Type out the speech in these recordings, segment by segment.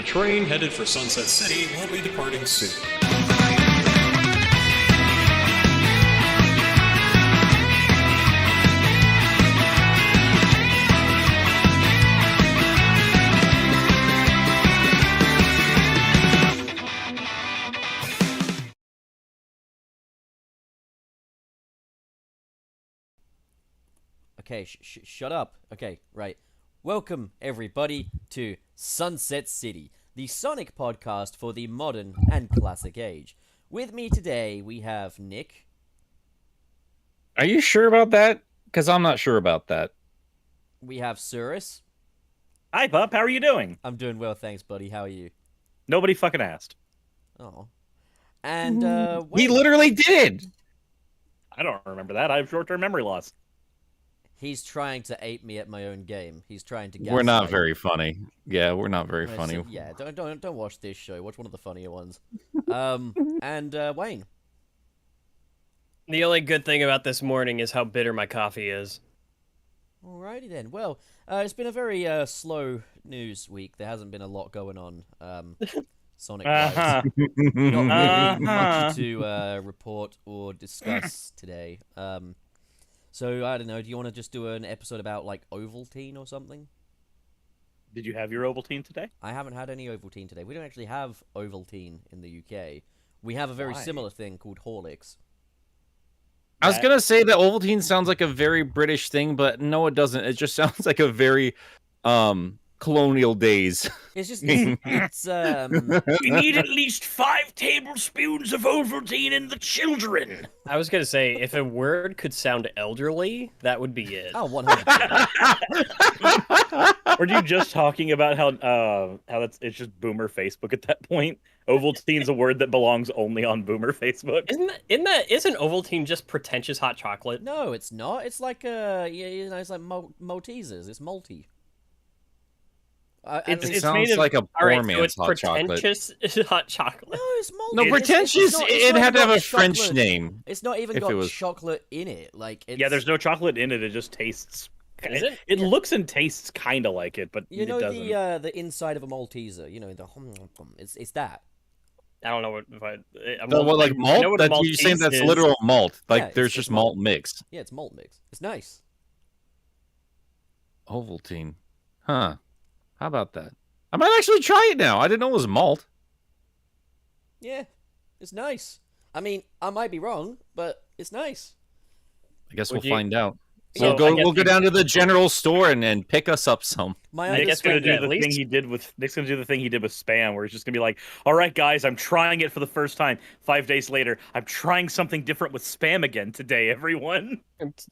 The train headed for Sunset City will be departing soon. Okay, shut up. Okay, right. Welcome, everybody, to Sunset City, the Sonic podcast for the modern and classic age. With me today, we have Nick. Are you sure about that? Because I'm not sure about that. We have Suris. Hi, Pup. How are you doing? I'm doing well, thanks, buddy. How are you? Nobody fucking asked. Oh. And, He Wayne. literally did. I don't remember that. I have short-term memory loss. He's trying to ape me at my own game. He's trying to gaslight. We're not very funny. Yeah, we're not very funny. So, yeah, don't watch this show. Watch one of the funnier ones. And Wayne. The only good thing about this morning is how bitter my coffee is. Alrighty then. Well, it's been a very slow news week. There hasn't been a lot going on. Sonic wise. Not really much to report or discuss today. So I don't know. Do you want to just do an episode about like Ovaltine or something? Did you have your Ovaltine today? I haven't had any Ovaltine today. We don't actually have Ovaltine in the UK. We have a very similar thing called Horlicks. I was going to say that Ovaltine sounds like a very British thing, but no, it doesn't. It just sounds like a very colonial days. It's just, it's We need at least 5 tablespoons of Ovaltine in the children. I was gonna say, if a word could sound elderly, that would be it. Oh, 100%. Were you just talking about how it's just boomer Facebook at that point? Ovaltine's a word that belongs only on boomer Facebook. Isn't Ovaltine just pretentious hot chocolate? No, it's not. It's like it's like Maltesers. It's malty. It sounds made of, like a All right, poor so man's it's hot chocolate. pretentious hot chocolate. No, it's malty. No, pretentious. It had to have a French French name. It's not even if got it was- chocolate in it. Like, it's, Yeah, there's no chocolate in it. It just tastes. Is it? It looks and tastes kind of like it, but You know it doesn't. the inside of a Malteser. You know the it's that. I don't know what if I. Like malt? I know what a You're saying Maltese that's is. literal malt. Like Yeah, there's it's just malt. malt mix. Yeah, it's malt mix. It's nice. Ovaltine. Huh. How about that? I might actually try it now. I didn't know it was malt. Yeah, it's nice. I mean, I might be wrong, but it's nice. I guess Would we'll you- find out. So, I guess We'll go you- down to the general store and pick us up some. My Nick's gonna understanding. do the thing he did with spam, where he's just gonna be like, "All right, guys, I'm trying it for the first time. 5 days later, I'm trying something different with spam again today, everyone."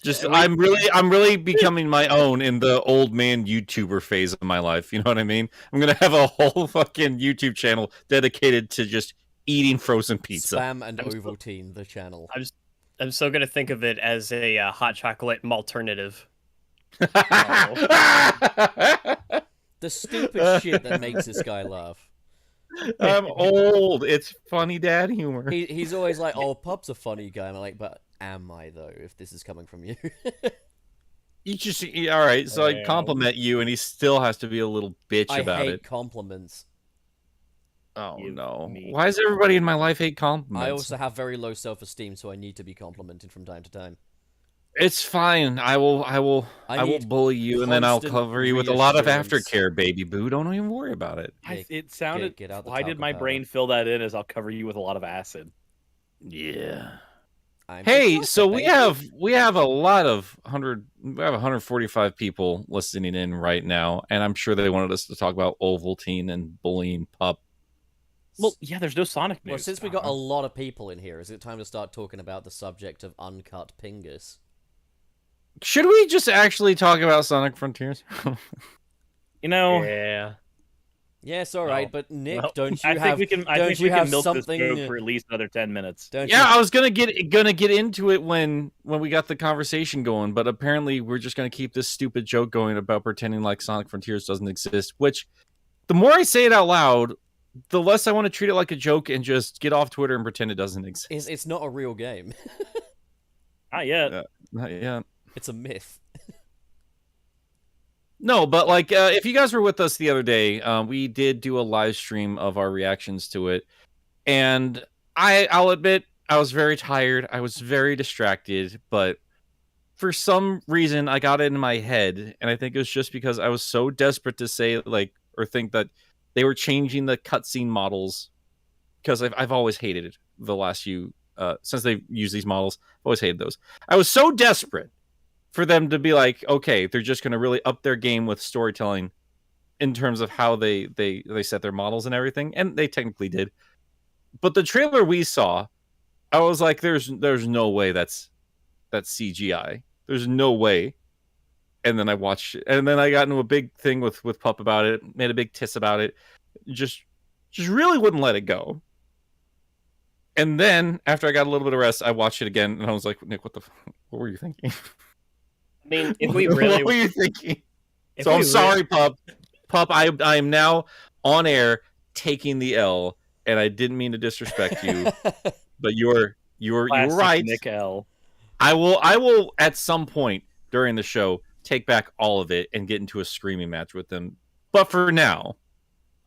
Just I'm really becoming my own in the old man YouTuber phase of my life. You know what I mean? I'm gonna have a whole fucking YouTube channel dedicated to just eating frozen pizza. Spam and Ovaltine, the channel. I'm still gonna think of it as a hot chocolate alternative. The stupid shit that makes this guy laugh. I'm old. It's funny dad humor. He's always like, "Oh, Pup's a funny guy," and I'm like, "But am I though? If this is coming from you." You just all right. So I compliment you, and he still has to be a little bitch I about hate it. compliments. Oh Give no! me- Why does everybody in my life hate compliments? I also have very low self-esteem, so I need to be complimented from time to time. It's fine. I will need bully you, and then I'll constant cover you with a lot of reassurance. aftercare, baby boo. Don't even worry about it. It sounded. get out the Why did talcum my powder. brain fill that in as I'll cover you with a lot of acid? Yeah. I'm Hey, just so not we baby. have a lot of 145 people listening in right now, and I'm sure they wanted us to talk about Ovaltine and bullying Pup. Well, yeah, there's no Sonic news. Well, since we got a lot of people in here, is it time to start talking about the subject of uncut pingus? Should we just actually talk about Sonic Frontiers? You know, Yeah. Yes, all right, but Nick, Well, don't you I think have? we can. I don't think you we have can milk something? this joke for at least another 10 minutes. Don't Yeah, you? I was gonna get into it when we got the conversation going, but apparently we're just gonna keep this stupid joke going about pretending like Sonic Frontiers doesn't exist. Which, the more I say it out loud, the less I want to treat it like a joke and just get off Twitter and pretend it doesn't exist. It's not a real game. Not yet. Yeah. Not yet. It's a myth. No, but like if you guys were with us the other day, we did do a live stream of our reactions to it, and I'll admit I was very tired. I was very distracted, but for some reason I got it in my head, and I think it was just because I was so desperate to say like or think that they were changing the cutscene models, because I've always hated it the last few since they've used these models. I've always hated those. I was so desperate for them to be like, okay, they're just going to really up their game with storytelling in terms of how they set their models and everything, and they technically did. But the trailer we saw, I was like, there's no way that's CGI. There's no way. And then I watched it, and then I got into a big thing with Pup about it, made a big tiss about it, just really wouldn't let it go. And then after I got a little bit of rest, I watched it again, and I was like, Nick, what were you thinking? I mean, if we really, what were you thinking? So I'm sorry, Pup. Pup, I am now on air taking the L, and I didn't mean to disrespect you, but you're right. Nick L. I will at some point during the show take back all of it and get into a screaming match with them. But for now,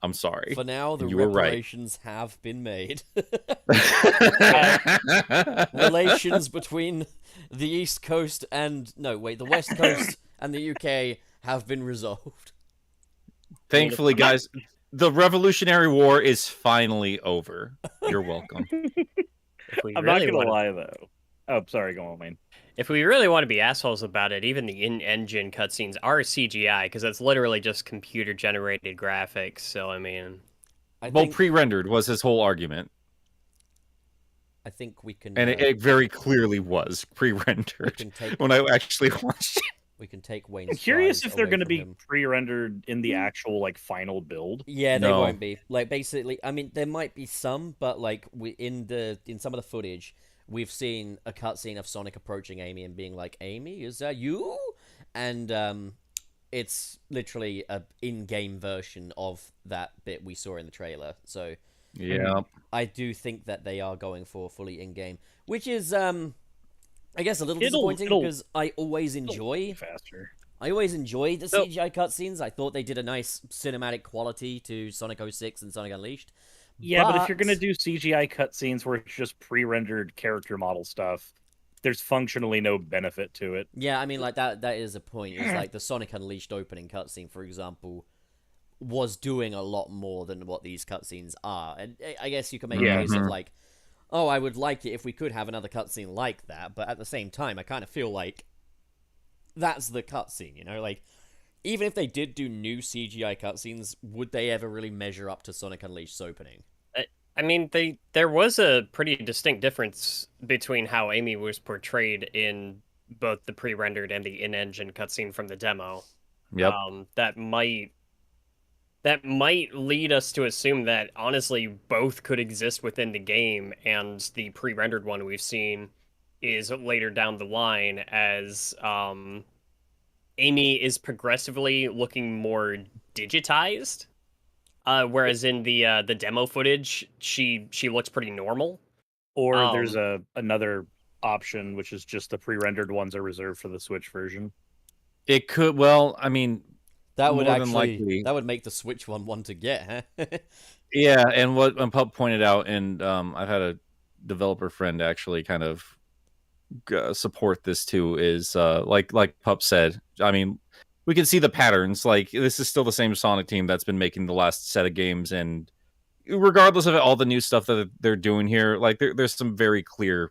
I'm sorry. For now, the you were reparations have been made. Relations between the East Coast and the West Coast and the UK have been resolved. Thankfully, guys, the Revolutionary War is finally over. You're welcome. I'm not gonna lie though. Oh, sorry, go on, Wayne. If we really want to be assholes about it, even the in-engine cutscenes are CGI, because that's literally just computer-generated graphics, so I mean... pre-rendered was his whole argument. I think we can... And it very clearly was pre-rendered when I actually watched it. We can take Wayne's I'm curious if they're going to be pre-rendered in the actual, like, final build. Yeah, they won't be. Like, basically, I mean, there might be some, but, like, in some of the footage... We've seen a cutscene of Sonic approaching Amy and being like, Amy, is that you? And it's literally an in-game version of that bit we saw in the trailer. So yeah, I do think that they are going for fully in-game, which is, I guess, a little disappointing because I always enjoy the CGI cutscenes. I thought they did a nice cinematic quality to Sonic 06 and Sonic Unleashed. Yeah, but if you're going to do CGI cutscenes where it's just pre-rendered character model stuff, there's functionally no benefit to it. Yeah, I mean, like, that is a point. It's like the Sonic Unleashed opening cutscene, for example, was doing a lot more than what these cutscenes are. And I guess you could make a case of, like, oh, I would like it if we could have another cutscene like that, but at the same time, I kind of feel like that's the cutscene, you know? Like, even if they did do new CGI cutscenes, would they ever really measure up to Sonic Unleashed's opening? I mean, there was a pretty distinct difference between how Amy was portrayed in both the pre-rendered and the in-engine cutscene from the demo. Yep. That might lead us to assume that, honestly, both could exist within the game, and the pre-rendered one we've seen is later down the line as Amy is progressively looking more digitized. Whereas in the demo footage, she looks pretty normal. Or there's another option, which is just the pre-rendered ones are reserved for the Switch version. It could. Well, I mean, that would that would make the Switch one to get, huh? Yeah, and what Pup pointed out, and I've had a developer friend actually kind of support this too. Is like Pup said. I mean, we can see the patterns. Like, this is still the same Sonic team that's been making the last set of games, and regardless of all the new stuff that they're doing here, like there's some very clear,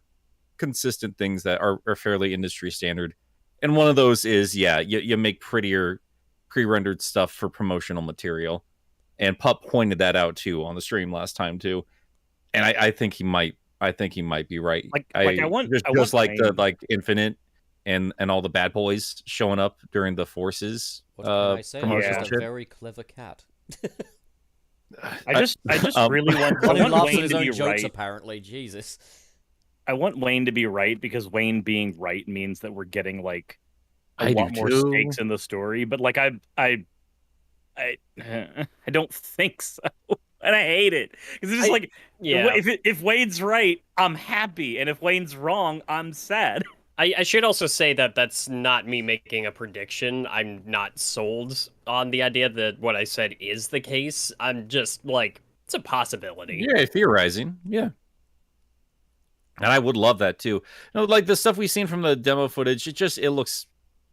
consistent things that are fairly industry standard. And one of those is, you make prettier pre-rendered stuff for promotional material. And Pup pointed that out too on the stream last time too. And I think he might be right. I want the Infinite and all the bad boys showing up during the Forces. What can I say? He's a very clever cat. I just really want Wayne to be right. Apparently, Jesus. I want Wayne to be right because Wayne being right means that we're getting like a I lot more too. stakes in the story. But like I don't think so, and I hate it because it's just if Wayne's right, I'm happy, and if Wayne's wrong, I'm sad. I should also say that that's not me making a prediction. I'm not sold on the idea that what I said is the case. I'm just like, it's a possibility. Yeah, theorizing. Yeah. And I would love that too. Like the stuff we've seen from the demo footage, it looks.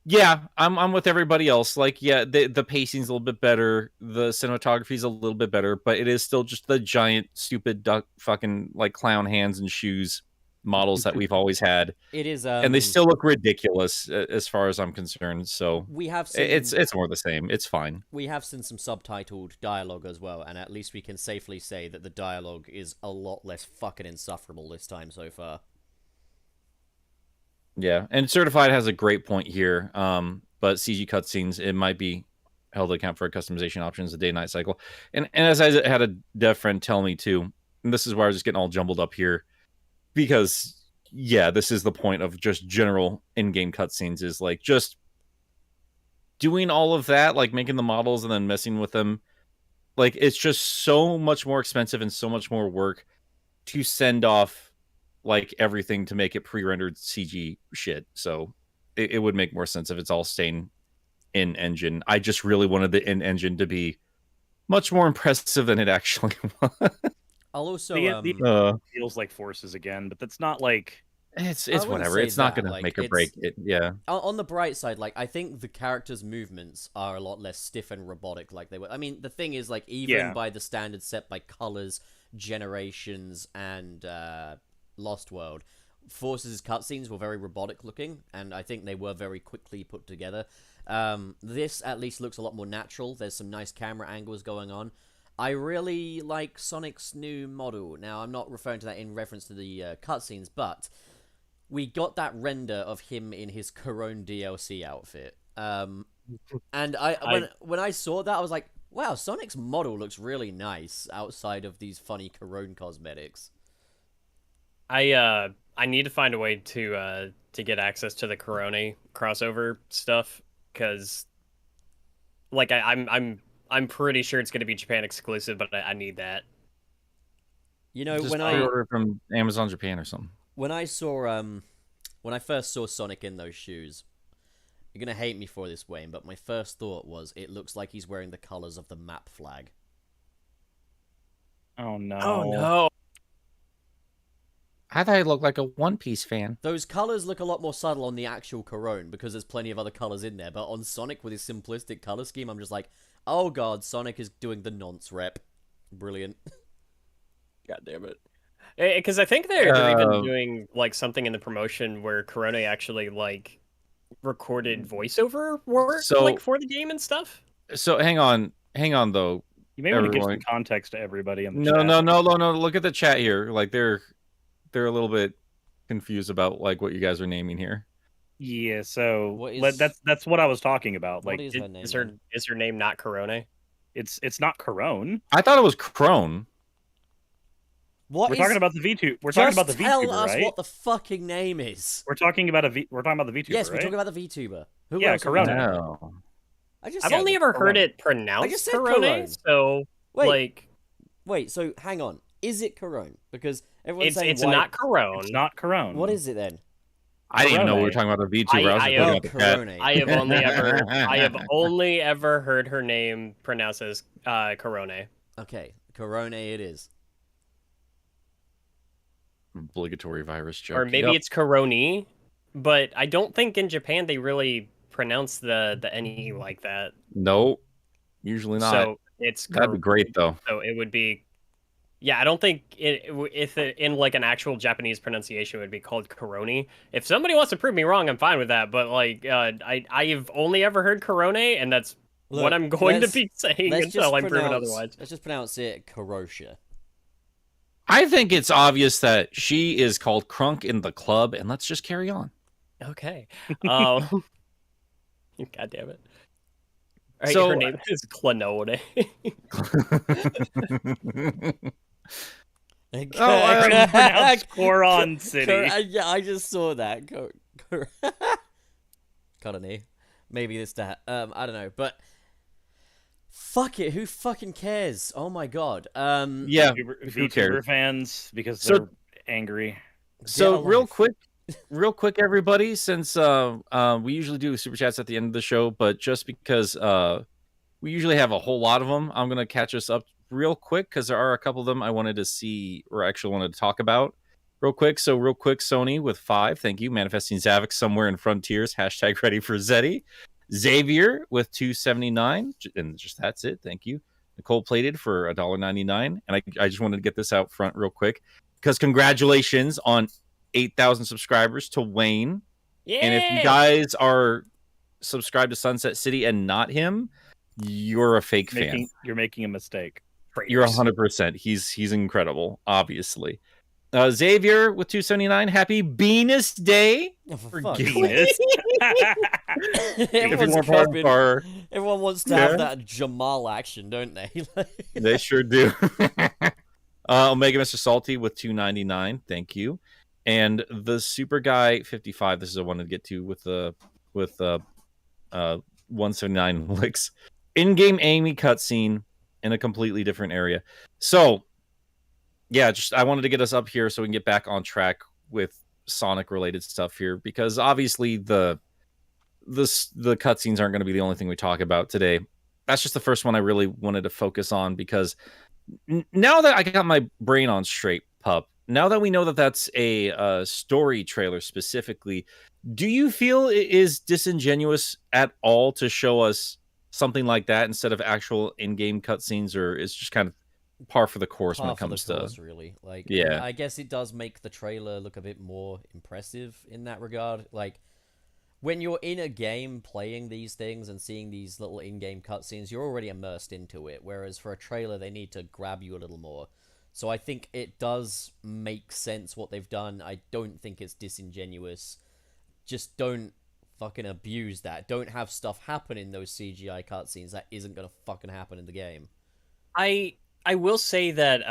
Yeah, I'm with everybody else. Like, yeah, the pacing's a little bit better, the cinematography's a little bit better, but it is still just the giant, stupid duck, fucking like clown hands and shoes models that we've always had, It is, and they still look ridiculous as far as I'm concerned. So we have seen, it's more the same. It's fine. we have seen some subtitled dialogue as well, and at least we can safely say that the dialogue is a lot less fucking insufferable this time so far. Yeah, and Certified has a great point here. But CG cutscenes, it might be held to account for customization options, the day-night cycle. And as I had a dev friend tell me too, and this is why I was just getting all jumbled up here, because yeah, this is the point of just general in-game cutscenes, is like just doing all of that, like making the models and then messing with them. Like, it's just so much more expensive and so much more work to send off like everything to make it pre-rendered CG shit. So it would make more sense if it's all staying in engine. I just really wanted the in engine to be much more impressive than it actually was. I'll also feels like forces again, but that's not like it's whatever. It's not gonna make or break it. Yeah. On the bright side, like, I think the characters' movements are a lot less stiff and robotic like they were. I mean, the thing is, like, even by the standards set by Colors, Generations, and Lost World, Forces' cutscenes were very robotic looking, and I think they were very quickly put together. This at least looks a lot more natural. There's some nice camera angles going on. I really like Sonic's new model. Now, I'm not referring to that in reference to the cutscenes, but we got that render of him in his Corone DLC outfit. And when I saw that, I was like, wow, Sonic's model looks really nice outside of these funny Corone cosmetics. I need to find a way to get access to the Corone crossover stuff, because like I'm pretty sure it's going to be Japan exclusive, but I need that. You know, just when order from Amazon Japan or something. When I saw when I first saw Sonic in those shoes, you're gonna hate me for this, Wayne, but my first thought was it looks like he's wearing the colors of the map flag. Oh no. Oh no. I thought he looked like a One Piece fan. Those colors look a lot more subtle on the actual Corone because there's plenty of other colors in there, but on Sonic with his simplistic color scheme, I'm just like, oh god, Sonic is doing the nonce rep. Brilliant. God damn it. Because I think they're even doing like something in the promotion where Corone actually like recorded voiceover work like for the game and stuff. So hang on though. You may want to give some context to everybody on the chat. No. Look at the chat here. Like they're a little bit confused about like what you guys are naming here. Yeah, so that's what I was talking about. Like, is her name not Corone? It's not Corone. I thought it was Crone. We're talking about the VTuber. We're talking about the VTuber, right? Tell us what the fucking name is. We're talking about the VTuber. Yes, we're right? talking about the VTuber. Who yeah, else Corone. No. I've only ever heard it pronounced Corone. So wait. So hang on. Is it Corone? Because everyone's saying it's not Corone. It's not Corone. What is it then? I didn't even know we were talking about the VTuber. I have only ever heard her name pronounced as Corone. Okay, Corone it is. Obligatory virus joke. Or maybe it's Corone, but I don't think in Japan they really pronounce the NE like that. No, usually not. So that'd be great though. So it would be. Yeah, I don't think if in like an actual Japanese pronunciation it would be called Corone. If somebody wants to prove me wrong, I'm fine with that. But like, I've only ever heard Corone, and that's what I'm going to be saying until I'm proven otherwise. Let's just pronounce it Korosha. I think it's obvious that she is called Crunk in the club, and let's just carry on. Okay. God damn it. Right, so her name is Clanone. Pronounced Coron City. Yeah, I just saw that. Colony. Maybe it's that. I don't know, but fuck it. Who fucking cares? Oh my god. Yeah. VTuber fans because they're angry. So real quick, everybody. Since we usually do super chats at the end of the show, but just because we usually have a whole lot of them, I'm gonna catch us up real quick because there are a couple of them I wanted to see or actually wanted to talk about real quick. So real quick, Sony with 5, thank you. Manifesting Zavik somewhere in Frontiers, # ready for Zeddy. Xavier with 279, and just that's it. Thank you. Nicole Plated for $1.99, and I just wanted to get this out front real quick because congratulations on 8,000 subscribers to Wayne. Yeah. And if you guys are subscribed to Sunset City and not him, you're a fake fan. You're making a mistake. You're 100%. He's incredible, obviously. Xavier with 279. Happy Venus Day. Oh, for For fuck's Venus. sake. Everyone's everyone wants to have that Jamal action, don't they? They sure do. Omega Mr. Salty with 299. Thank you. And the Super Guy 55. This is a one to get to with 179 licks. In-game Amy cutscene in a completely different area. So, yeah, I wanted to get us up here so we can get back on track with Sonic related stuff here, because obviously the cutscenes aren't going to be the only thing we talk about today. That's just the first one I really wanted to focus on, because now that I got my brain on straight, Pup, now that we know that that's a story trailer specifically, do you feel it is disingenuous at all to show us something like that instead of actual in-game cutscenes, or is just kind of par for the course when it comes to really? Like, yeah, I guess it does make the trailer look a bit more impressive in that regard. Like, when you're in a game playing these things and seeing these little in-game cutscenes, you're already immersed into it, whereas for a trailer they need to grab you a little more. So I think it does make sense what they've done. I don't think it's disingenuous. Just don't fucking abuse that. Don't have stuff happen in those CGI cutscenes that isn't gonna fucking happen in the game. I will say that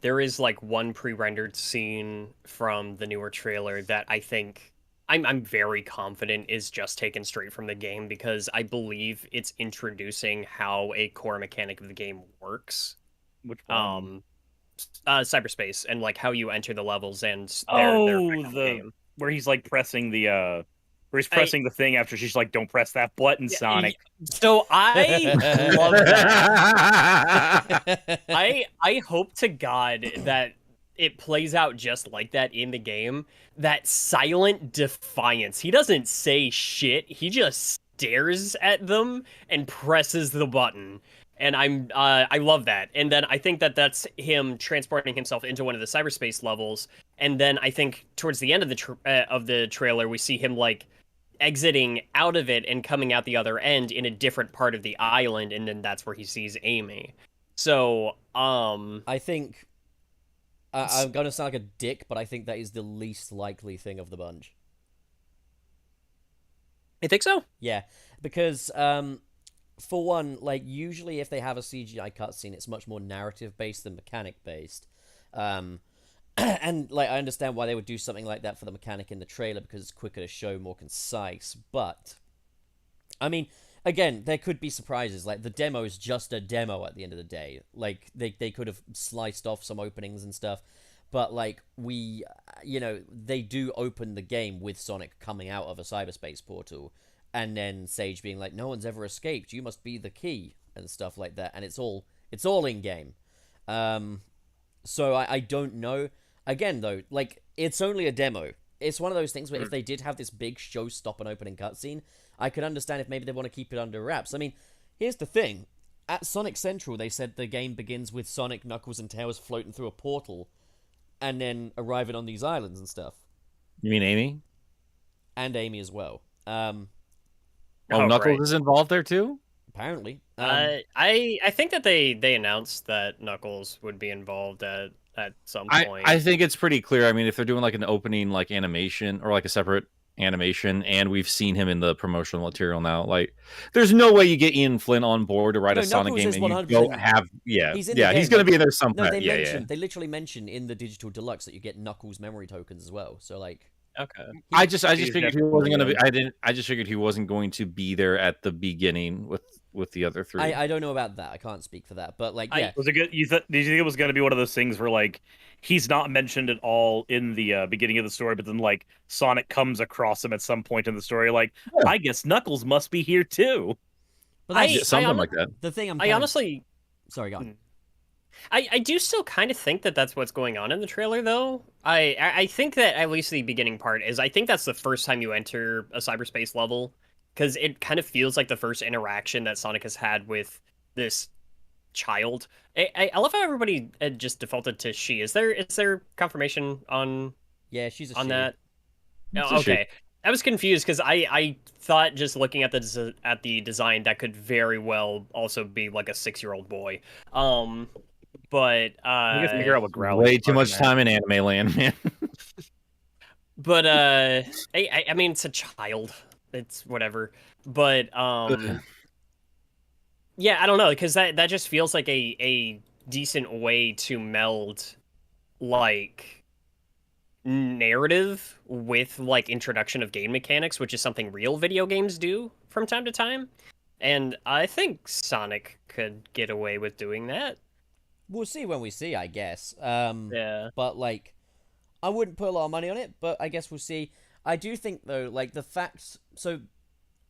there is like one pre-rendered scene from the newer trailer that I think I'm very confident is just taken straight from the game, because I believe it's introducing how a core mechanic of the game works. Which one? Cyberspace, and like how you enter the levels and where he's like pressing the where he's pressing the thing after she's like, "Don't press that button, Sonic." So I love that. I hope to God that it plays out just like that in the game. That silent defiance. He doesn't say shit. He just stares at them and presses the button. And I love that. And then I think that that's him transporting himself into one of the cyberspace levels. And then I think towards the end of the trailer, we see him like exiting out of it and coming out the other end in a different part of the island, and then that's where he sees Amy. So, I think I'm gonna sound like a dick, but I think that is the least likely thing of the bunch. I think so? Yeah, because for one, like, usually if they have a CGI cutscene, it's much more narrative based than mechanic based. And like, I understand why they would do something like that for the mechanic in the trailer, because it's quicker to show, more concise. But I mean, again, there could be surprises. Like, the demo is just a demo at the end of the day. Like, they could have sliced off some openings and stuff. But like, they do open the game with Sonic coming out of a cyberspace portal, and then Sage being like, "No one's ever escaped. You must be the key," and stuff like that. And it's all in game. So I don't know. Again, though, like, it's only a demo. It's one of those things where if they did have this big show-stop and opening cutscene, I could understand if maybe they want to keep it under wraps. I mean, here's the thing. At Sonic Central, they said the game begins with Sonic, Knuckles, and Tails floating through a portal and then arriving on these islands and stuff. You mean Amy? And Amy as well. Knuckles right. is involved there too? Apparently. I think that they announced that Knuckles would be involved at some point. I think it's pretty clear. I mean, if they're doing like an opening like animation or like a separate animation, and we've seen him in the promotional material now, like, there's no way you get Ian Flynn on board to write a Sonic game and you don't have he's going to be there sometime. They literally mentioned in the digital deluxe that you get Knuckles memory tokens as well. So like, okay. I just figured he wasn't going to be. I just figured he wasn't going to be there at the beginning with the other three. I don't know about that. I can't speak for that. But like, yeah. Was it good? Did you think it was going to be one of those things where like he's not mentioned at all in the beginning of the story, but then like Sonic comes across him at some point in the story? Like, yeah. I guess Knuckles must be here too. But something like that. The thing honestly, sorry, go on. I do still kind of think that that's what's going on in the trailer, though. I think that at least the beginning part is, I think that's the first time you enter a cyberspace level, because it kind of feels like the first interaction that Sonic has had with this child. I love how everybody just defaulted to she. Is there confirmation on Yeah, she's a on she. that. It's Oh, a she. okay. I was confused because I thought just looking at the design that could very well also be like a 6-year-old boy. But We gotta figure out what Growly's Way too barking much at. time in anime land, man. but I mean it's a child. It's whatever. But yeah, I don't know because that just feels like a decent way to meld like narrative with like introduction of game mechanics, which is something real video games do from time to time. And I think Sonic could get away with doing that. We'll see when we see, I guess. Yeah. But like, I wouldn't put a lot of money on it, but I guess we'll see. I do think though, like the facts. So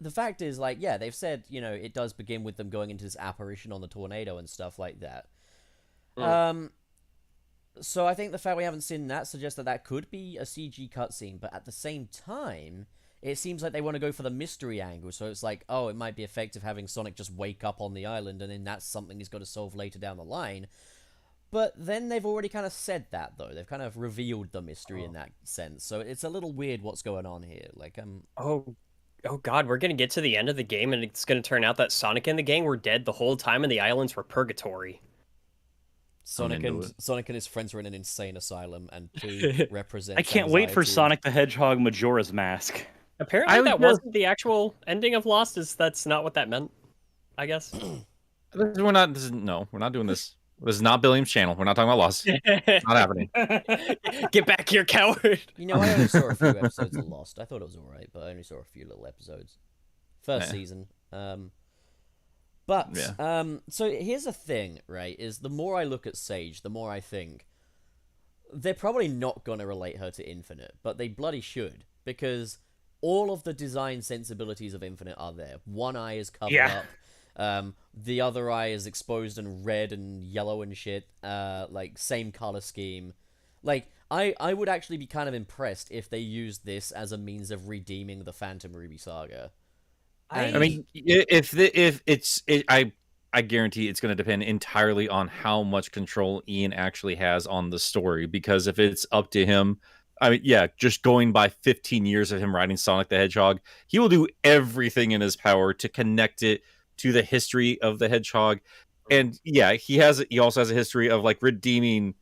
the fact is, like, yeah, they've said it does begin with them going into this apparition on the tornado and stuff like that. So I think the fact we haven't seen that suggests that could be a CG cutscene, but at the same time, it seems like they want to go for the mystery angle. So it's like, oh, it might be effective having Sonic just wake up on the island, and then that's something he's got to solve later down the line. But then they've already kind of said that, though. They've kind of revealed the mystery in that sense. So it's a little weird what's going on here. Like, Oh God, we're gonna get to the end of the game, and it's gonna turn out that Sonic and the gang were dead the whole time, and the islands were purgatory. Sonic and his friends were in an insane asylum, and Pooh represents. I can't wait for anxiety. Sonic the Hedgehog Majora's Mask. Apparently, that wasn't the actual ending of Lost. That's not what that meant, I guess. We're not doing this. This is not Billiam's channel. We're not talking about Lost. Not happening. Get back here, coward! I only saw a few episodes of Lost. I thought it was alright, but I only saw a few little episodes. First season. So here's the thing, right, is the more I look at Sage, the more I think they're probably not going to relate her to Infinite, but they bloody should, because all of the design sensibilities of Infinite are there. One eye is covered up. The other eye is exposed and red and yellow and shit. Like, same color scheme. Like, I would actually be kind of impressed if they used this as a means of redeeming the Phantom Ruby saga. I mean, I guarantee it's going to depend entirely on how much control Ian actually has on the story. Because if it's up to him, I mean, yeah, just going by 15 years of him writing Sonic the Hedgehog, he will do everything in his power to connect it to the history of the Hedgehog. And yeah, he also has a history of like redeeming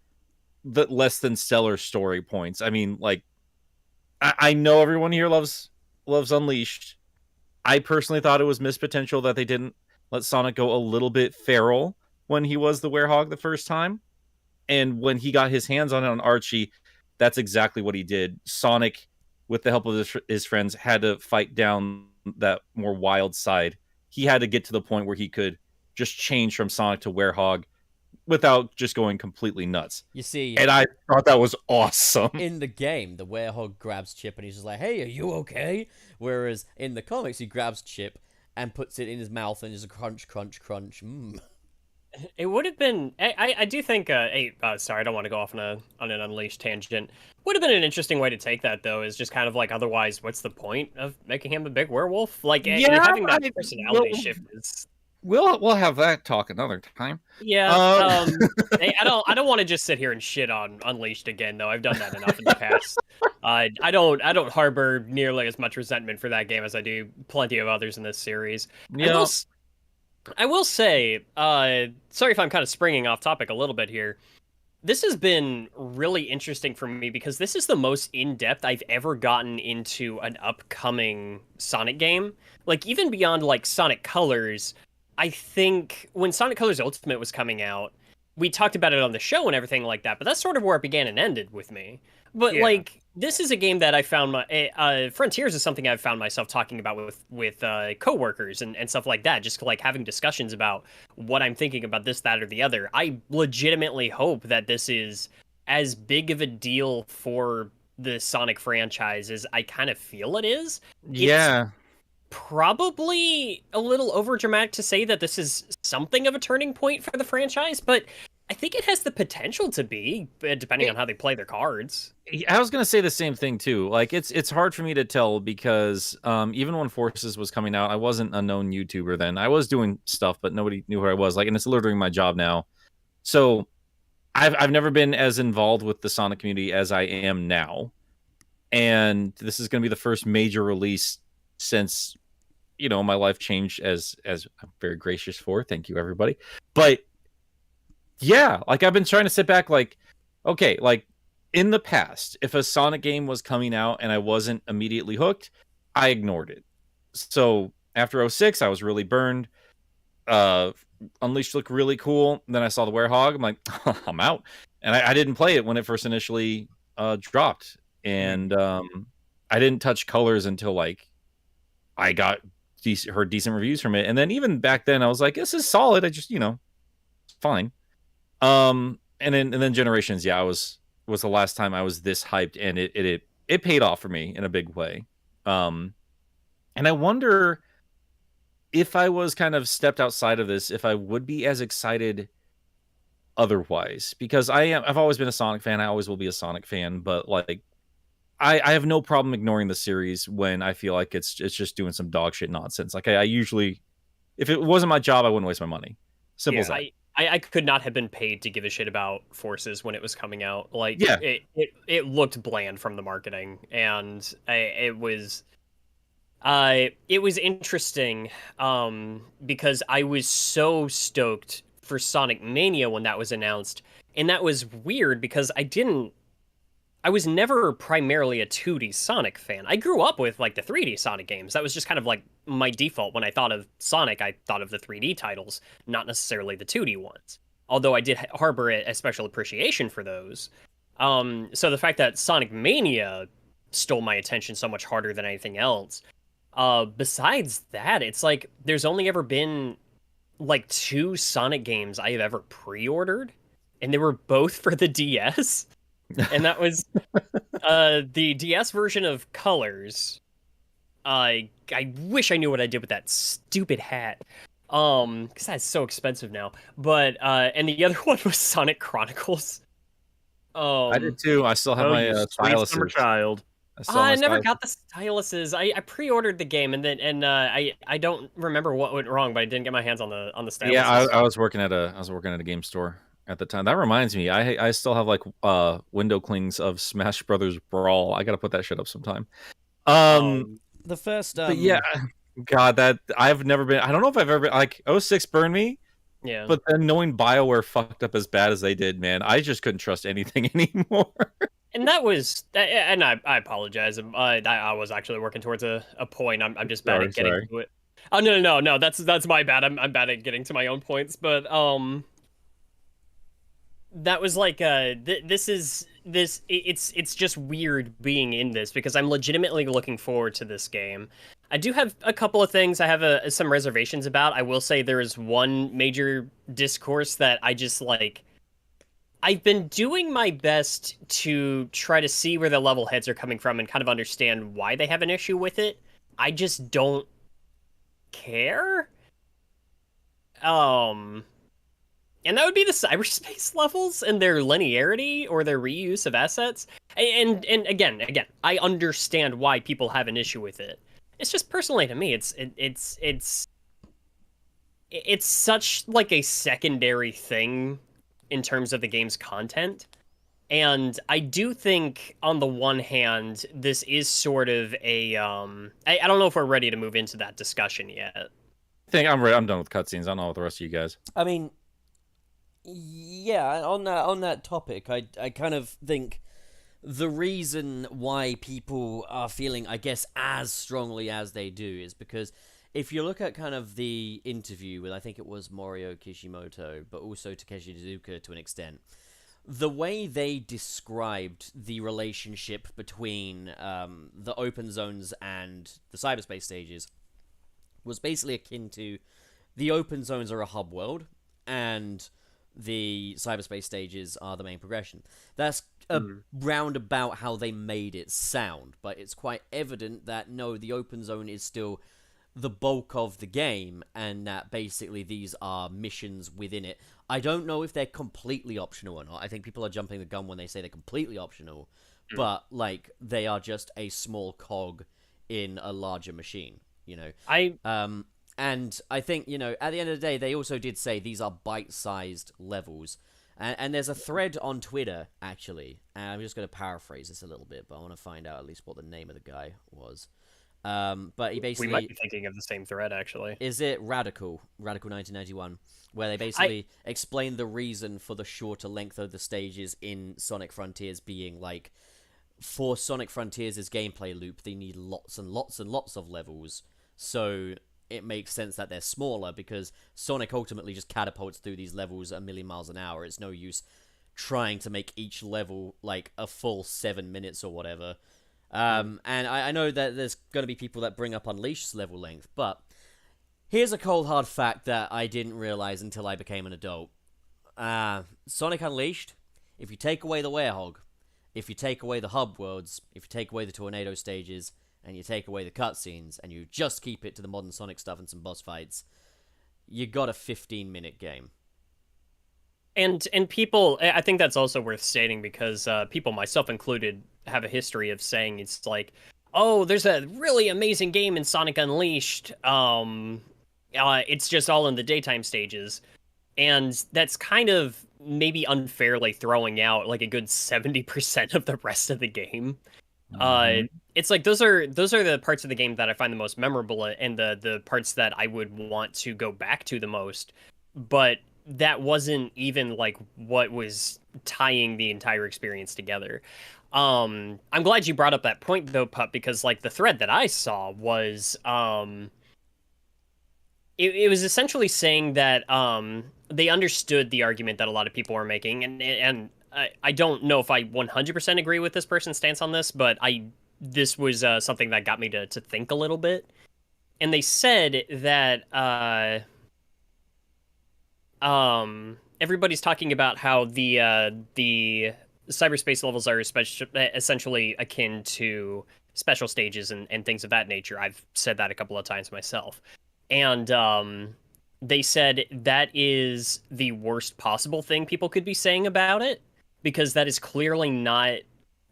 the less than stellar story points. I mean, like, I know everyone here loves Unleashed. I personally thought it was missed potential that they didn't let Sonic go a little bit feral when he was the Werehog the first time. And when he got his hands on Archie, that's exactly what he did. Sonic, with the help of his friends, had to fight down that more wild side. He had to get to the point where he could just change from Sonic to Werehog without just going completely nuts. You see, and I thought that was awesome. In the game, the Werehog grabs Chip and he's just like, "Hey, are you okay?" Whereas in the comics, he grabs Chip and puts it in his mouth and just crunch, crunch, crunch. It would have been. I do think. Sorry, I don't want to go off on an Unleashed tangent. Would have been an interesting way to take that, though. Is just kind of like, otherwise, what's the point of making him a big werewolf? Like, having that personality shift is. We'll have that talk another time. Yeah. I don't want to just sit here and shit on Unleashed again, though. I've done that enough in the past. I don't harbor nearly as much resentment for that game as I do plenty of others in this series. Yeah. I will say, sorry if I'm kind of springing off topic a little bit here. This has been really interesting for me because this is the most in-depth I've ever gotten into an upcoming Sonic game. Like, even beyond, like, Sonic Colors, I think when Sonic Colors Ultimate was coming out, we talked about it on the show and everything like that, but that's sort of where it began and ended with me. But, like, this is a game that I found Frontiers is something I've found myself talking about with coworkers and stuff like that, just like having discussions about what I'm thinking about this, that, or the other. I legitimately hope that this is as big of a deal for the Sonic franchise as I kind of feel it is. Yeah. It's probably a little overdramatic to say that this is something of a turning point for the franchise, but I think it has the potential to be, depending on how they play their cards. I was going to say the same thing, too. Like, it's hard for me to tell because even when Forces was coming out, I wasn't a known YouTuber then. I was doing stuff, but nobody knew who I was. Like, and it's literally my job now. So I've never been as involved with the Sonic community as I am now. and this is going to be the first major release since my life changed, as I'm very gracious for. Thank you, everybody. But yeah, like I've been trying to sit back, like, okay, like in the past, if a Sonic game was coming out and I wasn't immediately hooked, I ignored it. So after 06, I was really burned. Unleashed looked really cool. Then I saw the Werehog. I'm like, I'm out. And I didn't play it when it first initially dropped. And I didn't touch colors until like I got heard decent reviews from it. And then even back then I was like, this is solid. I just, it's fine. And then Generations, yeah, was the last time I was this hyped, and it paid off for me in a big way. And I wonder if I was kind of stepped outside of this, if I would be as excited otherwise, because I've always been a Sonic fan. I always will be a Sonic fan, but like I have no problem ignoring the series when I feel like it's just doing some dog shit nonsense. Like I usually, if it wasn't my job, I wouldn't waste my money. Simple as that. I could not have been paid to give a shit about Forces when it was coming out. Like, yeah. it looked bland from the marketing, and it was interesting because I was so stoked for Sonic Mania when that was announced, and that was weird because I was never primarily a 2D Sonic fan. I grew up with like the 3D Sonic games. That was just kind of like my default. When I thought of Sonic, I thought of the 3D titles, not necessarily the 2D ones. Although I did harbor a special appreciation for those. So the fact that Sonic Mania stole my attention so much harder than anything else. Besides that, it's like there's only ever been like 2 Sonic games I have ever pre-ordered, and they were both for the DS. And that was the DS version of Colors. I wish I knew what I did with that stupid hat. Because that's so expensive now. But and the other one was Sonic Chronicles. I did too. I still have my styluses. Summer child. I never got the styluses. I pre-ordered the game, and then I don't remember what went wrong, but I didn't get my hands on the styluses. Yeah, I was working at a game store at the time. That reminds me, I still have like window clings of Smash Brothers Brawl. I gotta put that shit up sometime. The first but yeah, God, that I've never been. I don't know if I've ever been like 06 burned me. Yeah. But then knowing BioWare fucked up as bad as they did, man, I just couldn't trust anything anymore. And that was, and I apologize. I was actually working towards a point. I'm just bad at getting to it. Oh no. That's my bad. I'm bad at getting to my own points. But that was like it's just weird being in this because I'm legitimately looking forward to this game. I do have a couple of things I have some reservations about. I will say there is one major discourse that I just like. I've been doing my best to try to see where the level heads are coming from and kind of understand why they have an issue with it. I just don't care. And that would be the cyberspace levels and their linearity or their reuse of assets. And again, I understand why people have an issue with it. It's just personally to me, it's such like a secondary thing in terms of the game's content. And I do think on the one hand, this is sort of a I don't know if we're ready to move into that discussion yet. I think I'm ready. I'm done with cutscenes. I don't know what the rest of you guys. I mean, yeah, on that topic, I kind of think the reason why people are feeling, I guess, as strongly as they do is because if you look at kind of the interview with, I think it was Morio Kishimoto, but also Takeshi Tezuka to an extent, the way they described the relationship between the open zones and the cyberspace stages was basically akin to the open zones are a hub world, and the cyberspace stages are the main progression. That's a roundabout how they made it sound, but it's quite evident that no, the open zone is still the bulk of the game, and that basically these are missions within it. I don't know if they're completely optional or not. I think people are jumping the gun when they say they're completely optional, but like they are just a small cog in a larger machine, you know. And I think, you know, at the end of the day, they also did say these are bite-sized levels. And there's a thread on Twitter, actually, and I'm just going to paraphrase this a little bit, but I want to find out at least what the name of the guy was. But he basically... We might be thinking of the same thread, actually. Is it Radical 1991, where they basically explain the reason for the shorter length of the stages in Sonic Frontiers being, like, for Sonic Frontiers' gameplay loop, they need lots and lots and lots of levels, so it makes sense that they're smaller, because Sonic ultimately just catapults through these levels a million miles an hour. It's no use trying to make each level, like, a full 7 minutes or whatever. And I know that there's going to be people that bring up Unleashed's level length, but here's a cold hard fact that I didn't realize until I became an adult. Sonic Unleashed, if you take away the Werehog, if you take away the hub worlds, if you take away the tornado stages, and you take away the cutscenes, and you just keep it to the modern Sonic stuff and some boss fights, you got a 15-minute game. And people, I think that's also worth stating, because people, myself included, have a history of saying it's like, oh, there's a really amazing game in Sonic Unleashed. It's just all in the daytime stages. And that's kind of maybe unfairly throwing out like a good 70% of the rest of the game. It's like those are the parts of the game that I find the most memorable, and the parts that I would want to go back to the most. But that wasn't even like what was tying the entire experience together. I'm glad you brought up that point though, Pup, because like the thread that I saw was it was essentially saying that they understood the argument that a lot of people were making, and I don't know if I 100% agree with this person's stance on this, but this was something that got me to think a little bit. And they said that everybody's talking about how the cyberspace levels are essentially akin to special stages and things of that nature. I've said that a couple of times myself. And they said that is the worst possible thing people could be saying about it, because that is clearly not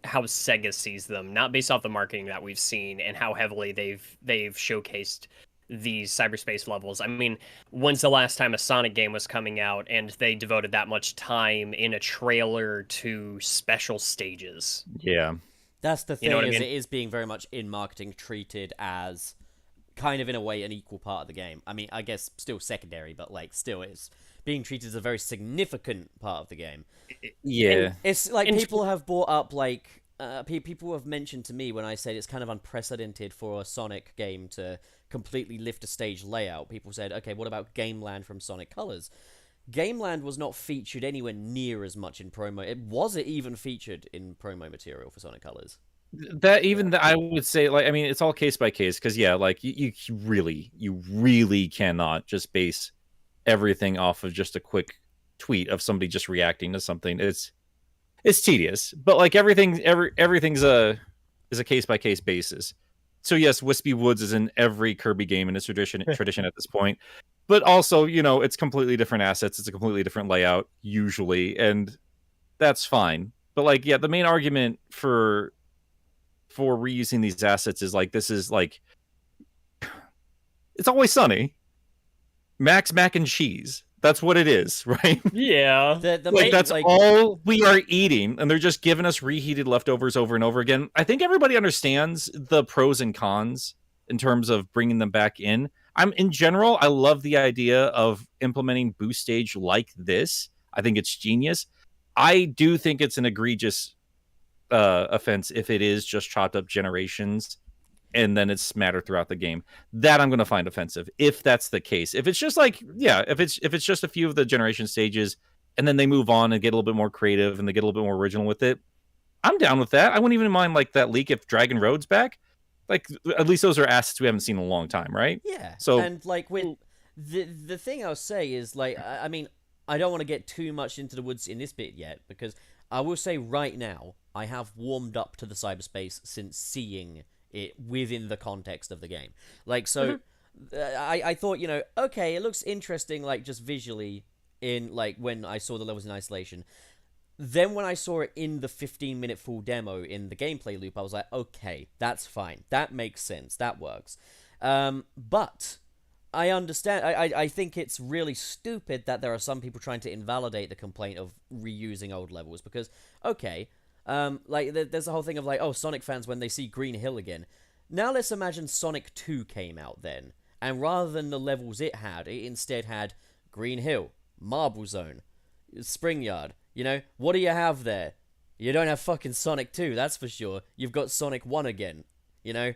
how Sega sees them, not based off the marketing that we've seen and how heavily they've showcased these cyberspace levels. I mean, when's the last time a Sonic game was coming out and they devoted that much time in a trailer to special stages? Yeah. That's the thing, You know what I is mean? it is being very much in marketing treated as kind of in a way an equal part of the game. I mean, I guess still secondary, but like still it's being treated as a very significant part of the game. Yeah. And it's like people have brought up like people have mentioned to me when I said it's kind of unprecedented for a Sonic game to completely lift a stage layout. People said, okay, what about Gameland from Sonic Colors? Gameland was not featured anywhere near as much in promo. It wasn't even featured in promo material for Sonic Colors. I would say, like, I mean, it's all case by case, because yeah, like you really cannot just base everything off of just a quick tweet of somebody just reacting to something. It's tedious, but like everything's a case by case basis. So yes, Wispy Woods is in every Kirby game in its tradition at this point, but also, you know, it's completely different assets, it's a completely different layout usually, and that's fine. But like, yeah, the main argument for reusing these assets is like, this is like, it's Always Sunny. Max mac and cheese. That's what it is, right? Yeah. That's all we are eating, and they're just giving us reheated leftovers over and over again. I think everybody understands the pros and cons in terms of bringing them back in. In general, I love the idea of implementing boost stage like this. I think it's genius. I do think it's an egregious offense if it is just chopped up generations and then it's smattered throughout the game. That I'm going to find offensive if that's the case. If it's just like, yeah, if it's just a few of the generation stages and then they move on and get a little bit more creative and they get a little bit more original with it, I'm down with that. I wouldn't even mind like that leak if Dragon Road's back. Like, at least those are assets we haven't seen in a long time, right? Yeah. So, and like when the thing I'll say is like, I mean, I don't want to get too much into the woods in this bit yet, because I will say right now I have warmed up to the cyberspace since seeing it within the context of the game. Like, so I thought, you know, okay, it looks interesting, like just visually in like when I saw the levels in isolation. Then when I saw it in the 15-minute full demo in the gameplay loop, I was like, okay, that's fine. That makes sense. That works. But I understand. I think it's really stupid that there are some people trying to invalidate the complaint of reusing old levels because, okay, like there's the whole thing of like, oh, Sonic fans when they see Green Hill again. Now let's imagine Sonic 2 came out then, and rather than the levels it instead had Green Hill, Marble Zone, Spring Yard. You know, what do you have there? You don't have fucking Sonic 2, that's for sure. You've got Sonic 1 again, you know?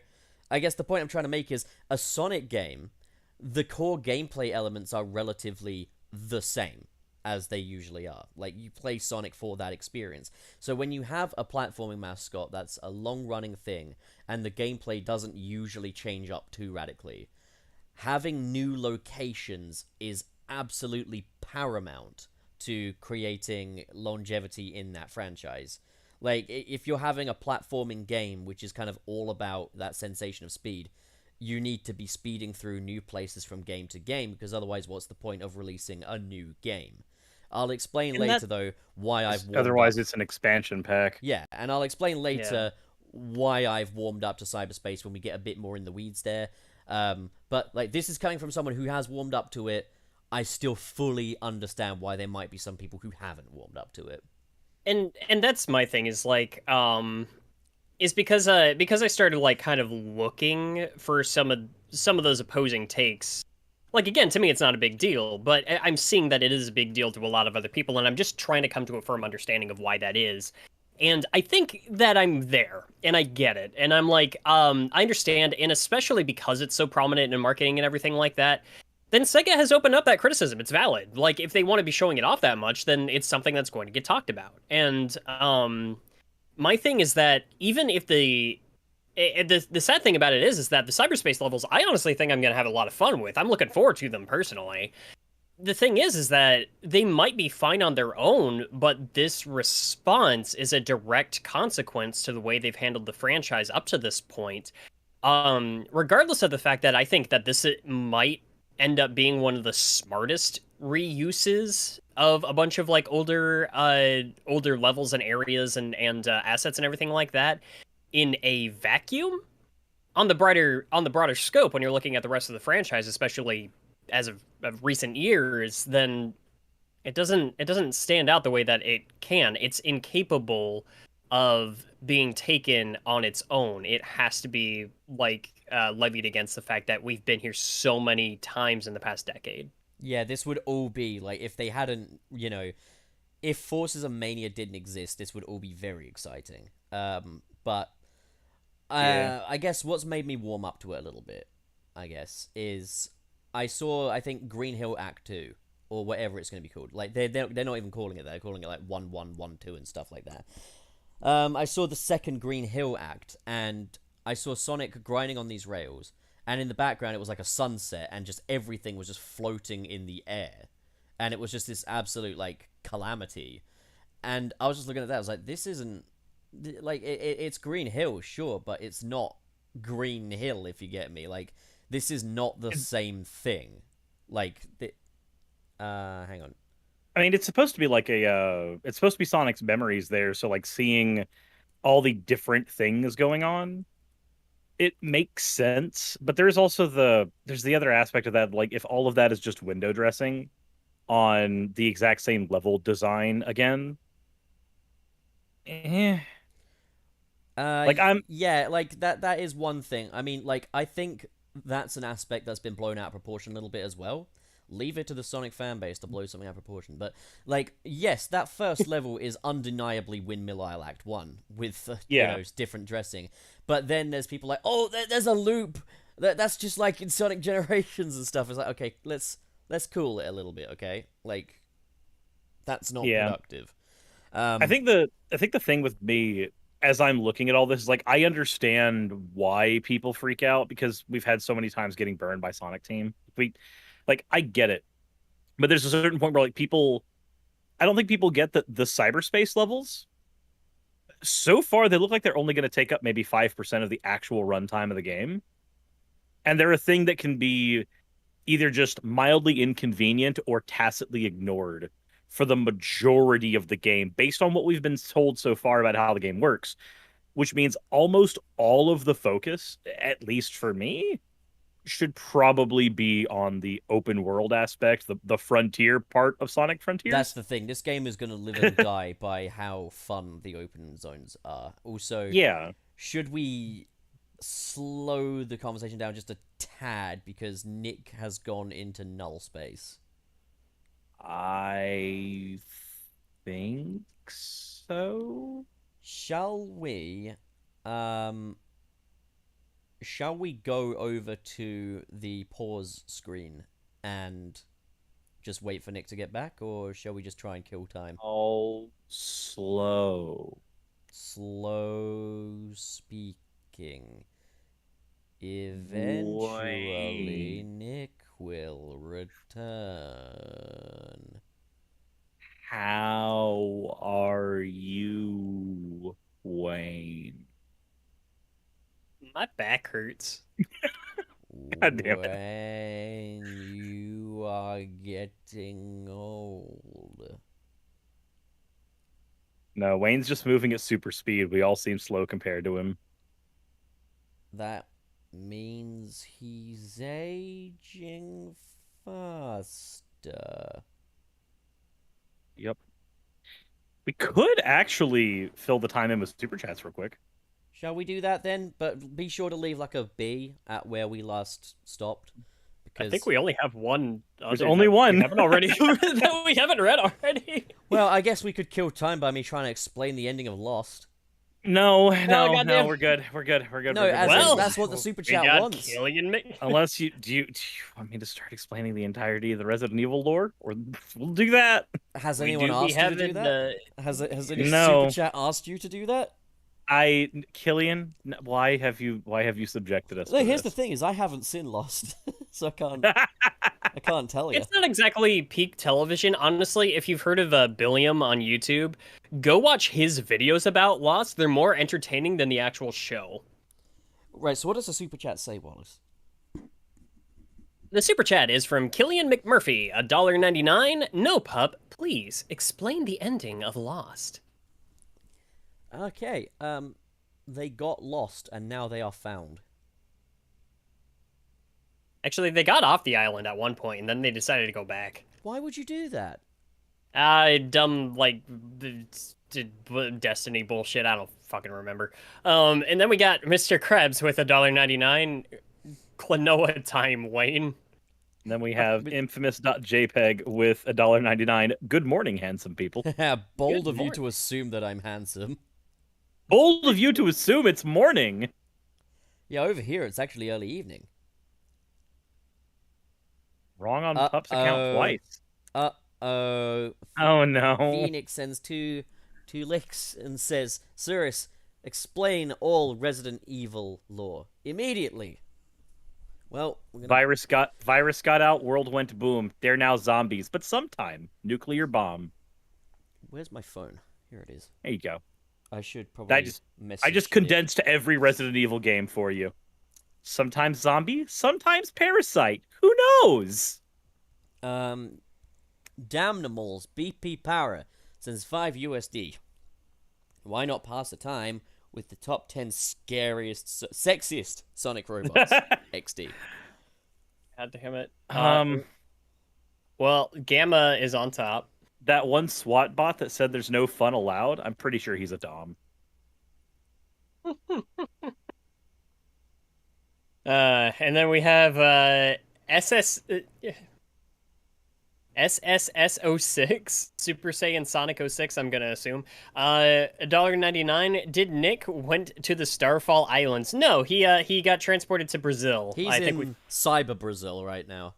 I guess the point I'm trying to make is a Sonic game, the core gameplay elements are relatively the same as they usually are. Like, you play Sonic for that experience. So when you have a platforming mascot that's a long-running thing, and the gameplay doesn't usually change up too radically, having new locations is absolutely paramount to creating longevity in that franchise. Like, if you're having a platforming game which is kind of all about that sensation of speed, you need to be speeding through new places from game to game, because otherwise what's the point of releasing a new game? I'll explain later, though, why I've warmed Otherwise, up. it's an expansion pack. Yeah, and I'll explain later why I've warmed up to Cyberspace when we get a bit more in the weeds there. But, like, this is coming from someone who has warmed up to it. I still fully understand why there might be some people who haven't warmed up to it. And that's my thing is like is because I started like kind of looking for some of those opposing takes. Like, again, to me it's not a big deal, but I'm seeing that it is a big deal to a lot of other people, and I'm just trying to come to a firm understanding of why that is. And I think that I'm there, and I get it. And I'm like, I understand, and especially because it's so prominent in marketing and everything like that, then Sega has opened up that criticism. It's valid. Like, if they want to be showing it off that much, then it's something that's going to get talked about. And my thing is that even if the sad thing about it is that the Cyberspace levels, I honestly think I'm going to have a lot of fun with. I'm looking forward to them personally. The thing is that they might be fine on their own, but this response is a direct consequence to the way they've handled the franchise up to this point. Regardless of the fact that I think that this might end up being one of the smartest reuses of a bunch of like older levels and areas and assets and everything like that in a vacuum. On the broader scope, when you're looking at the rest of the franchise, especially as of recent years, then it doesn't stand out the way that it can. It's incapable of being taken on its own. It has to be like levied against the fact that we've been here so many times in the past decade. Yeah, this would all be like, if they hadn't, you know, if Forces of Mania didn't exist, this would all be very exciting. But I guess what's made me warm up to it a little bit, I guess, is I saw, I think, Green Hill Act 2, or whatever it's going to be called. Like, they're not even calling it that. They're calling it like 1-1-1-2 and stuff like that. I saw the second Green Hill Act, and I saw Sonic grinding on these rails, and in the background it was like a sunset, and just everything was just floating in the air, and it was just this absolute like calamity. And I was just looking at that, I was like, this isn't like it's Green Hill, sure, but it's not Green Hill, if you get me. Like, this is not the same thing. Like, hang on. I mean, it's supposed to be like it's supposed to be Sonic's memories there. So like seeing all the different things going on, it makes sense. But there's also there's the other aspect of that. Like, if all of that is just window dressing on the exact same level design again, like that is one thing. I mean, like, I think that's an aspect that's been blown out of proportion a little bit as well. Leave it to the Sonic fan base to blow something out of proportion. But, like, yes, that first level is undeniably Windmill Isle Act 1 with, you know, different dressing. But then there's people like, oh, there's a loop. That's just like in Sonic Generations and stuff. It's like, okay, let's cool it a little bit, okay? Like, that's not productive. I think the thing with me, as I'm looking at all this, is like, I understand why people freak out, because we've had so many times getting burned by Sonic Team. Like, I get it. But there's a certain point where, like, I don't think people get that the cyberspace levels, so far, they look like they're only going to take up maybe 5% of the actual runtime of the game. And they're a thing that can be either just mildly inconvenient or tacitly ignored for the majority of the game, based on what we've been told so far about how the game works. Which means almost all of the focus, at least for me, should probably be on the open world aspect, the frontier part of Sonic Frontiers. That's the thing. This game is going to live and die by how fun the open zones are. Also, yeah. should we slow the conversation down just a tad because Nick has gone into null space? I think so. Shall we go over to the pause screen and just wait for Nick to get back, or shall we just try and kill time? All slow. Slow speaking. Eventually, Nick will return. How are you, Wayne? My back hurts. God damn it. When you are getting old. No, Wayne's just moving at super speed. We all seem slow compared to him. That means he's aging faster. Yep. We could actually fill the time in with super chats real quick. Shall we do that then? But be sure to leave like a B at where we last stopped. Because... I think we only have one. There's only one. We haven't already. that we haven't read already. Well, I guess we could kill time by me trying to explain the ending of Lost. No, goddamn. we're good. No, Well, that's what the super We chat got wants. Killian Unless do you want me to start explaining the entirety of the Resident Evil lore? Or we'll do that. Has We anyone do be asked you to do having that? Has any No. super chat asked you to do that? Killian, why have you subjected us No, to here's this? the thing: is I haven't seen Lost, so I can't tell you. It's not exactly peak television, honestly. If you've heard of Billiam on YouTube, go watch his videos about Lost. They're more entertaining than the actual show. Right. So, what does the super chat say, Wallace? The super chat is from Killian McMurphy, $1.99. No, pup, please explain the ending of Lost. Okay. They got lost and now they are found. Actually, they got off the island at one point, and then they decided to go back. Why would you do that? Dumb, like, Destiny bullshit. I don't fucking remember. And then we got Mr. Krebs with $1.99. Klonoa time, Wayne. And then we have infamous.jpg with $1.99. Good morning, handsome people. Bold Good of you morning. to assume that I'm handsome. Bold of you to assume it's morning. Yeah, over here it's actually early evening. Wrong on Pup's account twice. Uh-oh. Oh no. Phoenix sends two licks and says, Suris, explain all Resident Evil lore immediately. Well, we're gonna... Virus got out, world went boom. They're now zombies, but sometime nuclear bomb. Where's my phone? Here it is. There you go. I should probably I just condensed every Resident Evil game for you. Sometimes zombie, sometimes parasite. Who knows? Damnimals BP Power sends 5 USD. Why not pass the time with the top 10 scariest, sexiest Sonic robots? XD. God damn it. Well, Gamma is on top. That one SWAT bot that said there's no fun allowed, I'm pretty sure he's a Dom. And then we have SSS06 Super Saiyan Sonic 06. I'm gonna assume $1.99. Did Nick went to the Starfall Islands? No, he got transported to Brazil. He's in Cyber Brazil right now.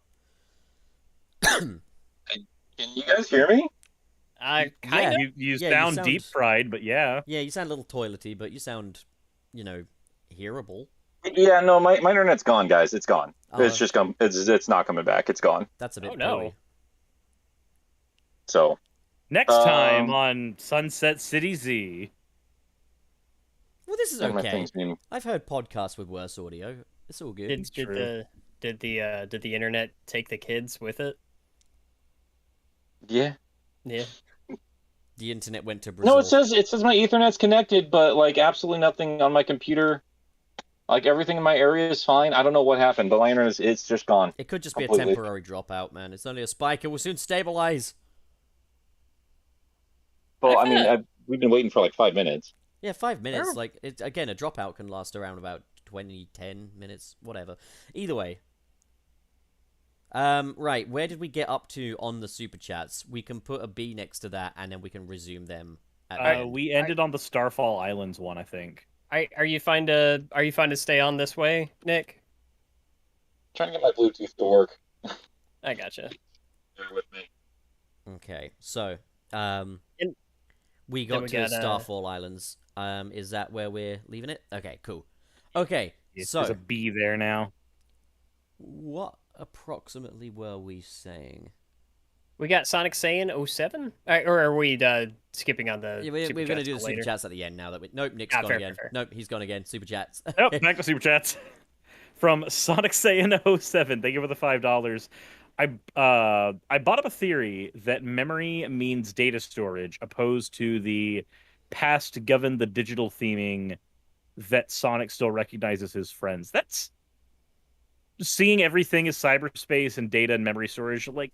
Can you guys hear me? Kind Yeah. of. You Yeah, sound you sound- deep fried, but yeah. Yeah, you sound a little toilety, but you sound, hearable. Yeah, no, my internet's gone, guys. It's gone. Oh. It's just come. It's not coming back. It's gone. That's a bit Oh, no. poey. So Next time on Sunset City Z. Well, this is and my okay. thing's being. I've heard podcasts with worse audio. It's all good. Did the internet take the kids with it? Yeah. Yeah. The internet went to Brazil. No, it says my Ethernet's connected, but like absolutely nothing on my computer Like everything in my area is fine. I don't know what happened, but my internet it's just gone. It could just be a Completely. temporary dropout, man. It's only a spike. It will soon stabilize. Well, I mean, we've been waiting for like 5 minutes. Yeah, 5 minutes. Like, again, a dropout can last around about 20, 10 minutes, whatever. Either way. Right, where did we get up to on the super chats? We can put a B next to that, and then we can resume them. We ended on the Starfall Islands one, I think. Are you fine to stay on this way, Nick? Trying to get my Bluetooth to work. I gotcha. Bear with me. Okay, so we we got to got, Starfall Islands. Is that where we're leaving it? Okay, cool. Okay, There's so a B there now. what approximately were we saying? We got Sonic Saiyan 07? Or are we skipping on the Yeah, we're super going to chats do the till super later? chats at the end now that we... Nope, Nick's gone Fair, again. fair. Nope, he's gone again. Super chats. Oh, back to Super Chats. From Sonic Saiyan 07. Thank you for the $5. I bought up a theory that memory means data storage, opposed to the past govern the digital theming that Sonic still recognizes his friends. That's seeing everything as cyberspace and data and memory storage. Like,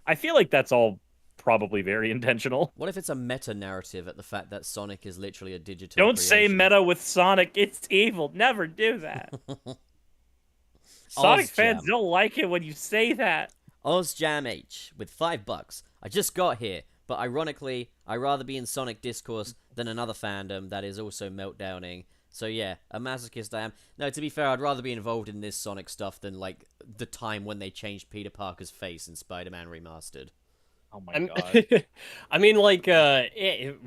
I feel like that's all probably very intentional. What if it's a meta-narrative at the fact that Sonic is literally a digital Don't say creation? meta with Sonic. It's evil. Never do that. Sonic fans don't like it when you say that. OzJam H with $5. I just got here, but ironically, I'd rather be in Sonic discourse than another fandom that is also meltdowning. So yeah, a masochist I am. No, to be fair, I'd rather be involved in this Sonic stuff than like the time when they changed Peter Parker's face in Spider-Man Remastered. Oh my god. I mean, like,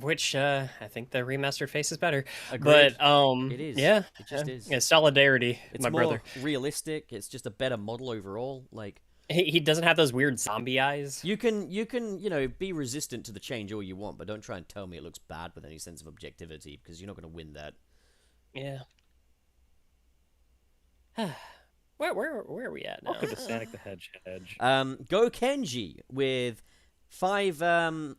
which I think the remastered face is better. Agreed. But It is. yeah, It just is. Yeah, solidarity, It's my more brother. realistic. It's just a better model overall. Like He doesn't have those weird zombie eyes. you can be resistant to the change all you want, but don't try and tell me it looks bad with any sense of objectivity because you're not going to win that. Yeah. Where are we at now? Welcome to Sonic the Hedgehog. Go Kenji with 5 so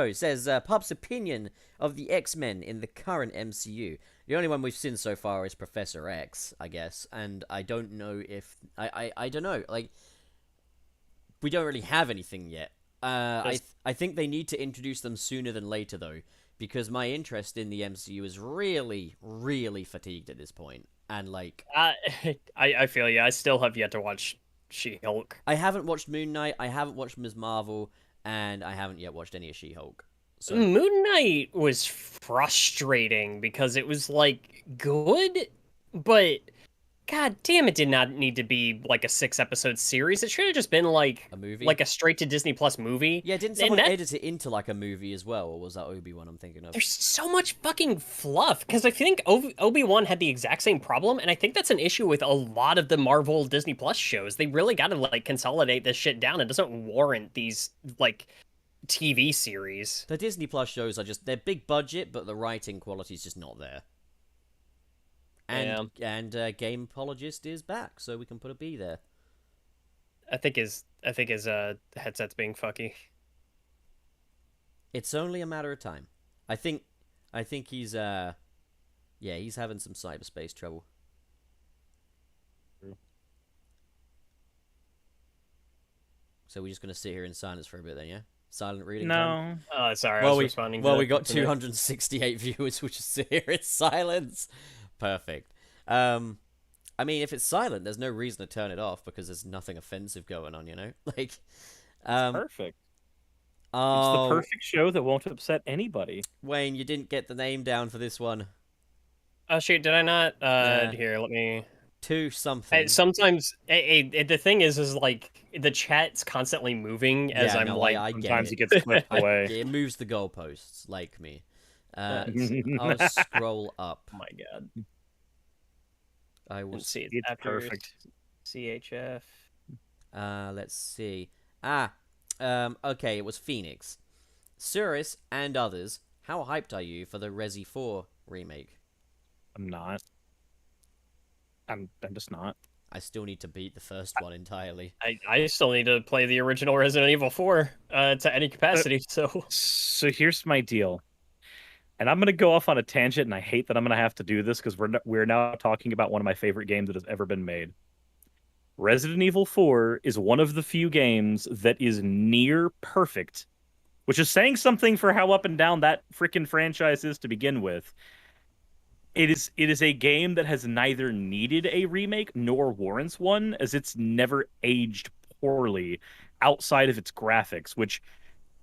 it says Pup's opinion of the X-Men in the current MCU. The only one we've seen so far is Professor X, I guess, and I don't know if I don't know, like we don't really have anything yet. I think they need to introduce them sooner than later though, because my interest in the MCU is really, really fatigued at this point. And like I feel you. I still have yet to watch She-Hulk. I haven't watched Moon Knight, I haven't watched Ms. Marvel, and I haven't yet watched any of She-Hulk. So Moon Knight was frustrating because it was like good, but god damn, it did not need to be like a 6-episode series. It should have just been like a movie, like a straight to Disney Plus movie. yeah, didn't someone edit it into like a movie as well, or was that Obi-Wan I'm thinking of? There's so much fucking fluff because I think Obi-Wan had the exact same problem, and I think that's an issue with a lot of the Marvel Disney Plus shows. They really got to like consolidate this shit down. It doesn't warrant these like TV series. The Disney Plus shows are just, they're big budget, but the writing quality is just not there. And Game Apologist is back, so we can put a B there. I think his headset's being fucky. It's only a matter of time. I think he's he's having some cyberspace trouble. So we're just gonna sit here in silence for a bit then, yeah? Silent reading time? No. Oh, sorry. Well, I was responding. we got 268 viewers. We'll just sit here in silence. Perfect. I mean, if it's silent, there's no reason to turn it off because there's nothing offensive going on, you know? Like, Perfect. oh, It's the perfect show that won't upset anybody. Wayne, you didn't get the name down for this one. Oh shit! Did I not? Yeah. Here, let me. 2 something. Sometimes the thing is like the chat's constantly moving as Yeah, I'm no, like. I get Sometimes it. it gets clipped away. It moves the goalposts, like me. I'll scroll up. Oh my god. I will Let's see. It's After perfect. CHF. let's see. Okay, it was Phoenix. Suris and others, how hyped are you for the Resi 4 remake? I'm not. I'm just not. I still need to beat the first one entirely. I still need to play the original Resident Evil 4 to any capacity. So So here's my deal. And I'm going to go off on a tangent, and I hate that I'm going to have to do this because we're now talking about one of my favorite games that has ever been made. Resident Evil 4 is one of the few games that is near perfect, which is saying something for how up and down that freaking franchise is to begin with. It is a game that has neither needed a remake nor warrants one, as it's never aged poorly outside of its graphics, which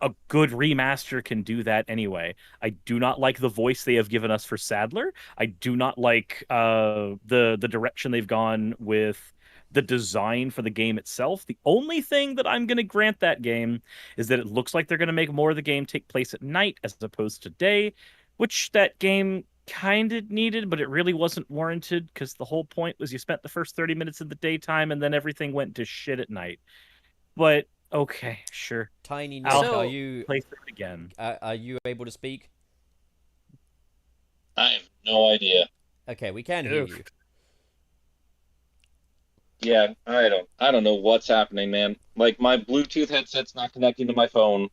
a good remaster can do that anyway. I do not like the voice they have given us for Sadler. I do not like the direction they've gone with the design for the game itself. The only thing that I'm going to grant that game is that it looks like they're going to make more of the game take place at night as opposed to day, which that game kind of needed, but it really wasn't warranted because the whole point was you spent the first 30 minutes in the daytime and then everything went to shit at night. But okay, sure. Tiny I'll Nick, are you play through it again. are you able to speak? I have no idea. Okay, we can hear Oof. you. Yeah, I don't know what's happening, man. Like my Bluetooth headset's not connecting to my phone.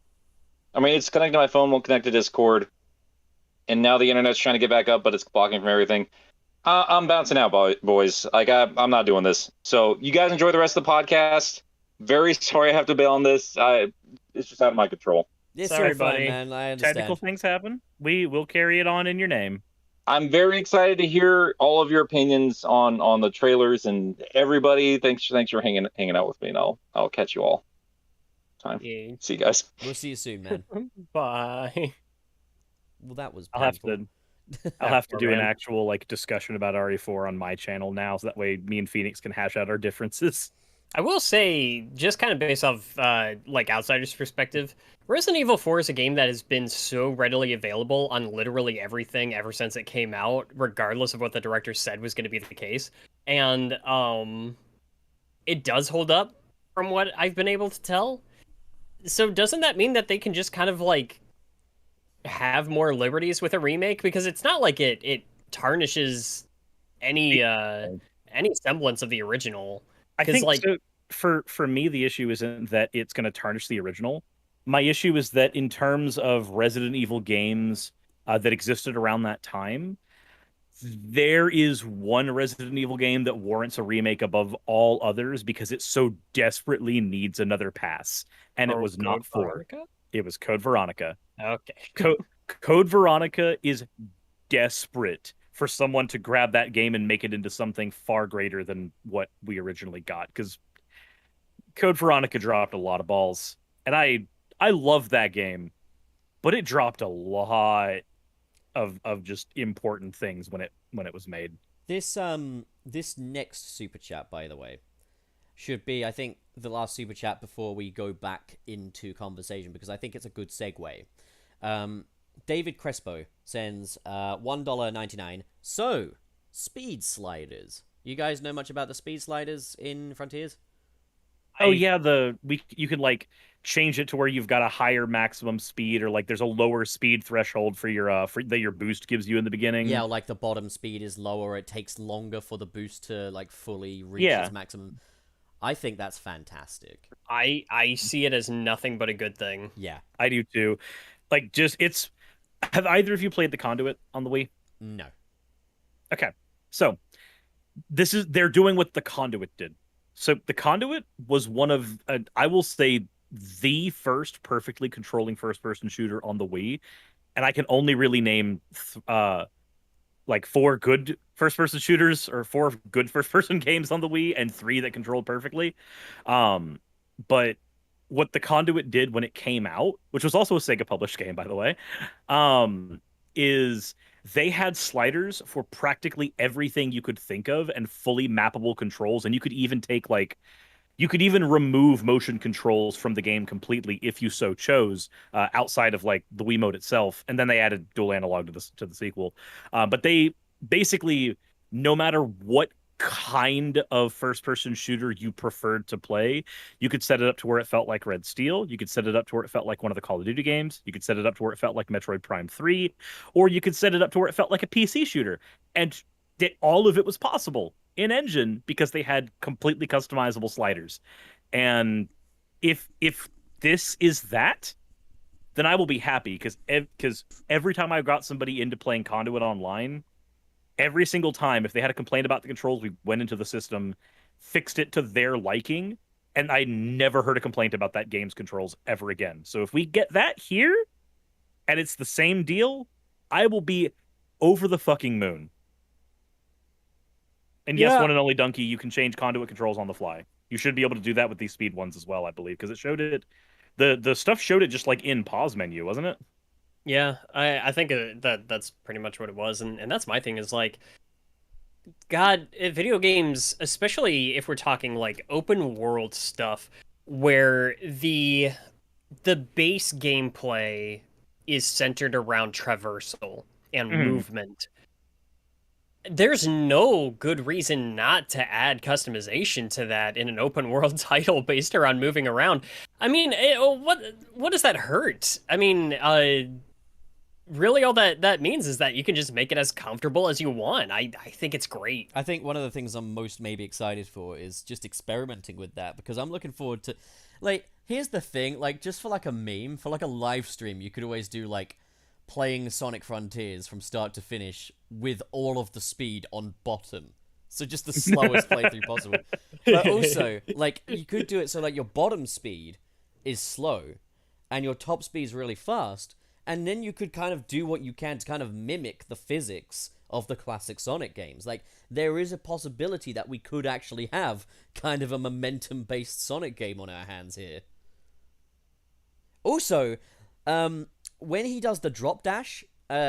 I mean, it's connecting to my phone, won't connect to Discord. And now the internet's trying to get back up, but it's blocking from everything. I'm bouncing out, boys. Like I'm not doing this. So you guys enjoy the rest of the podcast. Very sorry I have to bail on this. It's just out of my control. It's Sorry, all fine, buddy. man. I understand. Technical things happen. We will carry it on in your name. I'm very excited to hear all of your opinions on the trailers and everybody. Thanks for hanging out with me, and I'll catch you all. Time. Yeah. See you guys. We'll see you soon, man. Bye. Well, that was I'll have painful. I'll have to do an Man. actual like discussion about RE4 on my channel now, so that way me and Phoenix can hash out our differences. I will say, just kind of based off like outsiders' perspective, Resident Evil 4 is a game that has been so readily available on literally everything ever since it came out, regardless of what the director said was going to be the case. And it does hold up from what I've been able to tell. So doesn't that mean that they can just kind of like have more liberties with a remake? Because it's not like it tarnishes any semblance of the original. I 'Cause, think like- so, for me, the issue isn't that it's going to tarnish the original. My issue is that in terms of Resident Evil games that existed around that time, there is one Resident Evil game that warrants a remake above all others because it so desperately needs another pass, and it was not Code 4. Veronica? It was Code Veronica. Okay. Code Veronica is desperate for someone to grab that game and make it into something far greater than what we originally got, because Code Veronica dropped a lot of balls, and I love that game, but it dropped a lot of just important things when it was made. This next super chat, by the way, should be, I think, the last super chat before we go back into conversation, because I think it's a good segue. David Crespo sends $1.99. So, speed sliders. You guys know much about the speed sliders in Frontiers? Oh yeah, you can like change it to where you've got a higher maximum speed, or like there's a lower speed threshold for your that your boost gives you in the beginning. Yeah, like the bottom speed is lower. It takes longer for the boost to like fully reach Yeah. its maximum. I think that's fantastic. I see it as nothing but a good thing. Yeah. I do too. Like, just have either of you played the Conduit on the Wii? No. Okay. So, they're doing what the Conduit did. So, the Conduit was one of I will say the first perfectly controlling first-person shooter on the Wii, and I can only really name like 4 good first-person shooters or 4 good first-person games on the Wii and 3 that controlled perfectly. But what the Conduit did when it came out, which was also a Sega published game, by the way, is they had sliders for practically everything you could think of and fully mappable controls. And you could even remove motion controls from the game completely if you so chose, outside of like the Wiimote itself. And then they added dual analog to the sequel. But they basically, no matter what kind of first-person shooter you preferred to play, you could set it up to where it felt like Red Steel. You could set it up to where it felt like one of the Call of Duty games. You could set it up to where it felt like Metroid Prime 3, or you could set it up to where it felt like a PC shooter. And all of it was possible in engine because they had completely customizable sliders. And if this is that, then I will be happy because every time I got somebody into playing Conduit online, every single time if they had a complaint about the controls, we went into the system, fixed it to their liking, and I never heard a complaint about that game's controls ever again. So if we get that here, and it's the same deal, I will be over the fucking moon. And yes, one and only Donkey, you can change Conduit controls on the fly. You should be able to do that with these speed ones as well, I believe, because it showed it. The stuff showed it just like in pause menu, wasn't it? Yeah, I think that's pretty much what it was, and that's my thing is like, God, video games, especially if we're talking like open world stuff, where the base gameplay is centered around traversal and movement. There's no good reason not to add customization to that in an open world title based around moving around. I mean, what does that hurt? I mean, really all that means is that you can just make it as comfortable as you want. I think it's great. I think one of the things I'm most maybe excited for is just experimenting with that, because I'm looking forward to, like, here's the thing, like, just for like a meme, for like a live stream, you could always do like playing Sonic Frontiers from start to finish with all of the speed on bottom. So just the slowest playthrough possible. But also, like, you could do it so like your bottom speed is slow and your top speed is really fast, and then you could kind of do what you can to kind of mimic the physics of the classic Sonic games. Like, there is a possibility that we could actually have kind of a momentum-based Sonic game on our hands here. Also, when he does the drop dash,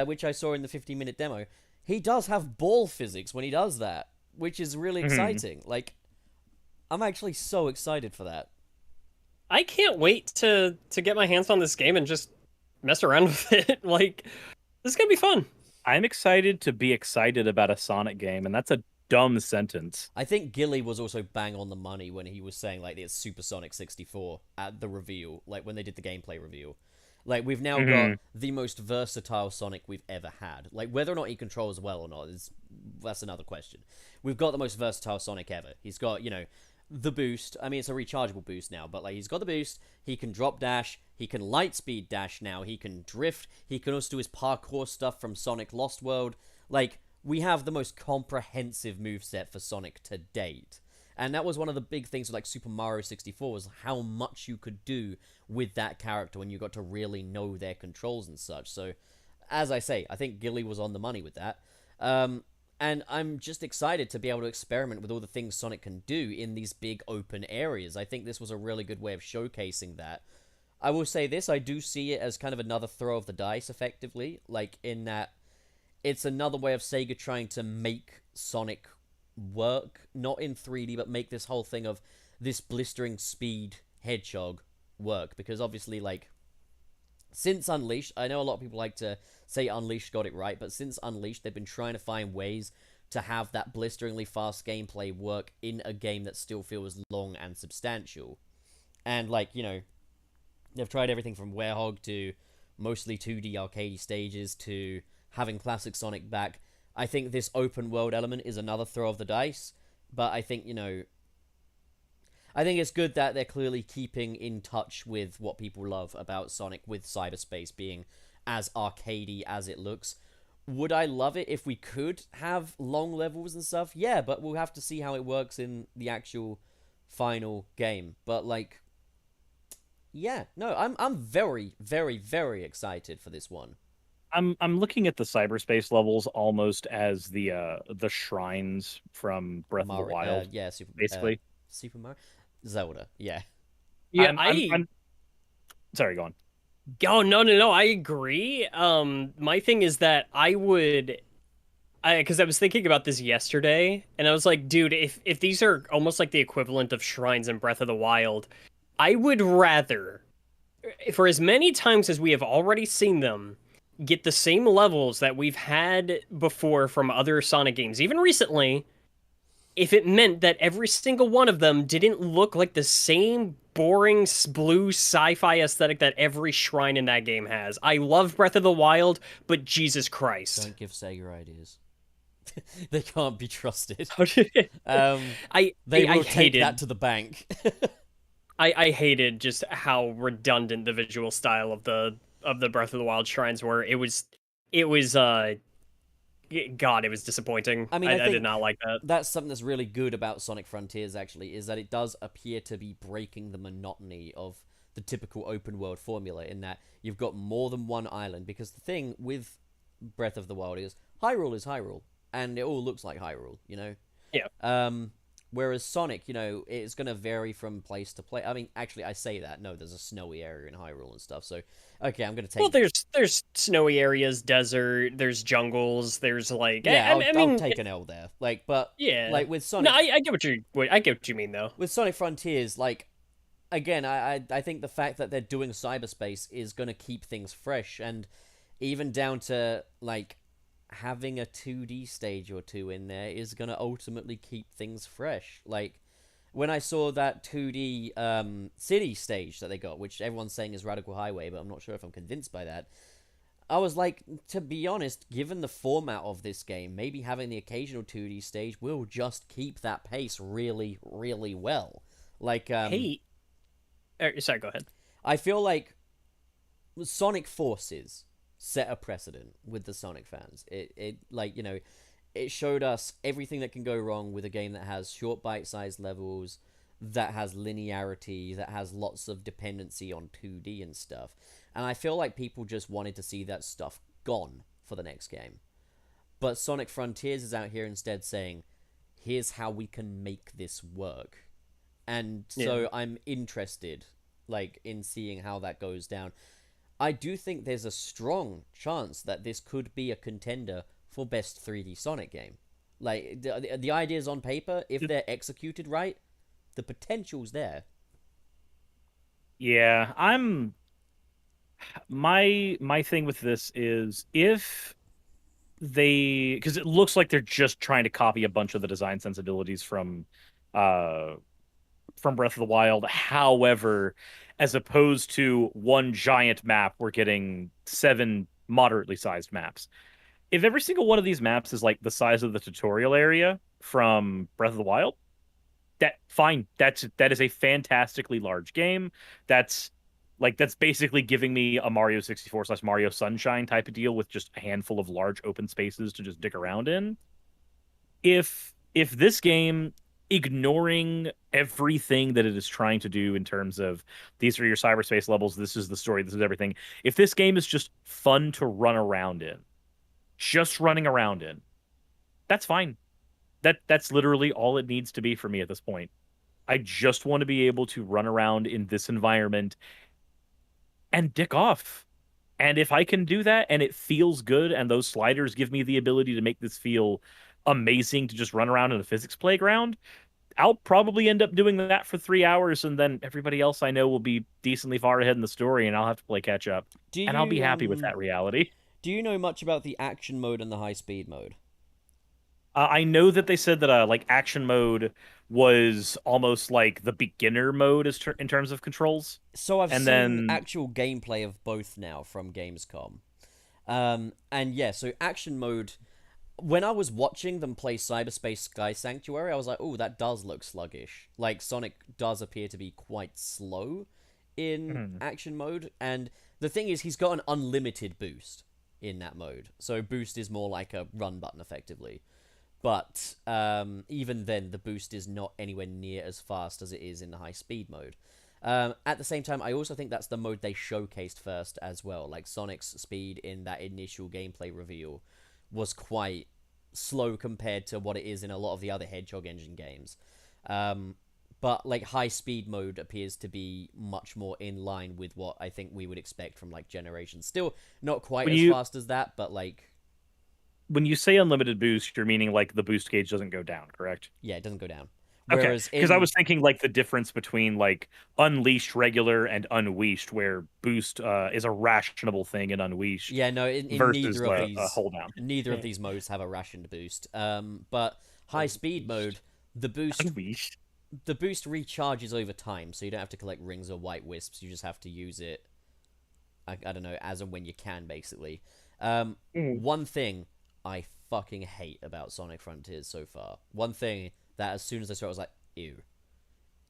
which I saw in the 15-minute demo, he does have ball physics when he does that, which is really exciting. Like, I'm actually so excited for that. I can't wait to get my hands on this game and just mess around with it. Like, this is gonna be fun. I'm excited to be excited about a Sonic game, and that's a dumb sentence. I think Gilly was also bang on the money when he was saying, like, it's Super Sonic 64 at the reveal, like, when they did the gameplay reveal. Like, we've now got the most versatile Sonic we've ever had. Like, whether or not he controls well or not, that's another question. We've got the most versatile Sonic ever. He's got, you know, the boost. I mean, it's a rechargeable boost now, but, like, he's got the boost. He can drop dash. He can light speed dash now. He can drift. He can also do his parkour stuff from Sonic Lost World. Like, we have the most comprehensive moveset for Sonic to date. And that was one of the big things with, like, Super Mario 64, was how much you could do with that character when you got to really know their controls and such. So, as I say, I think Gilly was on the money with that. And I'm just excited to be able to experiment with all the things Sonic can do in these big open areas. I think this was a really good way of showcasing that. I will say this, I do see it as kind of another throw of the dice, effectively. Like, in that it's another way of Sega trying to make Sonic work, not in 3D, but make this whole thing of this blistering speed hedgehog work. Because obviously, like, since Unleashed, I know a lot of people like to say Unleashed got it right, but since Unleashed, they've been trying to find ways to have that blisteringly fast gameplay work in a game that still feels long and substantial. And, like, you know, they've tried everything from Werehog to mostly 2D arcade stages to having classic Sonic back. I think this open world element is another throw of the dice, but I think, you know, I think it's good that they're clearly keeping in touch with what people love about Sonic, with Cyberspace being as arcadey as it looks. Would I love it if we could have long levels and stuff? Yeah, but we'll have to see how it works in the actual final game. But, like, yeah, no, I'm very, very, very excited for this one. I'm looking at the Cyberspace levels almost as the shrines from Breath of the Wild. Yeah, basically. Super Mario? Zelda, yeah. Yeah, I'm sorry, go on. Oh, no, I agree. My thing is that because I was thinking about this yesterday, and I was like, dude, if these are almost like the equivalent of shrines in Breath of the Wild, I would rather, for as many times as we have already seen them, get the same levels that we've had before from other Sonic games, even recently, if it meant that every single one of them didn't look like the same boring blue sci-fi aesthetic that every shrine in that game has. I love Breath of the Wild, but Jesus Christ. Don't give Sega ideas. They can't be trusted. They will take that to the bank. I hated just how redundant the visual style of the Breath of the Wild shrines were. It was God, it was disappointing. I mean, I I did think not like that. that's something that's really good about Sonic Frontiers, actually, is that it does appear to be breaking the monotony of the typical open world formula, in that you've got more than one island. Because the thing with Breath of the Wild is Hyrule, and it all looks like Hyrule, you know? Yeah. Whereas Sonic, you know, it's going to vary from place to place. I mean, actually, I say that. No, there's a snowy area in Hyrule and stuff. So, okay, I'm going to take... Well, there's snowy areas, desert, there's jungles, there's like... Yeah, I mean, I'll take an L there. Like, but... Yeah. Like, with Sonic... No, I get what you mean, though. With Sonic Frontiers, like... Again, I think the fact that they're doing cyberspace is going to keep things fresh. And even down to, like... having a 2D stage or two in there is going to ultimately keep things fresh. Like, when I saw that 2D city stage that they got, which everyone's saying is Radical Highway, but I'm not sure if I'm convinced by that, I was like, to be honest, given the format of this game, maybe having the occasional 2D stage will just keep that pace really, really well. Like, Hey. Sorry, go ahead. I feel like Sonic Forces set a precedent with the Sonic fans. It like, you know, it showed us everything that can go wrong with a game that has short bite-sized levels, that has linearity, that has lots of dependency on 2D and stuff. And I feel like people just wanted to see that stuff gone for the next game. But Sonic Frontiers is out here instead saying, here's how we can make this work. And so I'm interested, like, in seeing how that goes down. I do think there's a strong chance that this could be a contender for best 3D Sonic game. Like, the ideas on paper, if they're executed right, the potential's there. Yeah, my thing with this is, if because it looks like they're just trying to copy a bunch of the design sensibilities from Breath of the Wild. However, as opposed to one giant map, we're getting 7 moderately sized maps. If every single one of these maps is like the size of the tutorial area from Breath of the Wild, fine. That is a fantastically large game. That's basically giving me a Mario 64/Mario Sunshine type of deal with just a handful of large open spaces to just dig around in. If this game, ignoring everything that it is trying to do in terms of these are your cyberspace levels, this is the story, this is everything. If this game is just fun to run around in, just running around in, that's fine. That's literally all it needs to be for me at this point. I just want to be able to run around in this environment and dick off. And if I can do that and it feels good and those sliders give me the ability to make this feel amazing to just run around in a physics playground, I'll probably end up doing that for 3 hours, and then everybody else I know will be decently far ahead in the story, and I'll have to play catch up. And I'll be happy with that reality. Do you know much about the action mode and the high speed mode? I know that they said that like action mode was almost like the beginner mode in terms of controls. So I've seen actual gameplay of both now from Gamescom. And yeah, so action mode, when I was watching them play Cyberspace Sky Sanctuary, I was like, oh, that does look sluggish. Like, Sonic does appear to be quite slow in action mode. And the thing is, he's got an unlimited boost in that mode. So boost is more like a run button, effectively. But even then, the boost is not anywhere near as fast as it is in the high-speed mode. At the same time, I also think that's the mode they showcased first as well. Like, Sonic's speed in that initial gameplay reveal was quite slow compared to what it is in a lot of the other Hedgehog Engine games. But, like, high-speed mode appears to be much more in line with what I think we would expect from, like, Generations. Still not quite as fast as that, but, like... When you say unlimited boost, you're meaning, like, the boost gauge doesn't go down, correct? Yeah, it doesn't go down. Okay, because I was thinking, like, the difference between, like, Unleashed regular and Unleashed, where boost is a rationable thing in Unleashed. Yeah, no, in versus neither of these, hold down. Neither of these modes have a rationed boost. But high speed mode, the boost recharges over time, so you don't have to collect rings or white wisps. You just have to use it. I don't know, as and when you can, basically. One thing I fucking hate about Sonic Frontiers so far. One thing that as soon as I saw it, I was like, ew.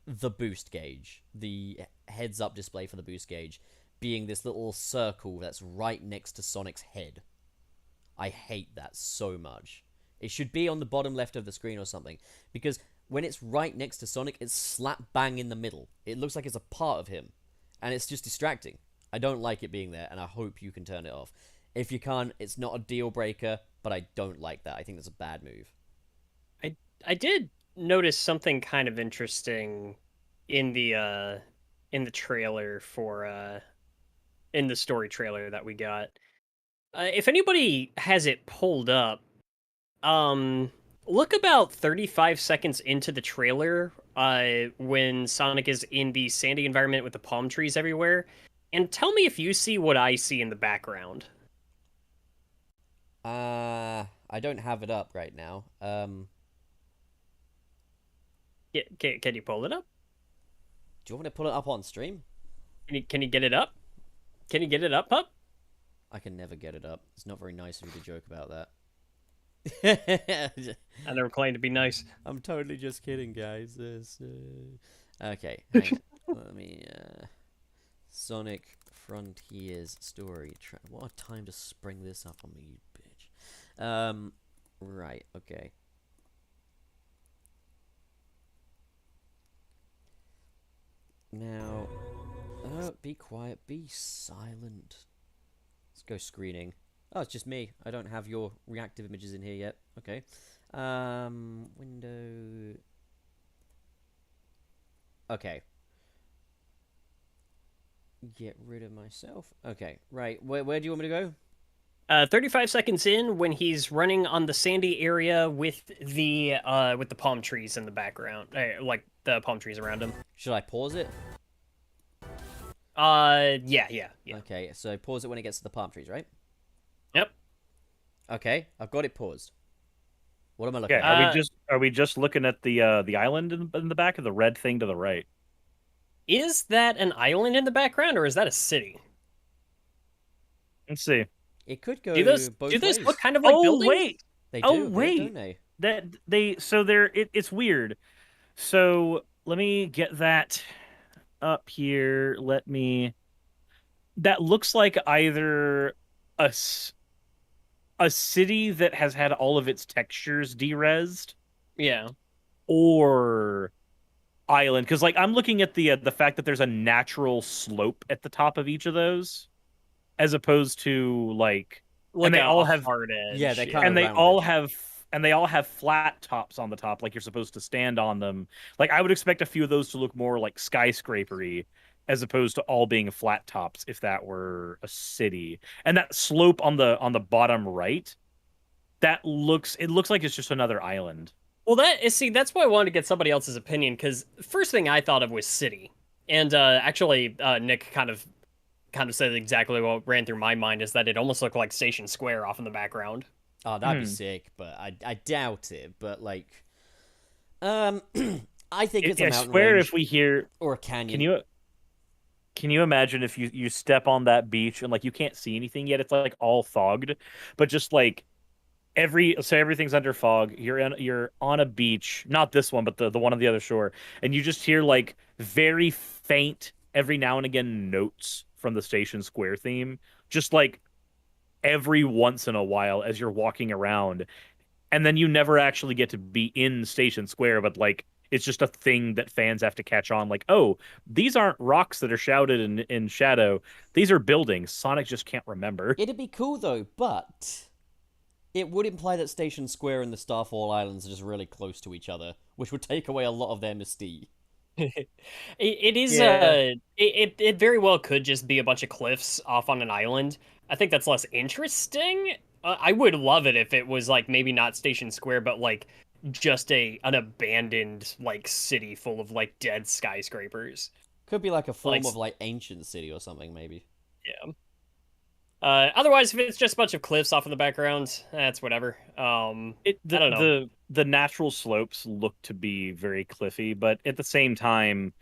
The boost gauge. The heads-up display for the boost gauge being this little circle that's right next to Sonic's head. I hate that so much. It should be on the bottom left of the screen or something, because when it's right next to Sonic, it's slap bang in the middle. It looks like it's a part of him, and it's just distracting. I don't like it being there, and I hope you can turn it off. If you can't, it's not a deal breaker, but I don't like that. I think that's a bad move. I did notice something kind of interesting in the trailer for in the story trailer that we got. If anybody has it pulled up, look about 35 seconds into the trailer when Sonic is in the sandy environment with the palm trees everywhere, and tell me if you see what I see in the background. I don't have it up right now. Can you pull it up? Do you want me to pull it up on stream? Can you get it up? Can you get it up, Pup? I can never get it up. It's not very nice of you to joke about that. I never claimed to be nice. I'm totally just kidding, guys. Okay, hang on. Let me, Sonic Frontiers story. What a time to spring this up on me, you bitch. Right, okay. Now, be quiet, be silent. Let's go screening. Oh, it's just me. I don't have your reactive images in here yet. Okay. Window. Okay. Get rid of myself. Okay, right. Where do you want me to go? 35 seconds in, when he's running on the sandy area with the palm trees in the background, like the palm trees around him. Should I pause it? Yeah. Okay, so pause it when it gets to the palm trees, right? Yep. Okay, I've got it paused. What am I looking Okay, at? are we just looking at the island in the back of the red thing to the right? Is that an island in the background, or is that a city? Let's see. It could go Do those ways. look kind of like buildings? Wait. They do, Oh wait. don't they? It's weird. So let me get that up here. That looks like either a city that has had all of its textures derezzed, Yeah. or island. Because like I'm looking at the fact that there's a natural slope at the top of each of those, as opposed to like Like they all a have hard edge. Yeah, they kind and of they all have flat tops on the top, like you're supposed to stand on them. Like I would expect a few of those to look more like skyscrapery, as opposed to all being flat tops if that were a city. And that slope on the bottom right, it looks like it's just another island. Well, that's why I wanted to get somebody else's opinion, because first thing I thought of was city, and actually, Nick kind of said exactly what ran through my mind, is that it almost looked like Station Square off in the background. Oh, that'd be sick, but I doubt it. But like, I think it's a mountain swear range if we hear or a canyon. Can you imagine if you step on that beach and like you can't see anything yet? It's like all fogged, but just like everything's under fog. You're on a beach, not this one, but the one on the other shore, and you just hear like very faint every now and again notes from the Station Square theme, just like every once in a while as you're walking around, and then you never actually get to be in Station Square, but like it's just a thing that fans have to catch on. Like, oh, these aren't rocks that are shrouded in shadow. These are buildings. Sonic just can't remember. It'd be cool though, but it would imply that Station Square and the Starfall Islands are just really close to each other, which would take away a lot of their mystique. It is it very well could just be a bunch of cliffs off on an island. I think that's less interesting. I would love it if it was like maybe not Station Square, but like just an abandoned like city full of like dead skyscrapers. Could be like a form of like ancient city or something, maybe. Yeah. Otherwise, if it's just a bunch of cliffs off in the background, that's whatever. I don't know. The natural slopes look to be very cliffy, but at the same time,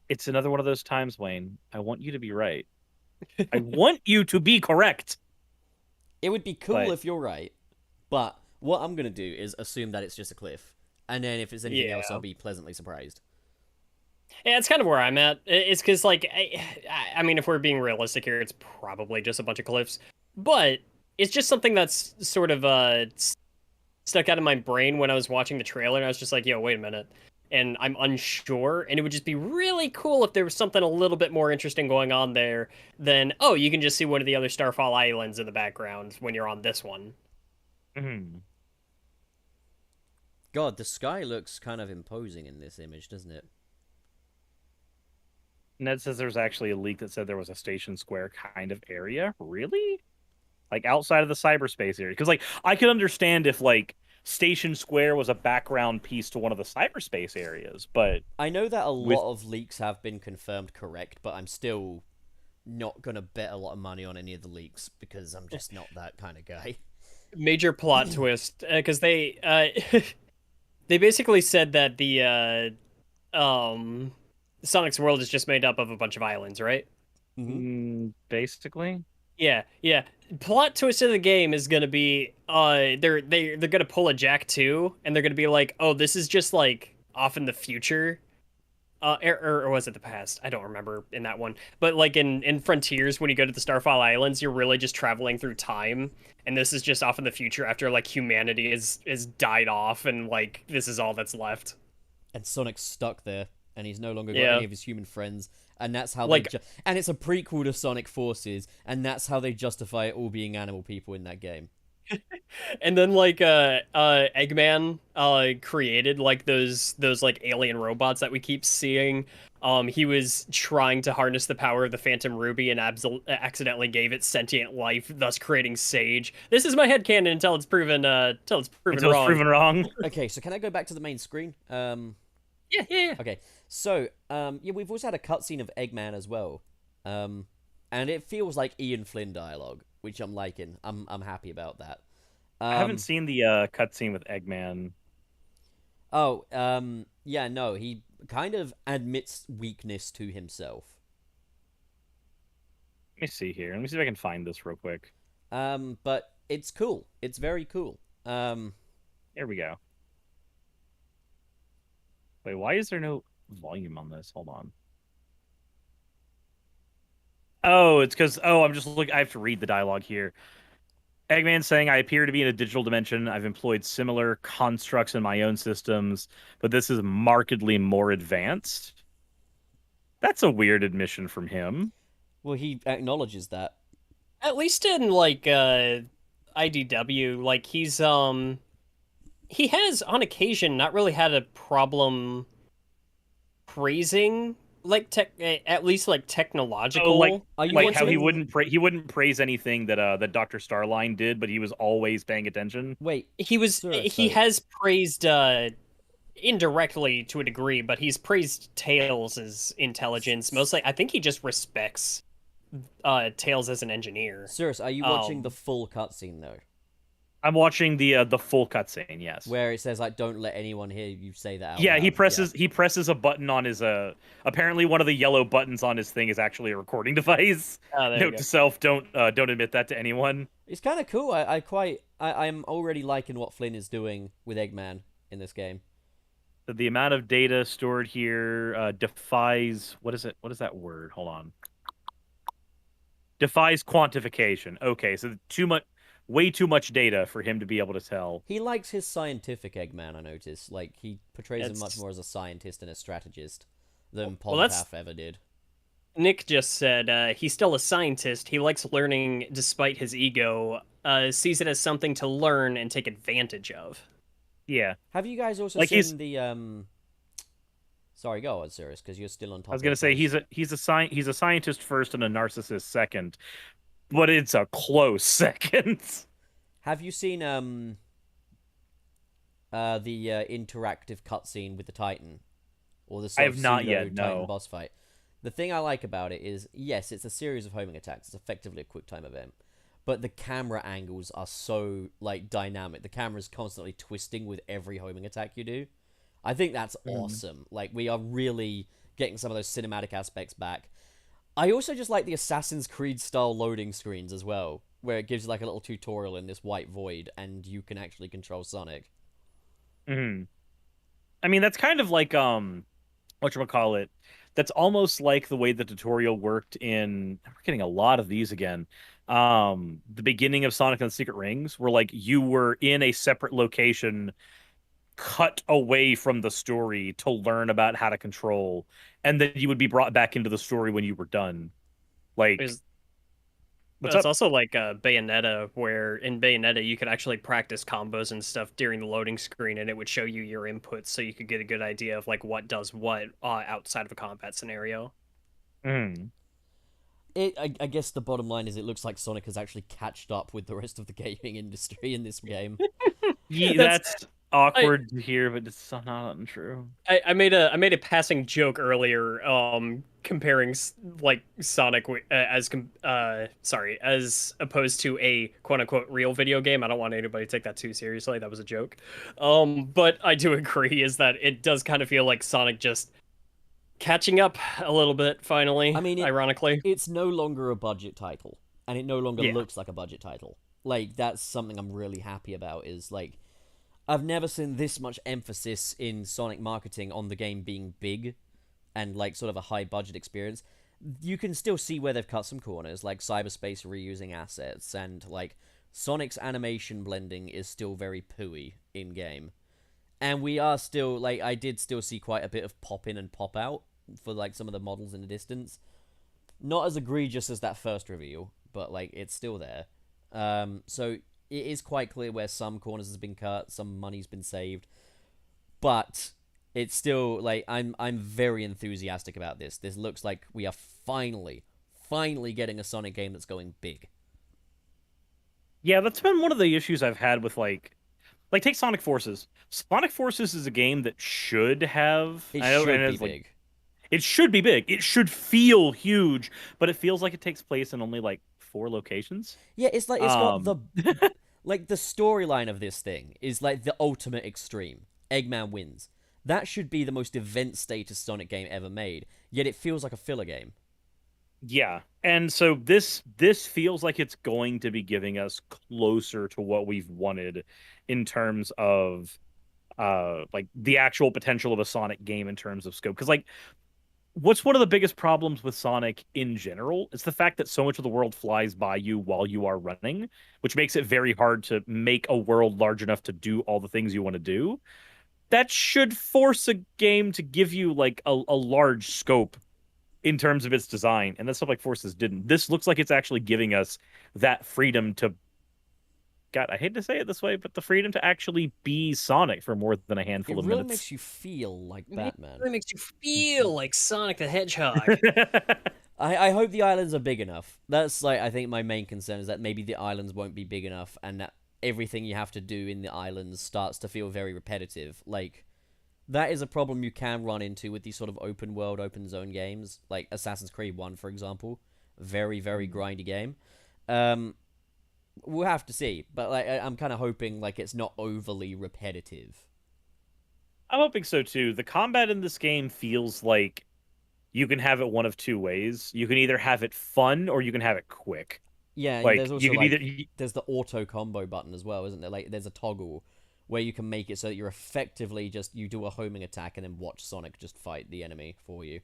it's another one of those times, Wayne. I want you to be right. I want you to be correct. It would be cool if you're right, but what I'm gonna do is assume that it's just a cliff, and then if it's anything else, I'll be pleasantly surprised. Yeah, it's kind of where I'm at. It's because, like, I mean, if we're being realistic here, it's probably just a bunch of cliffs. But it's just something that's sort of stuck out of my brain when I was watching the trailer, and I was just like, yo, wait a minute. And I'm unsure, and it would just be really cool if there was something a little bit more interesting going on there than, oh, you can just see one of the other Starfall Islands in the background when you're on this one. Mm-hmm. God, the sky looks kind of imposing in this image, doesn't it? Ned says there's actually a leak that said there was a Station Square kind of area. Really? Like outside of the cyberspace area? Because like I could understand if like Station Square was a background piece to one of the cyberspace areas, but I know that a lot of leaks have been confirmed correct, but I'm still not gonna bet a lot of money on any of the leaks because I'm just not that kind of guy. Major plot twist, because they they basically said that the Sonic's world is just made up of a bunch of islands, right? basically. Yeah, yeah. Plot twist of the game is gonna be they're gonna pull a Jack 2, and they're gonna be like, oh, this is just like off in the future. Or was it the past? I don't remember in that one. But like in Frontiers, when you go to the Starfall Islands, you're really just traveling through time, and this is just off in the future after like humanity is died off, and like this is all that's left. And Sonic's stuck there, and he's no longer got Yeah. any of his human friends, and that's how Like- and it's a prequel to Sonic Forces, and that's how they justify it all being animal people in that game. And then like Eggman created like those like alien robots that we keep seeing. He was trying to harness the power of the Phantom Ruby and accidentally gave it sentient life, thus creating Sage. This is my headcanon until it's proven wrong. Proven wrong. Okay, so can I go back to the main screen? Yeah. Okay, so yeah, we've also had a cutscene of Eggman as well, and it feels like Ian Flynn dialogue, which I'm liking. I'm happy about that. I haven't seen the cutscene with Eggman. Oh, yeah, no, he kind of admits weakness to himself. Let me see here. Let me see if I can find this real quick. But it's cool. It's very cool. Here we go. Wait, why is there no volume on this? Hold on. Oh, it's because I'm just looking. I have to read the dialogue here. Eggman saying, I appear to be in a digital dimension. I've employed similar constructs in my own systems, but this is markedly more advanced. That's a weird admission from him. Well, he acknowledges that. At least in like IDW, like he has on occasion not really had a problem praising like at least like technological. Oh, like Are you like how he watching- wouldn't praise anything that Dr. Starline did, but he was always paying attention. Wait, he sorry. has praised indirectly to a degree, but he's praised Tails' intelligence. Mostly, I think he just respects Tails as an engineer. Suris, are you watching the full cutscene though? I'm watching the full cutscene, yes. Where it says like, "Don't let anyone hear you say that." Out Yeah, loud. he presses a button on his apparently one of the yellow buttons on his thing is actually a recording device. Oh, there you Note go. to self, don't admit that to anyone. It's kind of cool. I'm already liking what Flynn is doing with Eggman in this game. The amount of data stored here defies what is that word? Hold on. Defies quantification. Okay, so way too much data for him to be able to tell. He likes his scientific Eggman, I notice. Like, he portrays him It's- much more as a scientist and a strategist than Well, that's- Polypath ever did. Nick just said he's still a scientist. He likes learning despite his ego. Sees it as something to learn and take advantage of. Yeah. Have you guys also Like, seen the Sorry, go on, Suris, because you're still on top. I was gonna say he's a scientist first and a narcissist second, but it's a close second. Have you seen the interactive cutscene with the Titan, or the I have not pseudo yet, Titan no. boss fight? The thing I like about it is, yes, it's a series of homing attacks. It's effectively a quick time event, but the camera angles are so like dynamic. The camera's constantly twisting with every homing attack you do. I think that's awesome. Like, we are really getting some of those cinematic aspects back. I also just like the Assassin's Creed style loading screens as well, where it gives you like a little tutorial in this white void and you can actually control Sonic. I mean, that's kind of like whatchamacallit, that's almost like the way the tutorial worked in, we're getting a lot of these again. The beginning of Sonic and the Secret Rings, where like you were in a separate location, cut away from the story to learn about how to control, and then you would be brought back into the story when you were done. Like, what's It's up? also like Bayonetta, where in Bayonetta you could actually practice combos and stuff during the loading screen, and it would show you your inputs, so you could get a good idea of like what does what outside of a combat scenario. Mm. I guess the bottom line is it looks like Sonic has actually catched up with the rest of the gaming industry in this game. Yeah, that's awkward to hear, but it's not untrue. I made a passing joke earlier, comparing like Sonic as opposed to a quote unquote real video game. I don't want anybody to take that too seriously. That was a joke. But I do agree is that it does kind of feel like Sonic just catching up a little bit finally. I mean, ironically, it's no longer a budget title, and it no longer looks like a budget title. Like, that's something I'm really happy about, is like, I've never seen this much emphasis in Sonic marketing on the game being big and like sort of a high budget experience. You can still see where they've cut some corners, like Cyberspace reusing assets, and like Sonic's animation blending is still very pooey in game. And we are still, like, I did still see quite a bit of pop in and pop out for like some of the models in the distance. Not as egregious as that first reveal, but like it's still there. So it is quite clear where some corners has been cut, some money's been saved, but it's still like I'm very enthusiastic about this. This looks like we are finally getting a Sonic game that's going big. Yeah, that's been one of the issues I've had with like take Sonic Forces. Sonic Forces is a game that should have It I know, should and be it's, like, big. it should be big. It should feel huge, but it feels like it takes place in only like 4 locations. Yeah, it's like it's got the Um, like the storyline of this thing is like the ultimate extreme. Eggman wins. That should be the most event status Sonic game ever made. Yet it feels like a filler game. Yeah. And so this feels like it's going to be giving us closer to what we've wanted in terms of like the actual potential of a Sonic game in terms of scope. Because like what's one of the biggest problems with Sonic in general? It's the fact that so much of the world flies by you while you are running, which makes it very hard to make a world large enough to do all the things you want to do. That should force a game to give you like a large scope in terms of its design, and that stuff like Forces didn't. This looks like it's actually giving us that freedom to, God, I hate to say it this way, but the freedom to actually be Sonic for more than a handful It of really minutes. makes you feel like it Batman. really makes you feel like Sonic the Hedgehog. I hope the islands are big enough. That's like I think my main concern is that maybe the islands won't be big enough, and that everything you have to do in the islands starts to feel very repetitive. Like, that is a problem you can run into with these sort of open world, open zone games, like Assassin's Creed 1, for example. Very, very grindy game. We'll have to see, but like I'm kind of hoping like it's not overly repetitive. I'm hoping so too. The combat in this game feels like you can have it one of 2 ways. You can either have it fun or you can have it quick. Yeah, Like there's also you can like either there's the auto combo button as well, isn't there? Like there's a toggle where you can make it so that you're effectively just you do a homing attack and then watch Sonic just fight the enemy for you.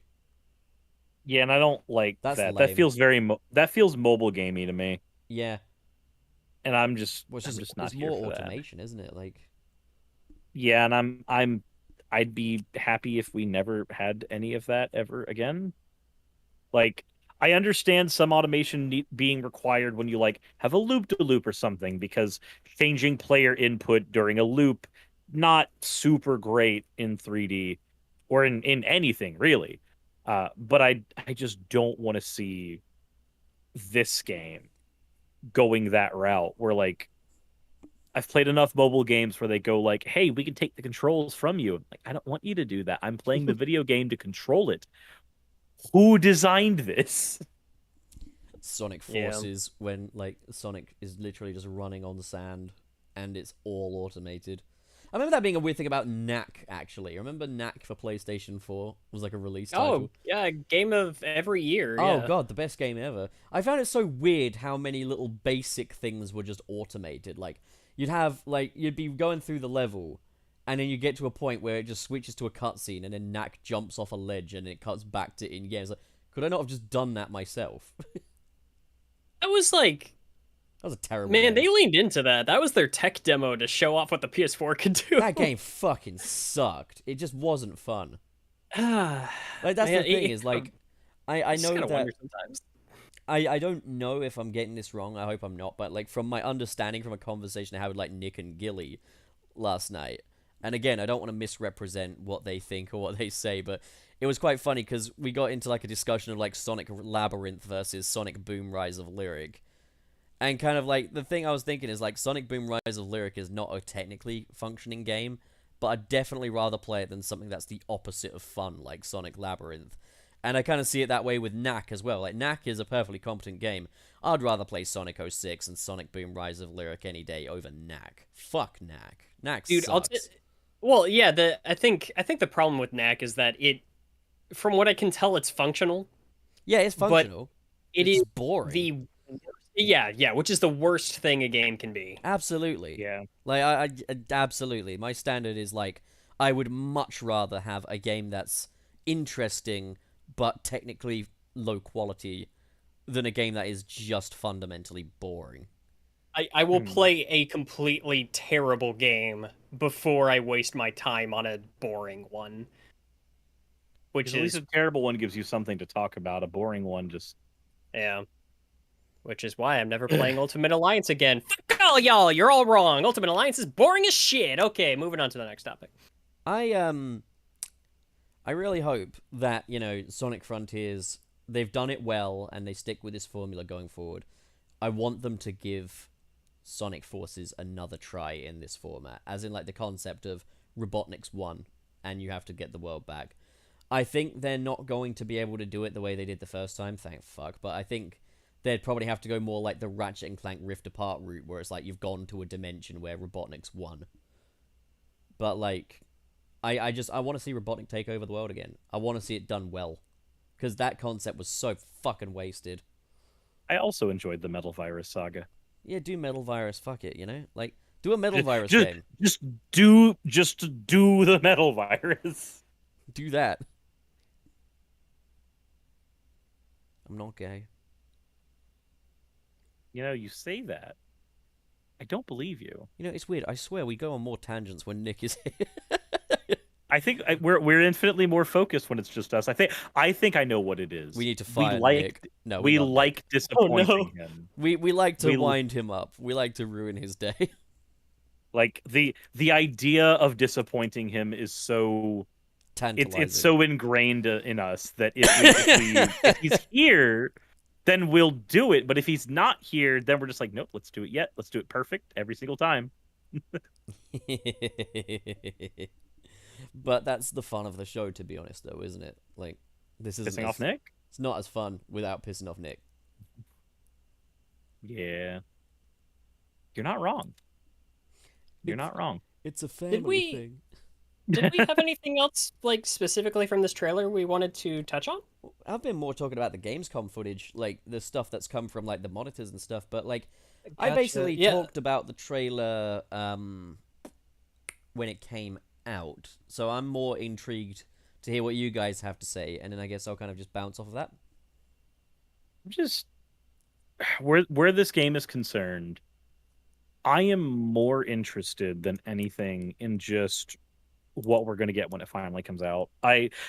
Yeah, and I don't like That's that. lame. That feels very that feels mobile gamey to me. Yeah, And I'm just which I'm is just not it's here more for that. automation, isn't it? Like, Yeah, and I'd be happy if we never had any of that ever again. Like, I understand some automation being required when you like have a loop to loop or something, because changing player input during a loop not super great in 3D or in anything really. But I just don't want to see this game going that route where like I've played enough mobile games where they go like, "Hey, we can take the controls from you." Like, I don't want you to do that. I'm playing the video game to control it. Who designed this? Sonic Yeah. Forces when like Sonic is literally just running on sand and it's all automated. I remember that being a weird thing about Knack, actually. Remember Knack for PlayStation 4 was like a release title? Oh, yeah, game of every year. Oh Yeah. god, the best game ever. I found it so weird how many little basic things were just automated. Like, you'd be going through the level, and then you get to a point where it just switches to a cutscene, and then Knack jumps off a ledge, and it cuts back to in game. It's like, could I not have just done that myself? That was like, That was a terrible man, game. they leaned into that. That was their tech demo to show off what the PS4 could do. That game fucking sucked. It just wasn't fun. Ah, Like that's man, the thing is like, I just know kinda that wonder sometimes. I don't know if I'm getting this wrong. I hope I'm not. But like from my understanding from a conversation I had with like Nick and Gilly last night, and again I don't want to misrepresent what they think or what they say, but it was quite funny because we got into like a discussion of like Sonic Labyrinth versus Sonic Boom Rise of Lyric. And kind of like the thing I was thinking is like Sonic Boom Rise of Lyric is not a technically functioning game, but I'd definitely rather play it than something that's the opposite of fun like Sonic Labyrinth. And I kind of see it that way with Knack as well. Like Knack is a perfectly competent game. I'd rather play Sonic 06 and Sonic Boom Rise of Lyric any day over Knack. Fuck Knack. Knack Dude, sucks. well, yeah, I think the problem with Knack is that from what I can tell, it's functional. Yeah, it's functional. It It's is boring. yeah, which is the worst thing a game can be. Absolutely. Yeah. Like I absolutely. My standard is like I would much rather have a game that's interesting but technically low quality than a game that is just fundamentally boring. I will play a completely terrible game before I waste my time on a boring one. Which At least is a terrible one gives you something to talk about. A boring one just yeah. Which is why I'm never playing Ultimate Alliance again. Fuck all y'all, you're all wrong. Ultimate Alliance is boring as shit. Okay, moving on to the next topic. I really hope that, you know, Sonic Frontiers, they've done it well and they stick with this formula going forward. I want them to give Sonic Forces another try in this format, as in like the concept of Robotnik's won and you have to get the world back. I think they're not going to be able to do it the way they did the first time, thank fuck, but I think they'd probably have to go more like the Ratchet and Clank Rift Apart route, where it's like you've gone to a dimension where Robotnik's won. But like, I want to see Robotnik take over the world again. I want to see it done well, because that concept was so fucking wasted. I also enjoyed the Metal Virus saga. Yeah, do Metal Virus, fuck it, you know? Like, do a Metal Virus game. Just do the Metal Virus. Do that. I'm not gay. You know, you say that. I don't believe you. You know, it's weird. I swear we go on more tangents when Nick is here. I think we're infinitely more focused when it's just us. I think I know what it is. We need to fire Nick. No, we love like Nick. disappointing him. We like to wind him up. We like to ruin his day. Like the idea of disappointing him is so it's so ingrained in us that if he's here, then we'll do it. But if he's not here, then we're just like, nope, let's do it yet. Let's do it perfect every single time. But that's the fun of the show, to be honest, though, isn't it? Like, this is pissing off Nick. It's not as fun without pissing off Nick. Yeah, you're not wrong. You're not wrong. It's a family thing. Did we have anything else, like, specifically from this trailer we wanted to touch on? I've been more talking about the Gamescom footage, like, the stuff that's come from, like, the monitors and stuff, but, like, I basically talked about the trailer, when it came out, so I'm more intrigued to hear what you guys have to say, and then I guess I'll kind of just bounce off of that. Just where this game is concerned, I am more interested than anything in just what we're going to get when it finally comes out.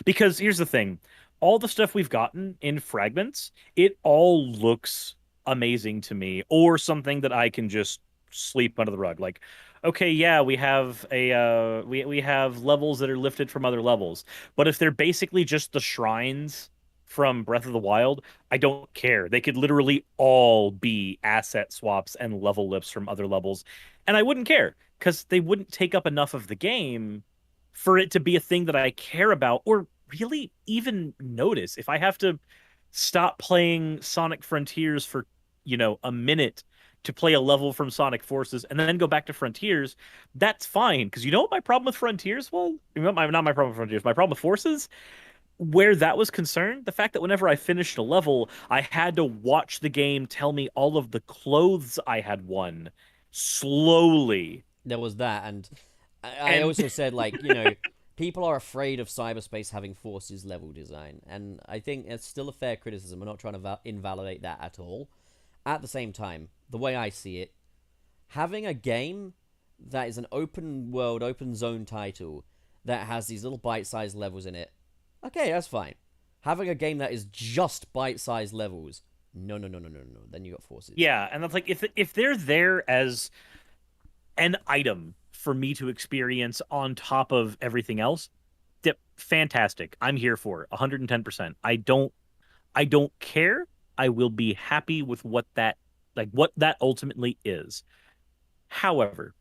Because here's the thing, all the stuff we've gotten in fragments, it all looks amazing to me, or something that I can just sweep under the rug. Like, okay, yeah, we have we have levels that are lifted from other levels, but if they're basically just the shrines from Breath of the Wild, I don't care. They could literally all be asset swaps and level lifts from other levels, and I wouldn't care, because they wouldn't take up enough of the game for it to be a thing that I care about or really even notice. If I have to stop playing Sonic Frontiers for, a minute to play a level from Sonic Forces and then go back to Frontiers, that's fine. Because you know what my problem with Frontiers was? Not my problem with Frontiers, my problem with Forces? Where that was concerned, the fact that whenever I finished a level, I had to watch the game tell me all of the clothes I had won slowly. There was that, and I also said, like, people are afraid of Cyberspace having Forces level design, and I think it's still a fair criticism. We're not trying to invalidate that at all. At the same time, the way I see it, having a game that is an open world, open zone title that has these little bite-sized levels in it, okay, that's fine. Having a game that is just bite-sized levels, no. Then you got Forces. Yeah, and that's like, if they're there as an item for me to experience on top of everything else, fantastic. I'm here for it, 110%. I don't care. I will be happy with what that ultimately is. However,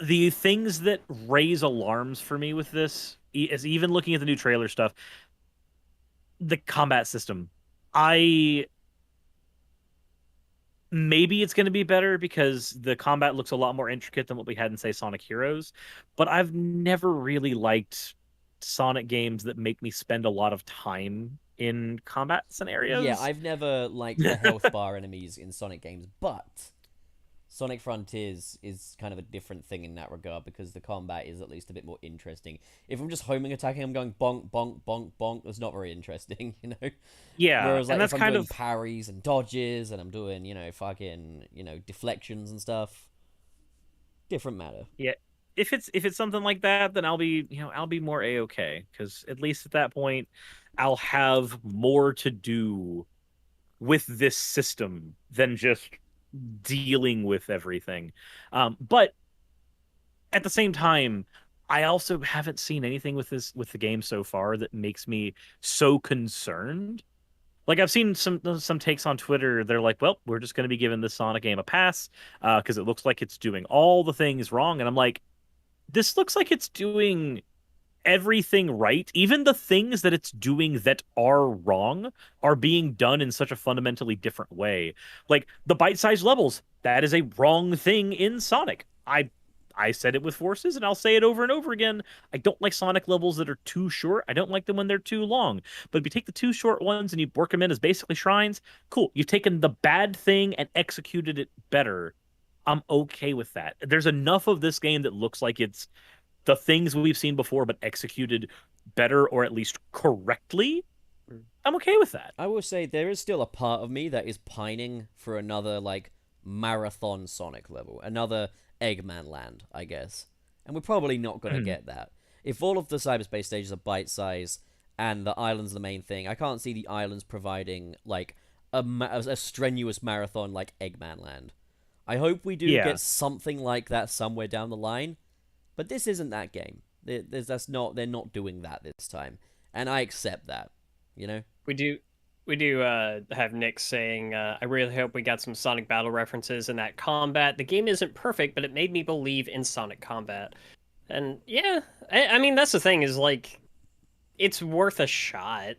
the things that raise alarms for me with this is, even looking at the new trailer stuff, the combat system. Maybe it's going to be better because the combat looks a lot more intricate than what we had in, say, Sonic Heroes. But I've never really liked Sonic games that make me spend a lot of time in combat scenarios. Yeah, I've never liked the health bar enemies in Sonic games, but Sonic Frontiers is kind of a different thing in that regard because the combat is at least a bit more interesting. If I'm just homing attacking, I'm going bonk, bonk, bonk, bonk. That's not very interesting, Yeah, Whereas, like, and that's if I'm kind doing of parries and dodges and I'm doing, fucking, deflections and stuff, different matter. Yeah, if it's something like that, then I'll be more A-okay, because at least at that point, I'll have more to do with this system than just dealing with everything. But at the same time, I also haven't seen anything with the game so far that makes me so concerned. Like, I've seen some takes on Twitter. They're like, well, we're just going to be giving this Sonic game a pass because it looks like it's doing all the things wrong. And I'm like, this looks like it's doing everything right. Even the things that it's doing that are wrong are being done in such a fundamentally different way. Like, the bite-sized levels, that is a wrong thing in Sonic. I said it with Forces, and I'll say it over and over again. I don't like Sonic levels that are too short. I don't like them when they're too long. But if you take the two short ones and you work them in as basically shrines, cool. You've taken the bad thing and executed it better. I'm okay with that. There's enough of this game that looks like it's the things we've seen before, but executed better or at least correctly. I'm okay with that. I will say there is still a part of me that is pining for another, like, marathon Sonic level. Another Eggman land, I guess. And we're probably not going to get that. If all of the Cyberspace stages are bite-size and the island's the main thing, I can't see the islands providing, like, a strenuous marathon like Eggman land. I hope we do get something like that somewhere down the line, but this isn't that game. They're not doing that this time, and I accept that. We do have Nick saying, I really hope we got some Sonic battle references in that combat. The game isn't perfect, but it made me believe in Sonic combat. And yeah, I mean, that's the thing, is like, it's worth a shot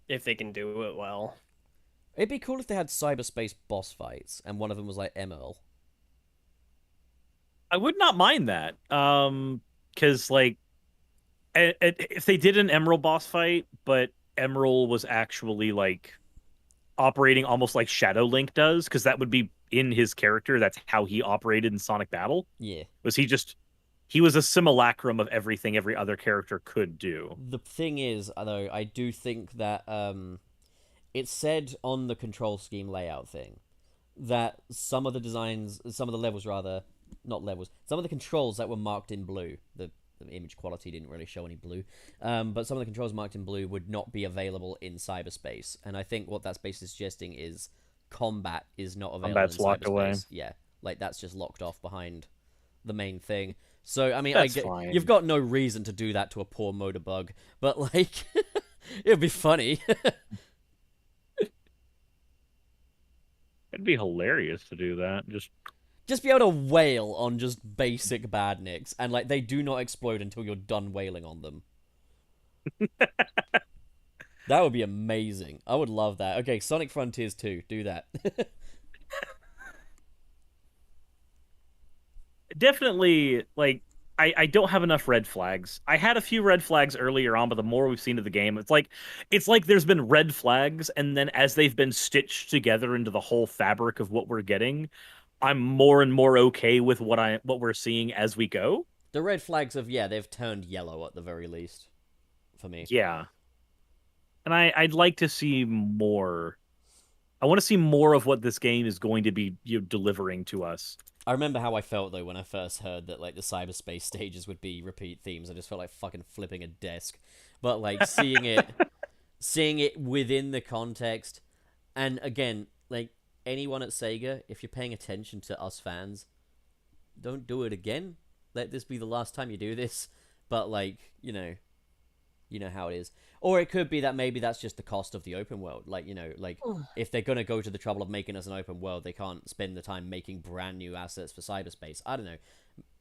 if they can do it well. It'd be cool if they had Cyberspace boss fights, and one of them was like ML. I would not mind that. Because, like, if they did an Emerald boss fight, but Emerald was actually, like, operating almost like Shadow Link does, because that would be in his character. That's how he operated in Sonic Battle. Yeah. He was a simulacrum of everything every other character could do. The thing is, though, I do think that it said on the control scheme layout thing that some of the controls that were marked in blue, the image quality didn't really show any blue, but some of the controls marked in blue would not be available in Cyberspace, and I think what that's basically suggesting is combat is not available in Cyberspace. Locked away. Yeah, like, that's just locked off behind the main thing. So, I mean, fine. You've got no reason to do that to a poor motor bug, but, like, it'd be funny. It'd be hilarious to do that. Just be able to wail on just basic badniks, and, like, they do not explode until you're done wailing on them. That would be amazing. I would love that. Okay, Sonic Frontiers 2, do that. Definitely, like, I don't have enough red flags. I had a few red flags earlier on, but the more we've seen of the game, it's like there's been red flags, and then as they've been stitched together into the whole fabric of what we're getting, I'm more and more okay with what we're seeing as we go. The red flags of they've turned yellow at the very least for me. Yeah. And I'd like to see more. I want to see more of what this game is going to be delivering to us. I remember how I felt though when I first heard that like the cyberspace stages would be repeat themes. I just felt like fucking flipping a desk. But like seeing it within the context, and again, like anyone at Sega, if you're paying attention to us fans, don't do it again. Let this be the last time you do this. But like, you know how it is. Or it could be that maybe that's just the cost of the open world. Like, if they're going to go to the trouble of making us an open world, they can't spend the time making brand new assets for Cyberspace. I don't know.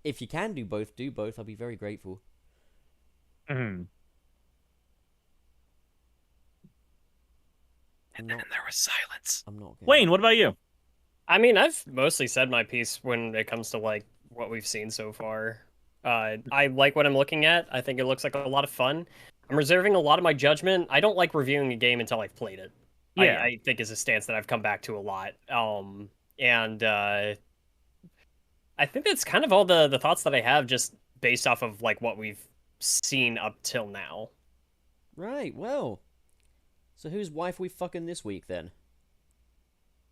If you can do both, do both. I'll be very grateful. Mm. And then there was silence. I'm not. Wayne, what about you? I mean, I've mostly said my piece when it comes to like what we've seen so far. I like what I'm looking at. I think it looks like a lot of fun. I'm reserving a lot of my judgment. I don't like reviewing a game until I've played it. Yeah. I think is a stance that I've come back to a lot. And I think that's kind of all the thoughts that I have just based off of like what we've seen up till now. Right, well. So whose wife we fucking this week then?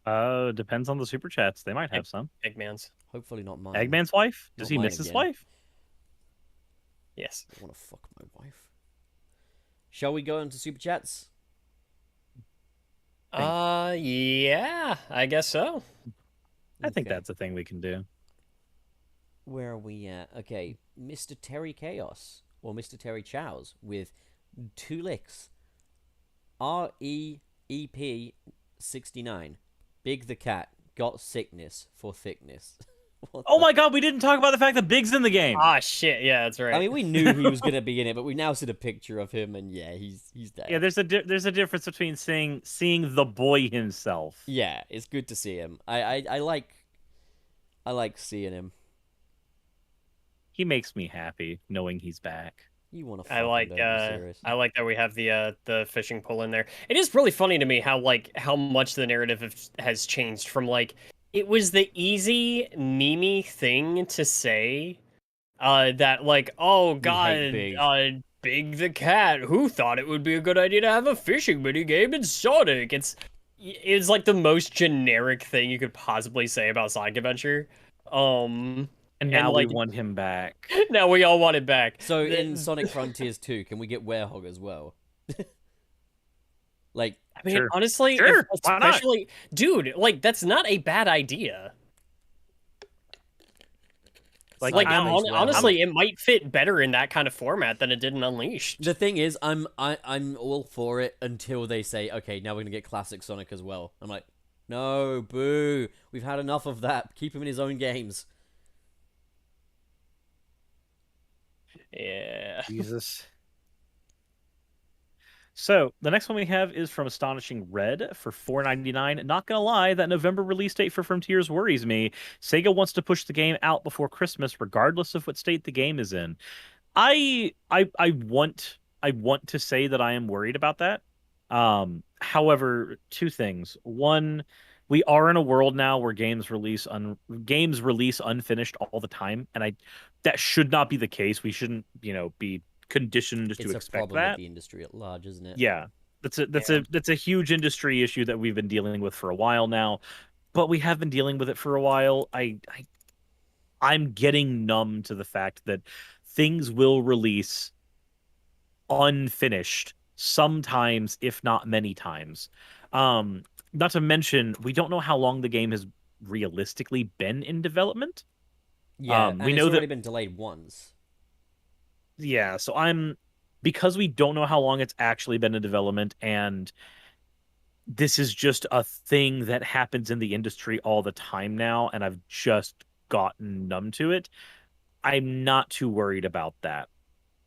Depends on the super chats. They might have some. Eggman's. Hopefully not mine. Eggman's wife? Does Not he mine miss his again. wife? Yes. I want to fuck my wife. Shall we go into super chats? Yeah, I guess so. I think Okay. that's a thing we can do. Where are we at? Okay, Mr. Terry Chaos, or Mr. Terry Chows, with 2 licks. REEP 69. Big the cat got sickness for thickness. Oh my god, we didn't talk about the fact that Big's in the game. Ah, shit. Yeah, that's right. I mean, we knew he was gonna be in it, but we now seen a picture of him, and yeah, he's there. Yeah, there's a difference between seeing the boy himself. Yeah, it's good to see him. I like seeing him. He makes me happy knowing he's back. You want to? I like that we have the fishing pole in there. It is really funny to me how much the narrative has changed from like it was the easy meme thing to say that like, oh god, Big the cat, who thought it would be a good idea to have a fishing minigame in Sonic? It's like the most generic thing you could possibly say about Sonic Adventure. And now like, we want him back. Now we all want it back. So in Sonic Frontiers 2, can we get Werehog as well? Like, I mean, Sure. honestly, Sure, why not? especially, dude, like that's not a bad idea. Like honestly, it might fit better in that kind of format than it did in Unleashed. the thing is, I'm all for it until they say, okay, now we're gonna get classic Sonic as well. I'm like, no, boo. We've had enough of that. Keep him in his own games. Yeah. Jesus. So the next one we have is from Astonishing Red for $4.99. Not gonna lie, that November release date for Frontiers worries me. Sega wants to push the game out before Christmas, regardless of what state the game is in. I want to say that I am worried about that. However, 2 things. One, we are in a world now where games release unfinished all the time, and that should not be the case. We shouldn't, be conditioned It's to a expect problem that. with the industry at large, isn't it? Yeah, that's a huge industry issue that we've been dealing with for a while now, but we have been dealing with it for a while. I'm getting numb to the fact that things will release unfinished sometimes, if not many times. Not to mention, we don't know how long the game has realistically been in development. Yeah, and we it's know already that been delayed once. Yeah, so because we don't know how long it's actually been in development, and this is just a thing that happens in the industry all the time now, and I've just gotten numb to it. I'm not too worried about that.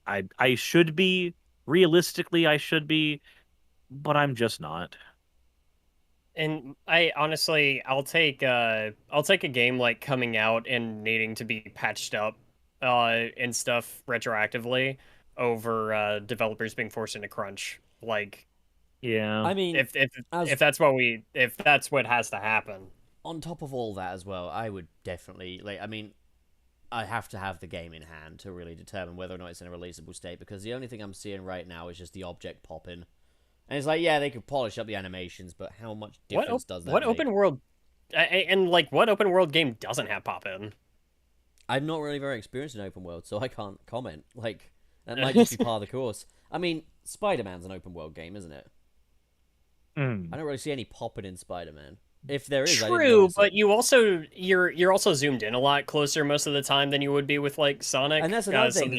I should be, realistically, but I'm just not. And I honestly, I'll take a game like coming out and needing to be patched up, and stuff retroactively over developers being forced into crunch. Like, Yeah, I mean, if that's what has to happen. on top of all that as well, I would definitely I have to have the game in hand to really determine whether or not it's in a releasable state, because the only thing I'm seeing right now is just the object popping. And it's like, yeah, they could polish up the animations, but how much difference does that what make? open world and like what open world game doesn't have pop in? I'm not really very experienced in open world, so I can't comment. Like, that might just be part of the course. I mean, Spider-Man's an open world game, isn't it? I don't really see any popping in Spider-Man. If there is, I didn't True, notice but it. you also you're also zoomed in a lot closer most of the time than you would be with like Sonic. And that's another so thing.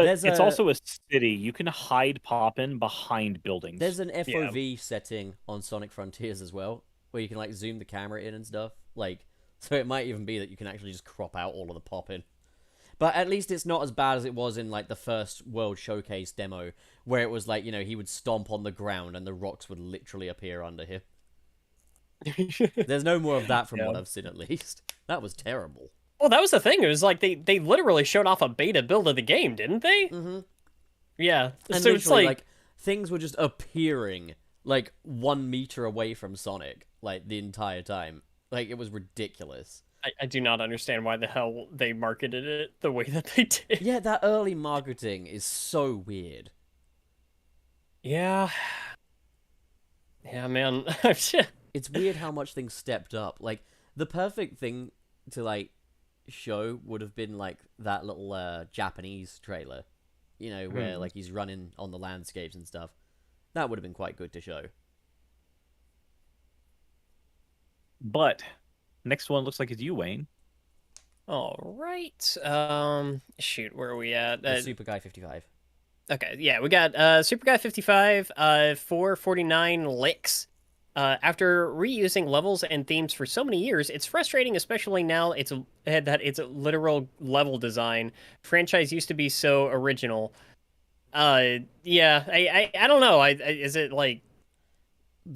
there's, It's also a city. You can hide Poppin behind buildings. There's an FOV setting on Sonic Frontiers as well, where you can like zoom the camera in and stuff. Like, so it might even be that you can actually just crop out all of the pop-in. But at least it's not as bad as it was in like the first World Showcase demo, where it was like, he would stomp on the ground and the rocks would literally appear under him. There's no more of that from what I've seen, at least. That was terrible. Well, that was the thing. It was like they literally showed off a beta build of the game, didn't they? Mm-hmm. Yeah. And so it's like things were just appearing like 1 meter away from Sonic, like the entire time. Like, it was ridiculous. I do not understand why the hell they marketed it the way that they did. Yeah, that early marketing is so weird. Yeah. Yeah, man. It's weird how much things stepped up. Like, the perfect thing to, like, show would have been, like, that little Japanese trailer. Where, like, he's running on the landscapes and stuff. That would have been quite good to show. But next one looks like it's you, Wayne. All right. Shoot, where are we at? Super Guy 55. Okay, yeah, we got Super Guy 55, 449 licks. After reusing levels and themes for so many years, it's frustrating, especially now that it's a literal level design. Franchise used to be so original. Yeah, I don't know. Is it like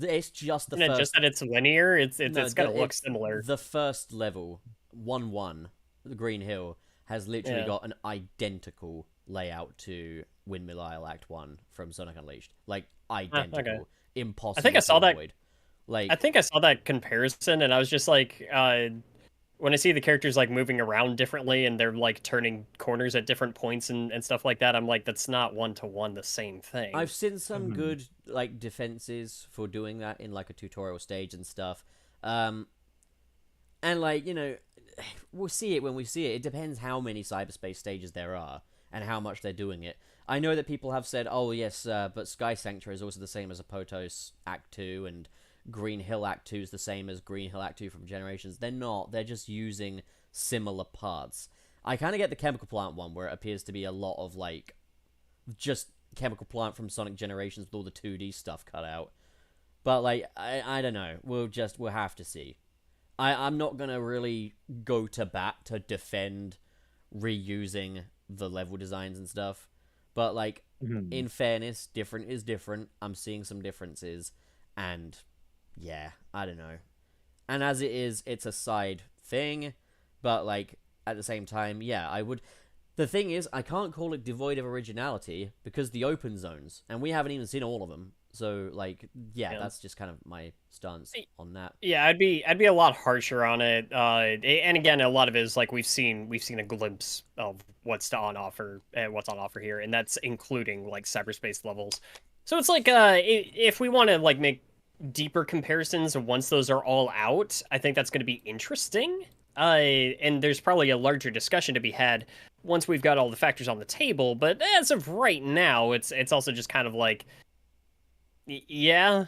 It's just the first... just that it's linear? It's gonna look similar. The first level, 1-1, the Green Hill, has literally got an identical layout to Windmill Isle Act 1 from Sonic Unleashed. Like, identical. Okay. Impossible. I think I saw that. Like, I think I saw that comparison, and I was just like, when I see the characters like moving around differently and they're like turning corners at different points and stuff like that, I'm like, that's not 1-to-1 the same thing. I've seen some good like defenses for doing that in like a tutorial stage and stuff. And like, we'll see it when we see it. It depends how many Cyberspace stages there are and how much they're doing it. I know that people have said, oh yes, but Sky Sanctuary is also the same as Apotos Act 2, and Green Hill Act 2 is the same as Green Hill Act 2 from Generations. They're not. They're just using similar parts. I kind of get the Chemical Plant one, where it appears to be a lot of, like, just Chemical Plant from Sonic Generations with all the 2D stuff cut out. But, like, I don't know. We'll have to see. I'm not going to really go to bat to defend reusing the level designs and stuff. But, like, in fairness, different is different. I'm seeing some differences. And... yeah, I don't know. And as it is, it's a side thing, but, like, at the same time, yeah, I would... The thing is, I can't call it devoid of originality, because the open zones, and we haven't even seen all of them, so, like, yeah, that's just kind of my stance on that. Yeah, I'd be a lot harsher on it, and again, a lot of it is, like, we've seen a glimpse of what's on offer here, and that's including, like, cyberspace levels. So it's like, if we want to, like, make deeper comparisons once those are all out, I think that's going to be interesting. And there's probably a larger discussion to be had once we've got all the factors on the table. But as of right now, it's also just kind of like, yeah.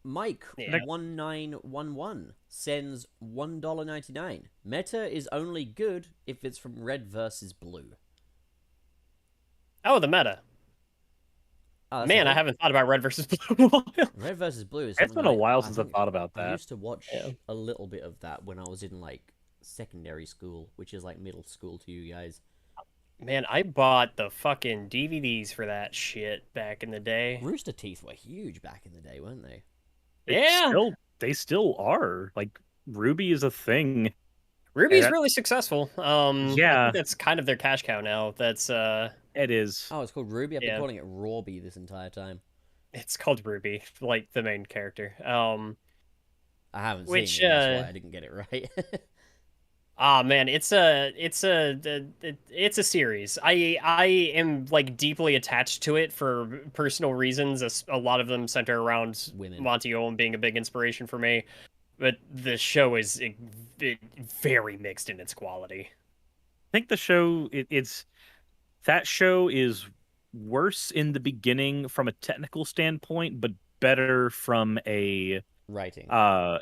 Mike 1911 sends $1.99. Meta is only good if it's from Red versus Blue. Oh, the meta. Oh, man, I haven't thought about Red versus Blue in a while. Red versus Blue is... It's been a while since I've thought about that. I used to watch a little bit of that when I was in, like, secondary school, which is, like, middle school to you guys. Man, I bought the fucking DVDs for that shit back in the day. Rooster Teeth were huge back in the day, weren't they? They still are. Like, Ruby is a thing. Ruby's really successful. Yeah. I think that's kind of their cash cow now. That's It is. Oh, it's called Ruby? I've been calling it Rawby this entire time. It's called Ruby, like the main character. I haven't Which seen it. That's why I didn't get it right. Ah man, it's a series. I am like deeply attached to it for personal reasons. A lot of them center around Women. Monty Owen being a big inspiration for me. But the show is very mixed in its quality. I think the show that show is worse in the beginning from a technical standpoint, but better from a Writing.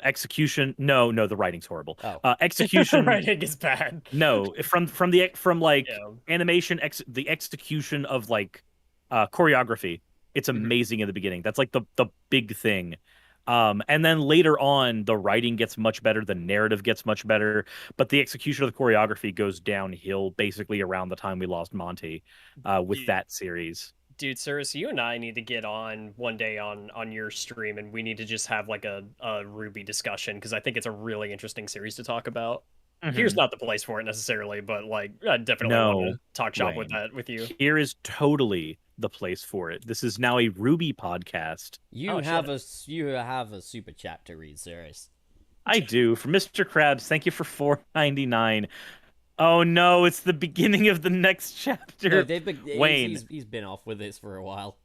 execution. No, the writing's horrible. Oh. Execution. Writing is bad. No, from like animation, the execution of like choreography. It's amazing in the beginning. That's like the big thing. And then later on, the writing gets much better, the narrative gets much better, but the execution of the choreography goes downhill basically around the time we lost Monty with that series. Dude, Suris, you and I need to get on one day on your stream, and we need to just have like a Ruby discussion, because I think it's a really interesting series to talk about. Here's not the place for it necessarily, but like I definitely want to talk shop with you. Here is totally the place for it. This is now a Ruby podcast. You have a super chat to read, Suris. I do. For Mr. Krabs, thank you for $4.99. Oh no, it's the beginning of the next chapter. No, Wayne. He's been off with this for a while.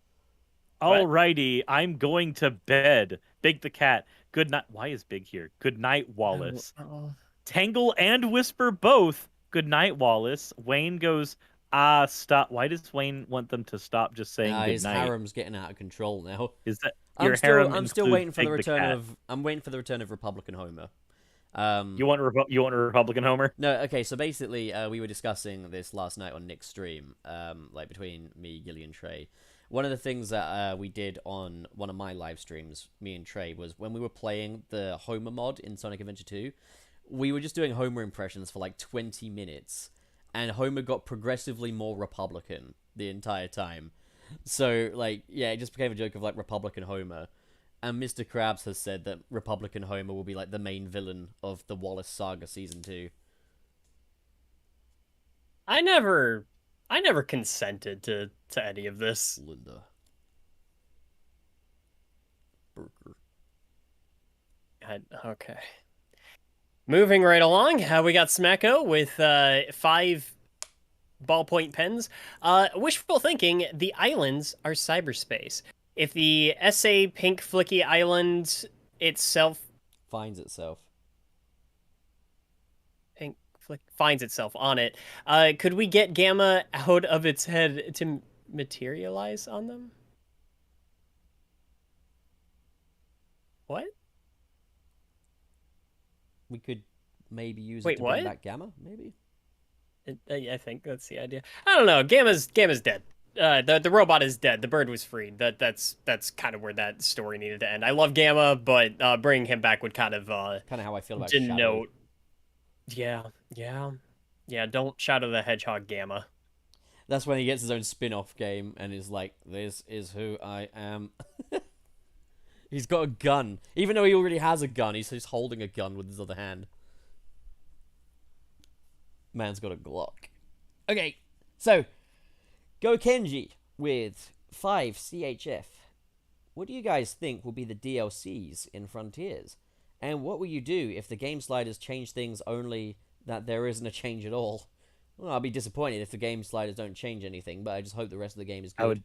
Alrighty, I'm going to bed. Big the cat. Good night. Why is Big here? Good night, Wallace. Tangle and Whisper both. Good night, Wallace. Wayne goes, stop. Why does Wayne want them to stop just saying good his night? harem's getting out of control now. Is that I'm still waiting for the return of. I'm waiting for the return of Republican Homer. You want a Republican Homer? No, okay. So basically, we were discussing this last night on Nick's stream, like between me, Gilly, and Trey. One of the things that we did on one of my live streams, me and Trey, was when we were playing the Homer mod in Sonic Adventure 2, we were just doing Homer impressions for like 20 minutes, and Homer got progressively more Republican the entire time. So, like, yeah, it just became a joke of like Republican Homer. And Mr. Krabs has said that Republican Homer will be like the main villain of the Wallace Saga Season 2. I never consented to any of this. Linda. Burger. Okay. Moving right along, we got Smecco with 5 ballpoint pens. Wishful thinking, the islands are cyberspace. If the SA Pink Flicky Island itself finds itself on it, could we get Gamma out of its head to materialize on them? What? We could maybe use Wait, it to what? bring back Gamma, maybe? I think that's the idea. I don't know. Gamma's dead. The robot is dead. The bird was freed. That's kind of where that story needed to end. I love Gamma, but bringing him back would kind of how I feel about denote. Shadow. Yeah. Don't Shadow the Hedgehog Gamma. That's when he gets his own spin-off game and is like, "This is who I am." He's got a gun, even though he already has a gun. He's just holding a gun with his other hand. Man's got a Glock. Okay, so. Go Kenji with 5 CHF. What do you guys think will be the DLCs in Frontiers? And what will you do if the game sliders change things only that there isn't a change at all? Well, I'll be disappointed if the game sliders don't change anything, but I just hope the rest of the game is good.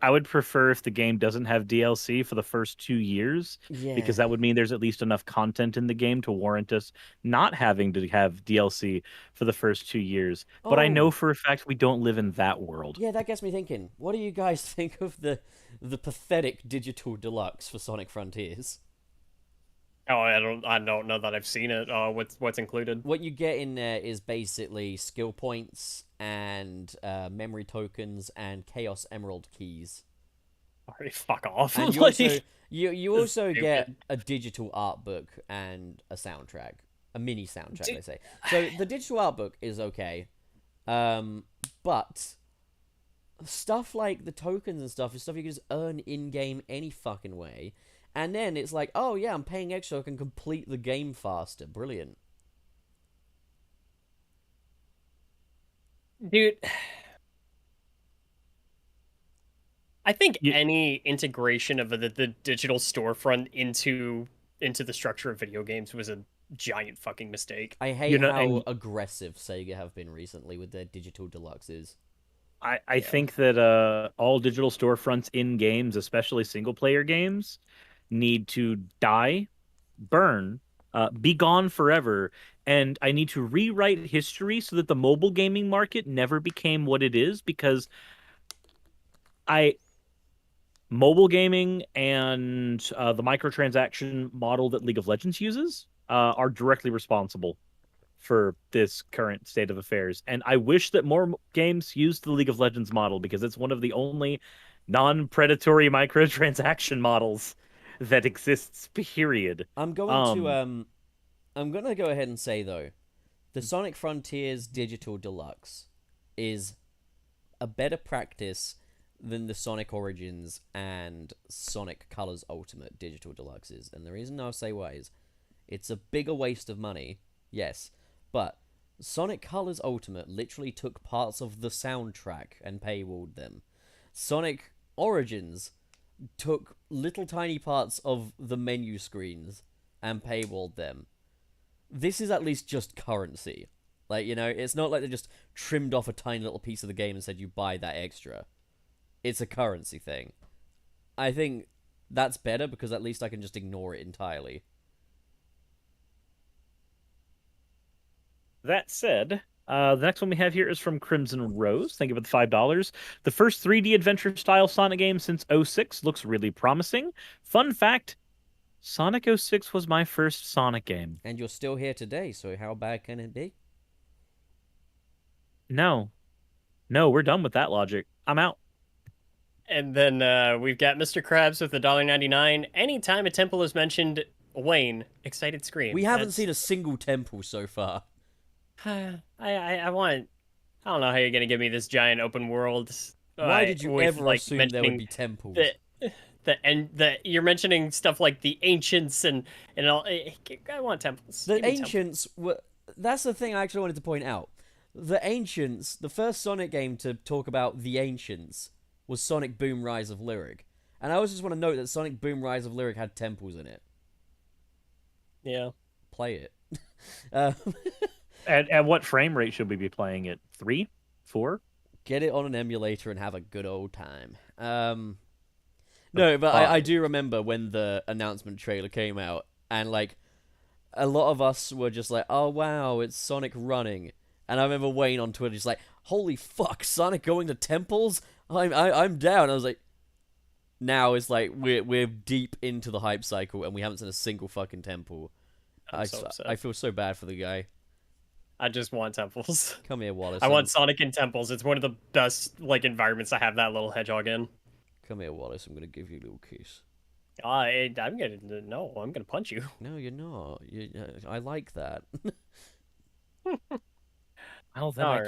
I would prefer if the game doesn't have DLC for the first 2 years, because that would mean there's at least enough content in the game to warrant us not having to have DLC for the first 2 years. But I know for a fact we don't live in that world. Yeah, that gets me thinking. What do you guys think of the pathetic digital deluxe for Sonic Frontiers? Oh, I don't know that I've seen it. What's included? What you get in there is basically skill points and memory tokens and Chaos Emerald keys. Alright, fuck off. And you also get a digital art book and a soundtrack, a mini soundtrack. They say so. The digital art book is okay, but stuff like the tokens and stuff is stuff you can just earn in game any fucking way. And then it's like, oh yeah, I'm paying extra, I can complete the game faster. Brilliant. Dude. I think You- any integration of the digital storefront into the structure of video games was a giant fucking mistake. I hate You know, how and aggressive Sega have been recently with their digital deluxes. I Yeah. think that all digital storefronts in games, especially single player games, need to die, burn, be gone forever. And I need to rewrite history so that the mobile gaming market never became what it is, because I mobile gaming and the microtransaction model that League of Legends uses are directly responsible for this current state of affairs. And I wish that more games used the League of Legends model, because it's one of the only non-predatory microtransaction models that exists, period. I'm gonna go ahead and say though, the Sonic Frontiers Digital Deluxe is a better practice than the Sonic Origins and Sonic Colors Ultimate Digital Deluxes. And the reason I'll say why is it's a bigger waste of money, yes, but Sonic Colors Ultimate literally took parts of the soundtrack and paywalled them. Sonic Origins took little tiny parts of the menu screens and paywalled them. This is at least just currency. Like, you know, it's not like they just trimmed off a tiny little piece of the game and said you buy that extra. It's a currency thing. I think that's better because at least I can just ignore it entirely. That said, the next one we have here is from Crimson Rose. Thank you for the $5. The first 3D adventure style Sonic game since 06 looks really promising. Fun fact, Sonic 06 was my first Sonic game. And you're still here today, so how bad can it be? No, we're done with that logic. I'm out. And then we've got Mr. Krabs with $1.99. Anytime a temple is mentioned, Wayne, excited scream. We haven't seen a single temple so far. I want. I don't know how you're gonna give me this giant open world. Why did you with, ever like, assume there would mentioning be temples? you're mentioning stuff like the ancients and all. I want temples. The Give me temples. ancients were. That's the thing I actually wanted to point out. The ancients, the first Sonic game to talk about the ancients was Sonic Boom Rise of Lyric, and I also just want to note that Sonic Boom Rise of Lyric had temples in it. Yeah. Play it. At what frame rate should we be playing it? 3? 4? Get it on an emulator and have a good old time. No, but I do remember when the announcement trailer came out, and like a lot of us were just like, "Oh wow, it's Sonic running." And I remember Wayne on Twitter just like, "Holy fuck, Sonic going to temples? I'm down." I was like, now it's like we're deep into the hype cycle and we haven't seen a single fucking temple. I'm so upset. I feel so bad for the guy. I just want temples. Come here, Wallace. I want Sonic in temples. It's one of the best like environments to have that little hedgehog in. Come here, Wallace. I'm gonna give you a little kiss. I'm gonna punch you. No, you're not. I like that. Well, then All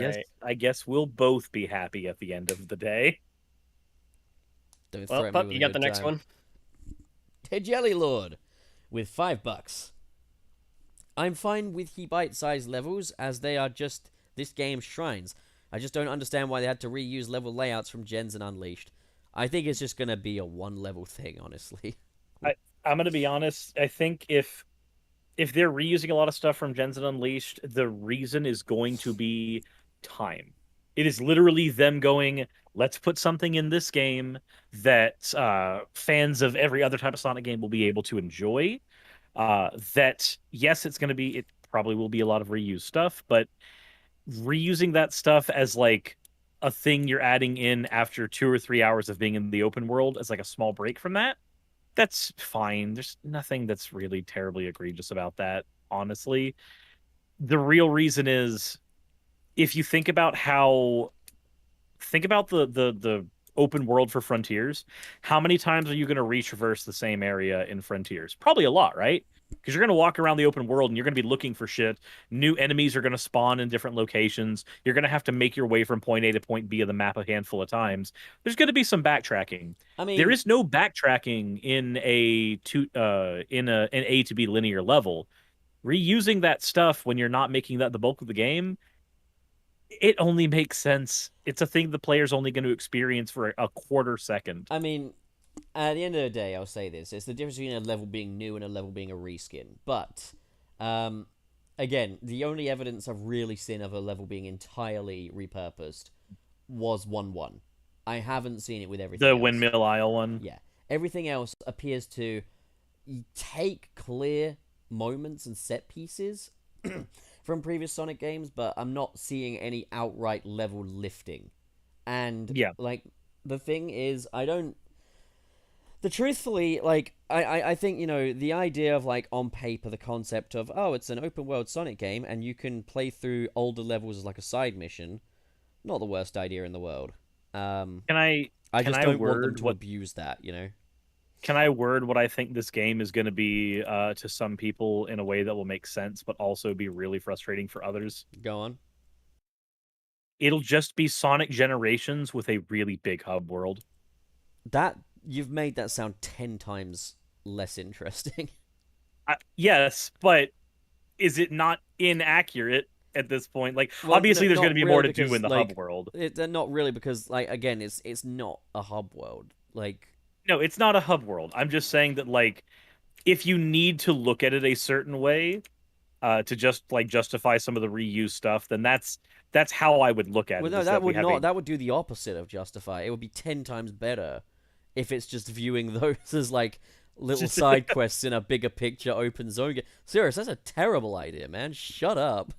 I guess we'll both be happy at the end of the day. Don't Well, threaten Pup, me with you a got good the next time. one. Hey, Jelly Lord, with $5. I'm fine with the bite-sized levels, as they are just this game's shrines. I just don't understand why they had to reuse level layouts from Gens and Unleashed. I think it's just gonna be a one-level thing, honestly. I'm gonna be honest. I think if they're reusing a lot of stuff from Gens and Unleashed, the reason is going to be time. It is literally them going, let's put something in this game that fans of every other type of Sonic game will be able to enjoy. That, yes, it probably will be a lot of reused stuff, but reusing that stuff as like a thing you're adding in after 2 or 3 hours of being in the open world as like a small break from that, that's fine. There's nothing that's really terribly egregious about that, honestly. The real reason is, if you think about the open world for Frontiers, how many times are you going to retraverse the same area in Frontiers? Probably a lot, right? Because you're going to walk around the open world and you're going to be looking for shit. New enemies are going to spawn in different locations. You're going to have to make your way from point A to point B of the map a handful of times. There's going to be some backtracking. I mean, There is no backtracking in an A to B linear level. Reusing that stuff when you're not making that the bulk of the game, it only makes sense. It's a thing the player's only going to experience for a quarter second. I mean, at the end of the day, I'll say this: it's the difference between a level being new and a level being a reskin. But, again, the only evidence I've really seen of a level being entirely repurposed was 1-1. I haven't seen it with everything. The else. Windmill Isle one. Yeah, everything else appears to take clear moments and set pieces from previous Sonic games, but I'm not seeing any outright level lifting. And Yeah. like the thing is, truthfully, like I think, you know, the idea of like on paper the concept of, oh, it's an open world Sonic game and you can play through older levels as like a side mission, not the worst idea in the world. Can I just I don't want them word to what abuse that, you know. Can I word what I think this game is going to be to some people in a way that will make sense, but also be really frustrating for others? Go on. It'll just be Sonic Generations with a really big hub world. That you've made that sound 10 times less interesting. Yes, but is it not inaccurate at this point? Like, Well, obviously, there's not going to be really, more to do because, in the like, hub world. Not really, because like again, it's not a hub world. Like, No, it's not a hub world. I'm just saying that, like, if you need to look at it a certain way to just like justify some of the reuse stuff, then that's how I would look at well, it. no, is that we would have not. a- That would do the opposite of justify. It would be 10 times better if it's just viewing those as like little side quests in a bigger picture open zone game. Serious, that's a terrible idea, man. Shut up.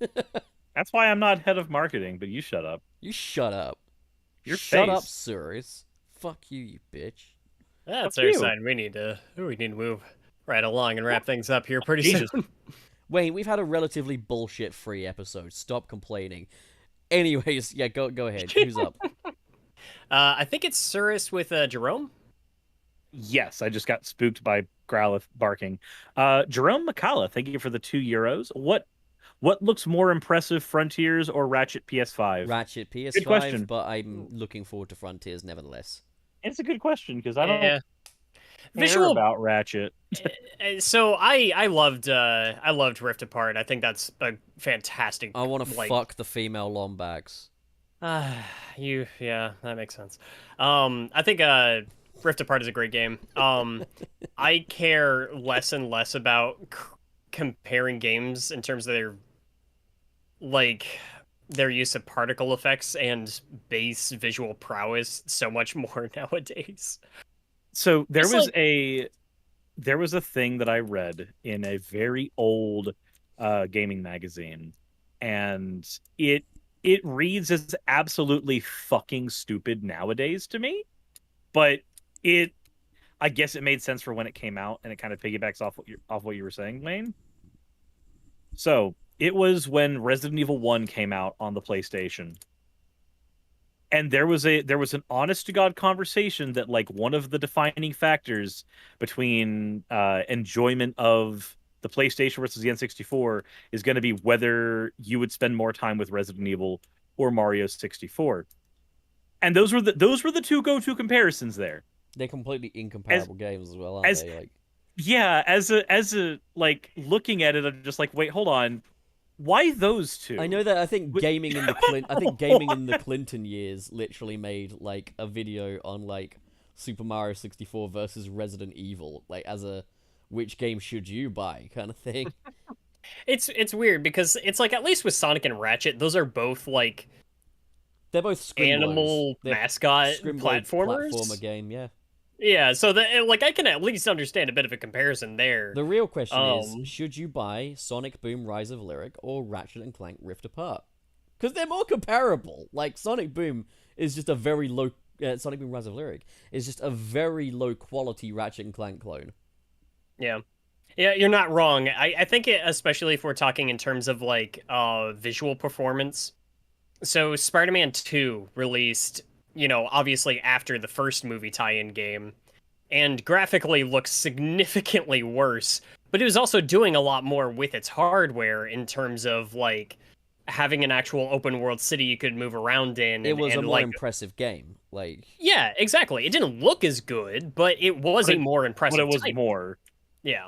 That's why I'm not head of marketing, but you shut up. You shut up. Your Shut up, face. Suris. Fuck you, you bitch. That's Fuck our you. sign. We need to move right along and wrap things up here pretty Jesus. soon. Wayne, we've had a relatively bullshit-free episode. Stop complaining. Anyways, yeah, go ahead. Who's up? I think it's Suris with Jerome. Yes, I just got spooked by Growlithe barking. Jerome McCullough, thank you for the €2. What looks more impressive, Frontiers or Ratchet PS5? Ratchet Good PS5, question. but I'm looking forward to Frontiers nevertheless. It's a good question because I don't Yeah. care Visual about Ratchet. So I loved Rift Apart. I think that's a fantastic. I want to like, fuck the female Lombax. Yeah, that makes sense. I think Rift Apart is a great game. I care less and less about comparing games in terms of their use of particle effects and base visual prowess so much more nowadays. So there It's was a thing that I read in a very old gaming magazine, and it reads as absolutely fucking stupid nowadays to me, but I guess it made sense for when it came out, and it kind of piggybacks off what you were saying, Wayne. So it was when Resident Evil 1 came out on the PlayStation. And there was an honest to God conversation that like one of the defining factors between enjoyment of the PlayStation versus the N64 is going to be whether you would spend more time with Resident Evil or Mario 64. And those were the two go-to comparisons there. They're completely incomparable games as well, aren't as- they? Like, Yeah, as a like looking at it, I'm just like, wait, hold on. Why those two? I know that I think gaming in the Clinton years literally made like a video on like Super Mario 64 versus Resident Evil, like as a which game should you buy kind of thing. It's weird because it's like, at least with Sonic and Ratchet, those are both like They're both Scrimblos. animal They're mascot Scrimblode platformers. platformer game, yeah. Yeah, so like I can at least understand a bit of a comparison there. The real question is, Um, should you buy Sonic Boom Rise of Lyric or Ratchet and Clank Rift Apart? Because they're more comparable. Like, Sonic Boom is just a very low... Sonic Boom Rise of Lyric is just a very low-quality Ratchet and Clank clone. Yeah, you're not wrong. I think especially if we're talking in terms of like visual performance. So Spider-Man 2 released, obviously after the first movie tie-in game, and graphically looks significantly worse, but it was also doing a lot more with its hardware in terms of like having an actual open world city you could move around in. It was a more like, impressive game. Like, yeah, exactly. It didn't look as good, but it was a more impressive. But it was type. more. Yeah.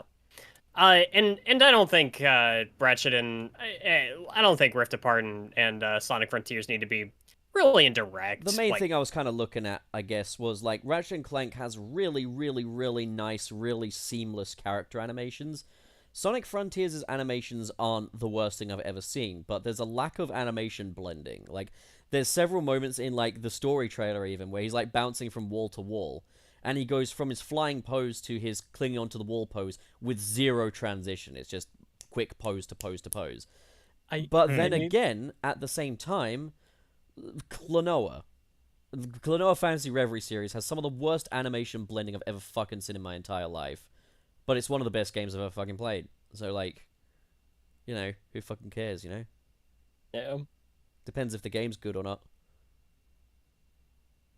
And I don't think Ratchet and I don't think Rift Apart and Sonic Frontiers need to be really in direct. The main thing I was kind of looking at, I guess, was like Ratchet and Clank has really, really, really nice, really seamless character animations. Sonic Frontiers' animations aren't the worst thing I've ever seen, but there's a lack of animation blending. Like, there's several moments in, like, the story trailer even, where he's, like, bouncing from wall to wall, and he goes from his flying pose to his clinging onto the wall pose with zero transition. It's just quick pose to pose to pose. But then again, at the same time, Klonoa Fantasy Reverie series has some of the worst animation blending I've ever fucking seen in my entire life. But it's one of the best games I've ever fucking played. So, like, you know, who fucking cares, you know? Yeah. Depends if the game's good or not.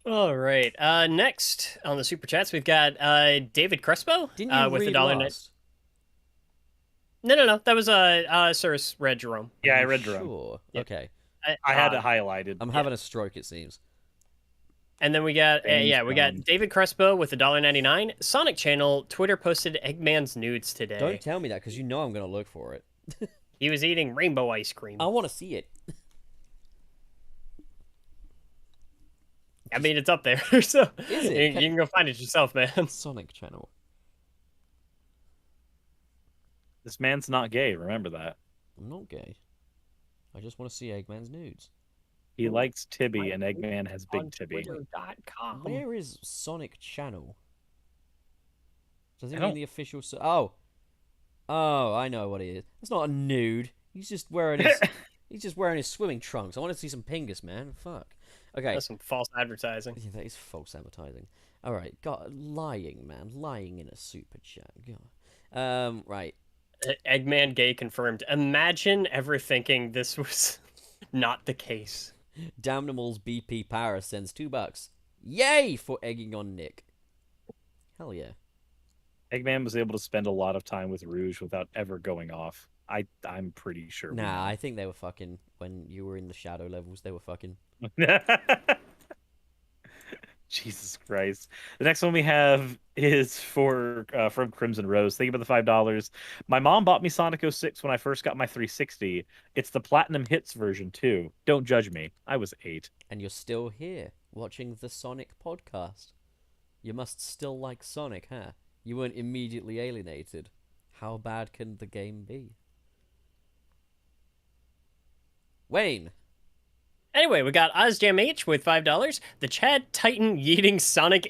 All right. Next on the super chats, we've got David Crespo Didn't you with read $1.09. last? No. That was Suris read Jerome. Yeah, I read Jerome. Sure. Yep. Okay. I had it highlighted. I'm having a stroke, it seems. And then we got Thanks, we got David Crespo with $1.99. Sonic Channel Twitter posted Eggman's nudes today. Don't tell me that, because you know I'm going to look for it. He was eating rainbow ice cream. I want to see it. I mean, it's up there, so Is it? you can go find it yourself, man. Sonic Channel. This man's not gay. Remember that. I'm not gay. I just want to see Eggman's nudes. He likes Tibby, and Eggman has big Tibby. Twitter.com. Where is Sonic Channel? Does it I mean don't- the official... Oh, I know what it is. It's not a nude. He's just wearing his... He's just wearing his swimming trunks. I want to see some pingus, man. Fuck. Okay. That's some false advertising. Yeah, that is false advertising. All right, God, lying, man, lying in a super chat. God. Right. Eggman gay confirmed. Imagine ever thinking this was not the case. Damnable's BP Power sends $2. Yay for egging on Nick. Hell yeah. Eggman was able to spend a lot of time with Rouge without ever going off. I'm pretty sure. Nah, I think they were fucking when you were in the shadow levels. They were fucking. Jesus Christ. The next one we have is for from Crimson Rose. Thank you for the $5. My mom bought me Sonic 06 when I first got my 360. It's the Platinum Hits version too. Don't judge me. I was 8. And you're still here watching the Sonic podcast. You must still like Sonic, huh? You weren't immediately alienated. How bad can the game be? Wayne. Anyway, we got OzJam H with $5. The Chad Titan yeeting Sonic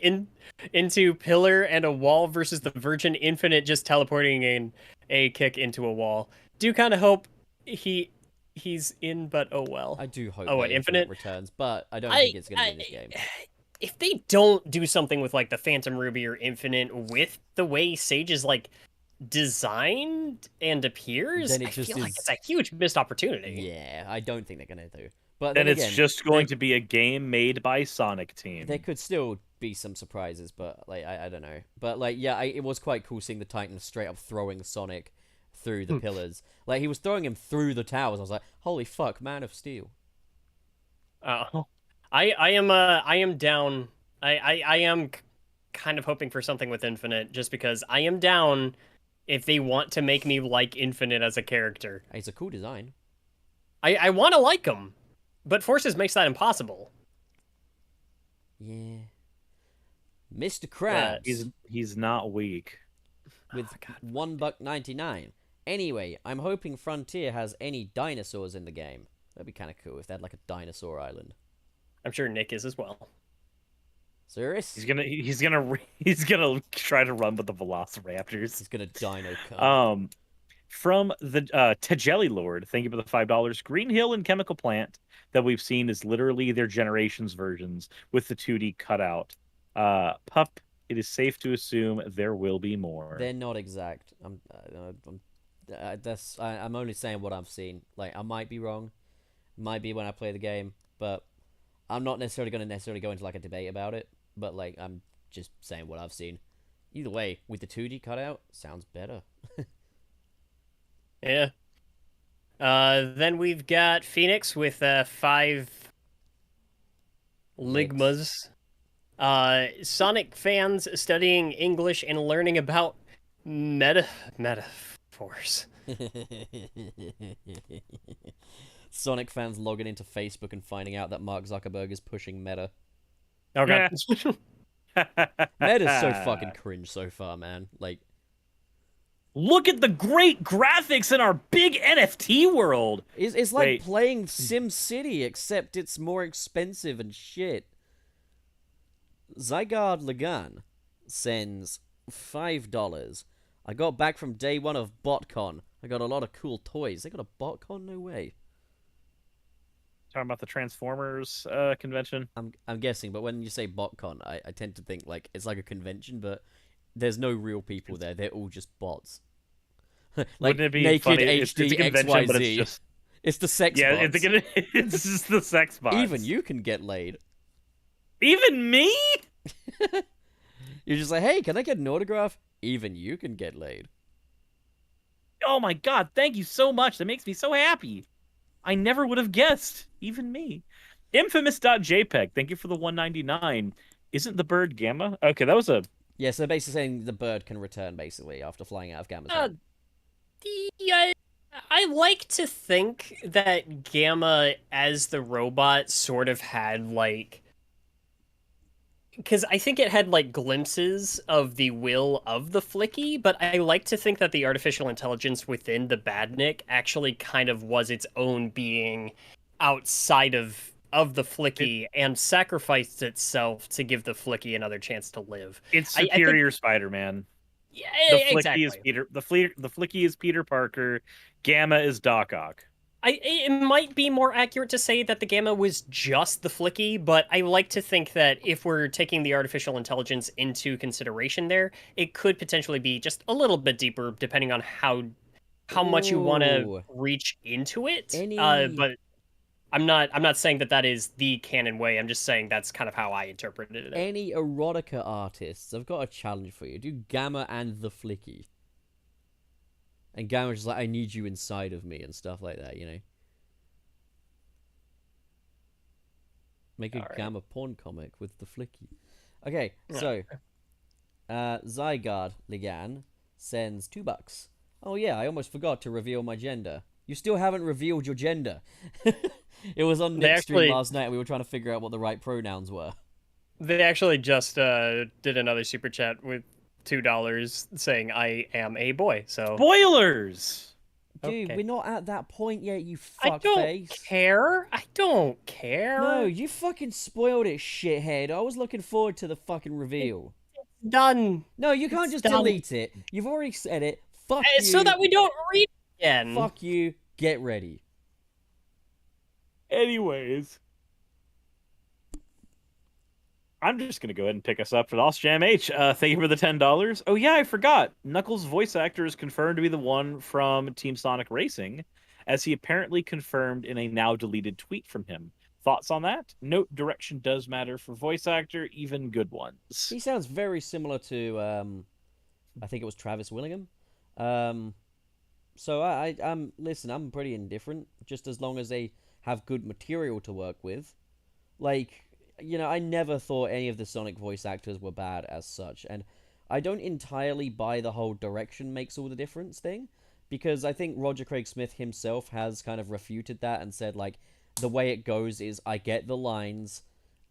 into pillar and a wall versus the Virgin Infinite just teleporting in a kick into a wall. Do kind of hope he's in, but oh well. I do hope that Infinite returns, but I don't think it's going to be in this game. If they don't do something with like the Phantom Ruby or Infinite with the way Sage is like designed and appears, Then it I just feel like is- it's a huge missed opportunity. Yeah, I don't think they're going to do. But And then it's again, just going to be a game made by Sonic Team. there could still be some surprises, but like I don't know. But like yeah, it was quite cool seeing the Titan straight up throwing Sonic through the pillars. Like he was throwing him through the towers. I was like, holy fuck, Man of Steel. Oh, I am down. I am kind of hoping for something with Infinite, just because I am down if they want to make me like Infinite as a character. It's a cool design. I want to like him, but Forces makes that impossible. Yeah. Mr. Krabs He's not weak. with $1.99. Anyway, I'm hoping Frontier has any dinosaurs in the game. That'd be kind of cool if they had like a dinosaur island. I'm sure Nick is as well. Suris? He's gonna try to run with the Velociraptors. He's gonna dino come. From the Tajelli Lord, thank you for the $5. Green Hill and Chemical Plant that we've seen is literally their generations versions with the 2D cutout. Pup, it is safe to assume there will be more. They're not exact. I'm only saying what I've seen. Like I might be wrong, might be when I play the game, but I'm not necessarily going to go into like a debate about it. But like I'm just saying what I've seen. Either way, with the 2D cutout, sounds better. Yeah. Then we've got Phoenix with 5 Ligmas. Sonic fans studying English and learning about course. Sonic fans logging into Facebook and finding out that Mark Zuckerberg is pushing Meta. Oh god. Meta's so fucking cringe so far, man. Like, Look at the great graphics in our big NFT world. it's like Wait. playing Sim City, except it's more expensive and shit. Zygarde Lagan sends $5. I got back from day one of BotCon. I got a lot of cool toys. They got a BotCon? No way. Talking about the Transformers convention. I'm guessing, but when you say BotCon, I tend to think like it's like a convention, but there's no real people there. They're all just bots. Like Wouldn't it be naked funny? HD It's a convention, XYZ. but it's just It's the sex yeah. bots. It's just the sex bots. Even you can get laid. Even me? You're just like, hey, can I get an autograph? Even you can get laid. Oh my god! Thank you so much. That makes me so happy. I never would have guessed. Even me. Infamous.jpg. Thank you for the 199. Isn't the bird Gamma? Okay, that was a. Yeah, so basically saying the bird can return basically after flying out of Gamma's head. Yeah, I like to think that Gamma as the robot sort of had like, because I think it had like glimpses of the will of the Flicky, but I like to think that the artificial intelligence within the Badnik actually kind of was its own being outside of the Flicky and sacrificed itself to give the Flicky another chance to live. It's I think- Superior Spider-Man. Yeah, The Flicky exactly. is Peter. The Flicky is Peter Parker. Gamma is Doc Ock. It might be more accurate to say that the Gamma was just the Flicky, but I like to think that if we're taking the artificial intelligence into consideration there, it could potentially be just a little bit deeper, depending on how much you want to Ooh. reach into it. Any- But I'm not saying that is the canon way. I'm just saying that's kind of how I interpreted it. Any erotica artists, I've got a challenge for you. Do Gamma and the Flicky. And Gamma's just like, I need you inside of me and stuff like that, you know? Make a Alright. Gamma porn comic with the Flicky. Okay, so Zygarde Ligan sends $2. Oh yeah, I almost forgot to reveal my gender. You still haven't revealed your gender. It was on They Nick's stream actually- last night and we were trying to figure out what the right pronouns were. They actually just did another super chat with $2 saying I am a boy. So Spoilers. Dude, Okay. we're not at that point yet, you I don't fuckface. care. I don't care. No, you fucking spoiled it, shithead. I was looking forward to the fucking reveal. Done. No, you can't It's just done. delete it. You've already said it. Fuck you. So that we don't read it again. Fuck you. Get ready. Anyways, I'm just gonna go ahead and pick us up for the Lost Jam H. Thank you for the $10. Oh yeah, I forgot. Knuckles' voice actor is confirmed to be the one from Team Sonic Racing, as he apparently confirmed in a now deleted tweet from him. Thoughts on that? Note direction does matter for voice actor, even good ones. He sounds very similar to, I think it was Travis Willingham. So listen, I'm pretty indifferent, just as long as they have good material to work with. Like, you know, I never thought any of the Sonic voice actors were bad as such, and I don't entirely buy the whole direction makes all the difference thing, because I think Roger Craig Smith himself has kind of refuted that and said, like, the way it goes is I get the lines,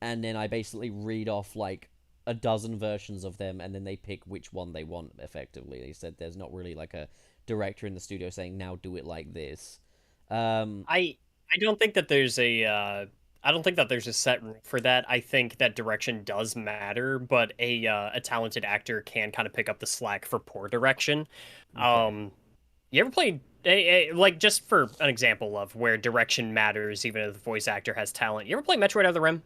and then I basically read off, like, a dozen versions of them, and then they pick which one they want, effectively. They said there's not really, like, a director in the studio saying, now do it like this. I don't think that there's a I don't think that there's a set rule for that. I think that direction does matter, but a talented actor can kind of pick up the slack for poor direction. You ever played like, just for an example of where direction matters even if the voice actor has talent? You ever play Metroid Other Rim?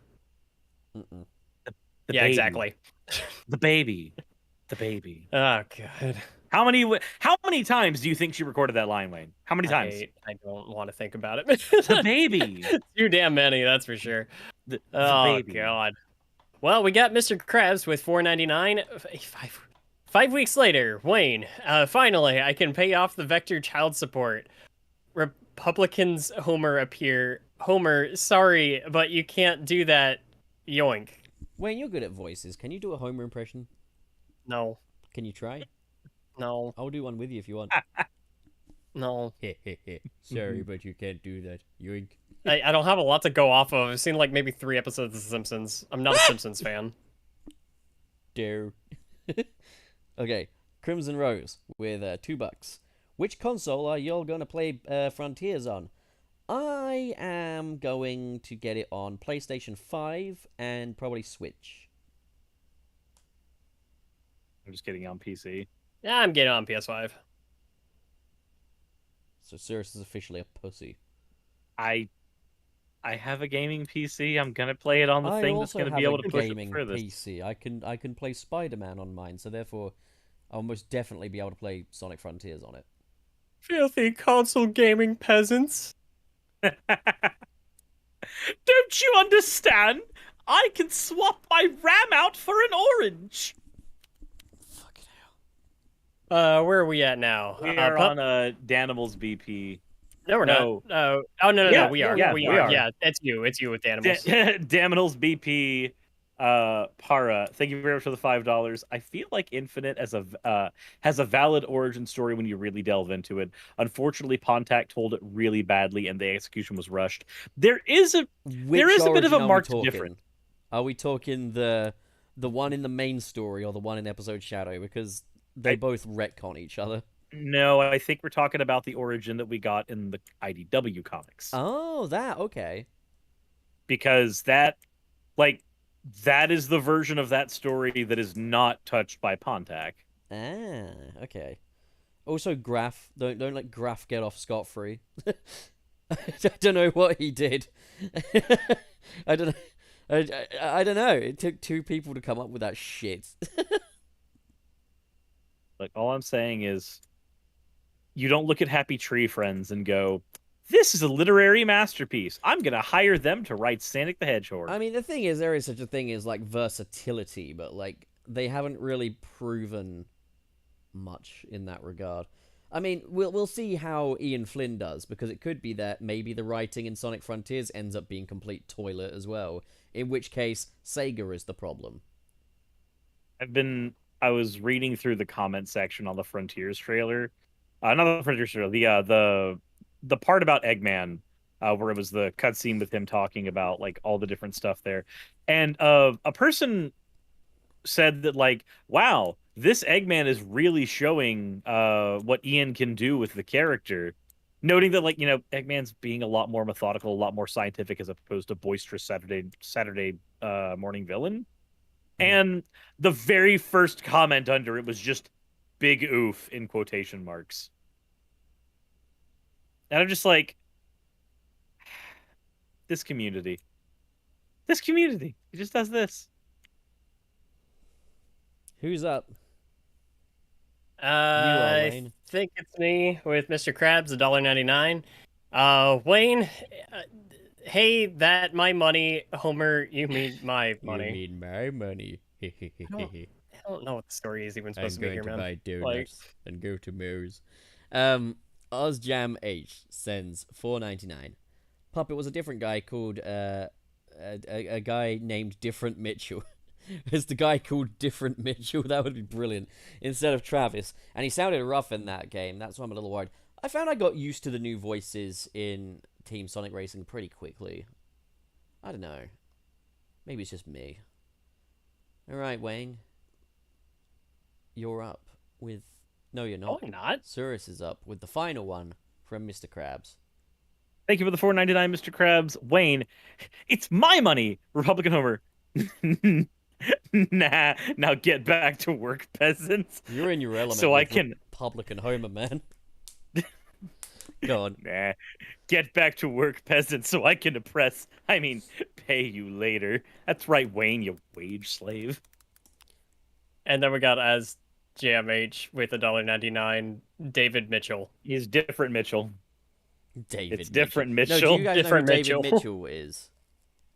Mm-mm. The Yeah, baby. exactly. The baby. The baby. Oh god. How many times do you think she recorded that line, Wayne? How many times? I don't want to think about it. The baby. Too damn many, that's for sure. The Oh baby. god. Well, we got Mr. Krabs with $4.99. 5 weeks later, Wayne. Finally, I can pay off the Vector child support. Republicans Homer appear. Homer, sorry, but you can't do that. Yoink. Wayne, you're good at voices. Can you do a Homer impression? No. Can you try? No. I'll do one with you if you want. No, Sorry, but you can't do that. Yoink. I don't have a lot to go off of. I've seen like maybe 3 episodes of The Simpsons. I'm not a Simpsons fan. Dare. Okay, Crimson Rose with $2. Which console are y'all gonna play Frontiers on? I am going to get it on PlayStation 5 and probably Switch. I'm just getting on PC. Yeah, I'm getting on PS5. So Suris is officially a pussy. I have a gaming PC. I'm gonna play it on the thing that's gonna be able to push it gaming furthest. PC. I can play Spider-Man on mine, so therefore I'll most definitely be able to play Sonic Frontiers on it. Filthy console gaming peasants. Don't you understand? I can swap my RAM out for an orange. Fucking hell. Where are we at now? We are Pup? on Danimals BP. No, we're No. not. Oh, no, Yeah, we are. yeah, we we are. are. Yeah, it's you. It's you with the animals. Daminals BP. Para, thank you very much for the $5. I feel like Infinite has a valid origin story when you really delve into it. Unfortunately, Pontac told it really badly, and the execution was rushed. There is a bit of a origin marked are we talking? difference. Are we talking the one in the main story or the one in episode Shadow? Because they both retcon each other. No, I think we're talking about the origin that we got in the IDW comics. Oh, that okay. Because that is the version of that story that is not touched by Pontac. Ah, okay. Also, Graf, don't let Graf get off scot-free. I don't know what he did. I don't know. I don't know. It took 2 people to come up with that shit. Like, all I'm saying is, you don't look at Happy Tree Friends and go, "This is a literary masterpiece. I'm gonna hire them to write Sonic the Hedgehog." I mean, the thing is, there is such a thing as like versatility, but like they haven't really proven much in that regard. I mean, we'll see how Ian Flynn does, because it could be that maybe the writing in Sonic Frontiers ends up being complete toilet as well. In which case, Sega is the problem. I was reading through the comment section on the Frontiers trailer. Not the Frontiers trailer, the part about Eggman, where it was the cutscene with him talking about like all the different stuff there, and a person said that like, wow, this Eggman is really showing what Ian can do with the character, noting that like, Eggman's being a lot more methodical, a lot more scientific as opposed to boisterous Saturday morning villain. And the very first comment under it was just "big oof" in quotation marks. And I'm just like, this community, it just does this. Who's up? I Wayne. think it's me with Mr. Krabs, $1.99. Wayne, hey, that my money. Homer, you mean my money. You mean my money. I don't know what the story is even I'm supposed to be going here, to man. buy donuts Like, and go to Moe's. Ozjam H sends $4.99. Puppet was a different guy called a guy named Different Mitchell. It's the guy called Different Mitchell. That would be brilliant. Instead of Travis. And he sounded rough in that game. That's why I'm a little worried. I found I got used to the new voices in Team Sonic Racing pretty quickly. I don't know. Maybe it's just me. Alright, Wayne. You're up with... No, you're not. no, I'm not. Suris is up with the final one from Mr. Krabs. Thank you for the $4.99, Mr. Krabs. Wayne, it's my money, Republican Homer. Nah, now get back to work, peasants. You're in your element. So I with can... Republican Homer, man. Go on. Nah, get back to work, peasants, so I can pay you later. That's right, Wayne, you wage slave. And then we got as JMH with $1.99, David Mitchell. He's different, Mitchell. David It's different, No, Mitchell. do you guys Different know who David Mitchell. Mitchell is?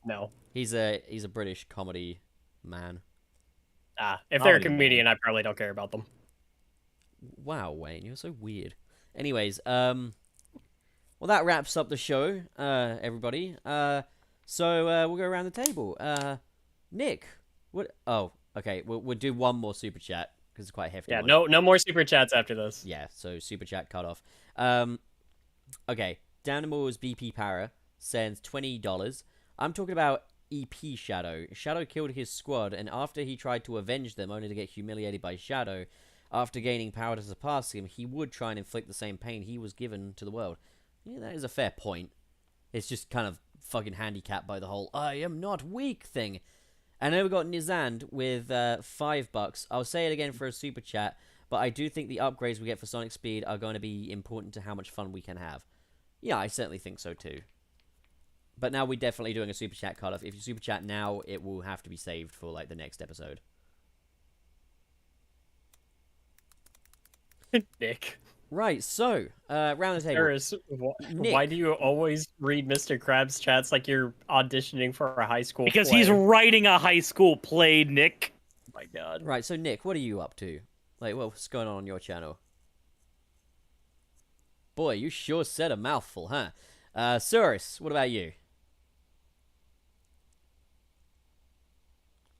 No. He's a British comedy man. If they're a Comedy comedian, I probably don't care about them. Wow, Wayne, you're so weird. Anyways, well, that wraps up the show, everybody. So we'll go around the table. Nick, what? Oh, okay. We'll do one more super chat because it's quite a hefty Yeah, one. no more super chats after this. Yeah, so super chat cut off. Okay, Danimals BP Para sends $20. I'm talking about EP Shadow. Shadow killed his squad, and after he tried to avenge them, only to get humiliated by Shadow, after gaining power to surpass him, he would try and inflict the same pain he was given to the world. Yeah, that is a fair point. It's just kind of fucking handicapped by the whole "I am not weak" thing. And then we got Nizand with $5. I'll say it again for a super chat, but I do think the upgrades we get for Sonic Speed are going to be important to how much fun we can have. Yeah, I certainly think so too. But now we're definitely doing a super chat cutoff. If you super chat now, it will have to be saved for like the next episode. Nick. Right, so round the table. Suris, why do you always read Mr. Krabs chats like you're auditioning for a high school Because play? he's writing a high school play, Nick. Oh my god. Right, so Nick, what are you up to? Like, what's going on your channel? Boy, you sure said a mouthful, huh? Suris, what about you?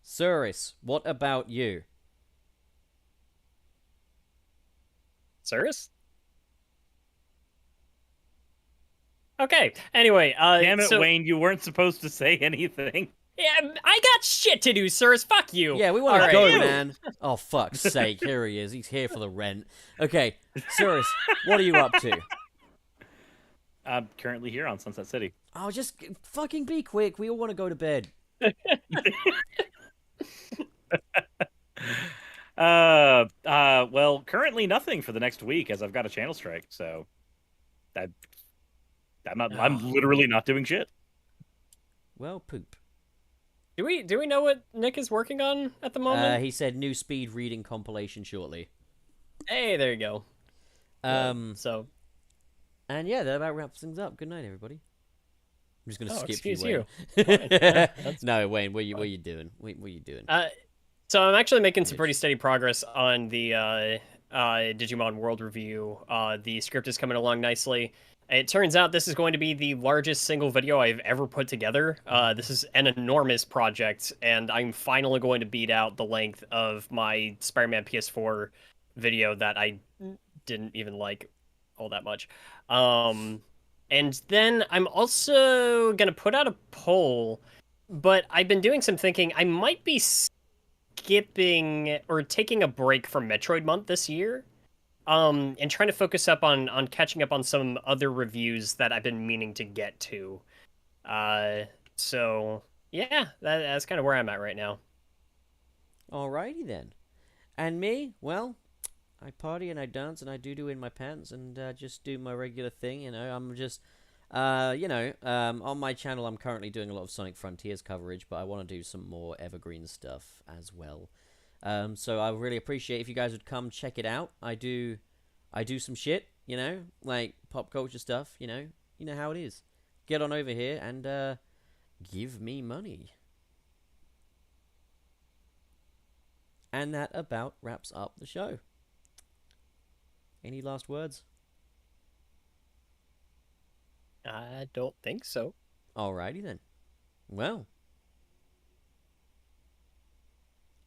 Suris, what about you? Suris? Okay, anyway, Damn it, so, Wayne, you weren't supposed to say anything. yeah, I got shit to do, Suris, fuck you! Yeah, we want to All go, right. man. Oh, fuck's sake, here he is. He's here for the rent. Okay, Suris, what are you up to? I'm currently here on Sunset City. Oh, just fucking be quick. We all want to go to bed. Well, currently nothing for the next week as I've got a channel strike, so I'm literally not doing shit. Well, poop. Do we know what Nick is working on at the moment? He said new speed reading compilation shortly. Hey, there you go. So, And yeah, that about wraps things up. Good night, everybody. I'm just gonna skip excuse you, you. Wayne. Fine. No, Wayne, what are you doing? What are you doing? So I'm actually making some pretty steady progress on the Digimon World Review. The script is coming along nicely. It turns out this is going to be the largest single video I've ever put together. This is an enormous project, and I'm finally going to beat out the length of my Spider-Man PS4 video that I didn't even like all that much. And then I'm also going to put out a poll, but I've been doing some thinking. I might be skipping or taking a break from Metroid Month this year. And trying to focus up on catching up on some other reviews that I've been meaning to get to. So yeah, that's kind of where I'm at right now. Alrighty then. And me, well, I party and I dance and I do in my pants and just do my regular thing. You know, I'm just, on my channel I'm currently doing a lot of Sonic Frontiers coverage, but I want to do some more evergreen stuff as well. So I really appreciate if you guys would come check it out. I do some shit, you know, like pop culture stuff, you know how it is. Get on over here and give me money. And that about wraps up the show. Any last words? I don't think so. Alrighty then. Well,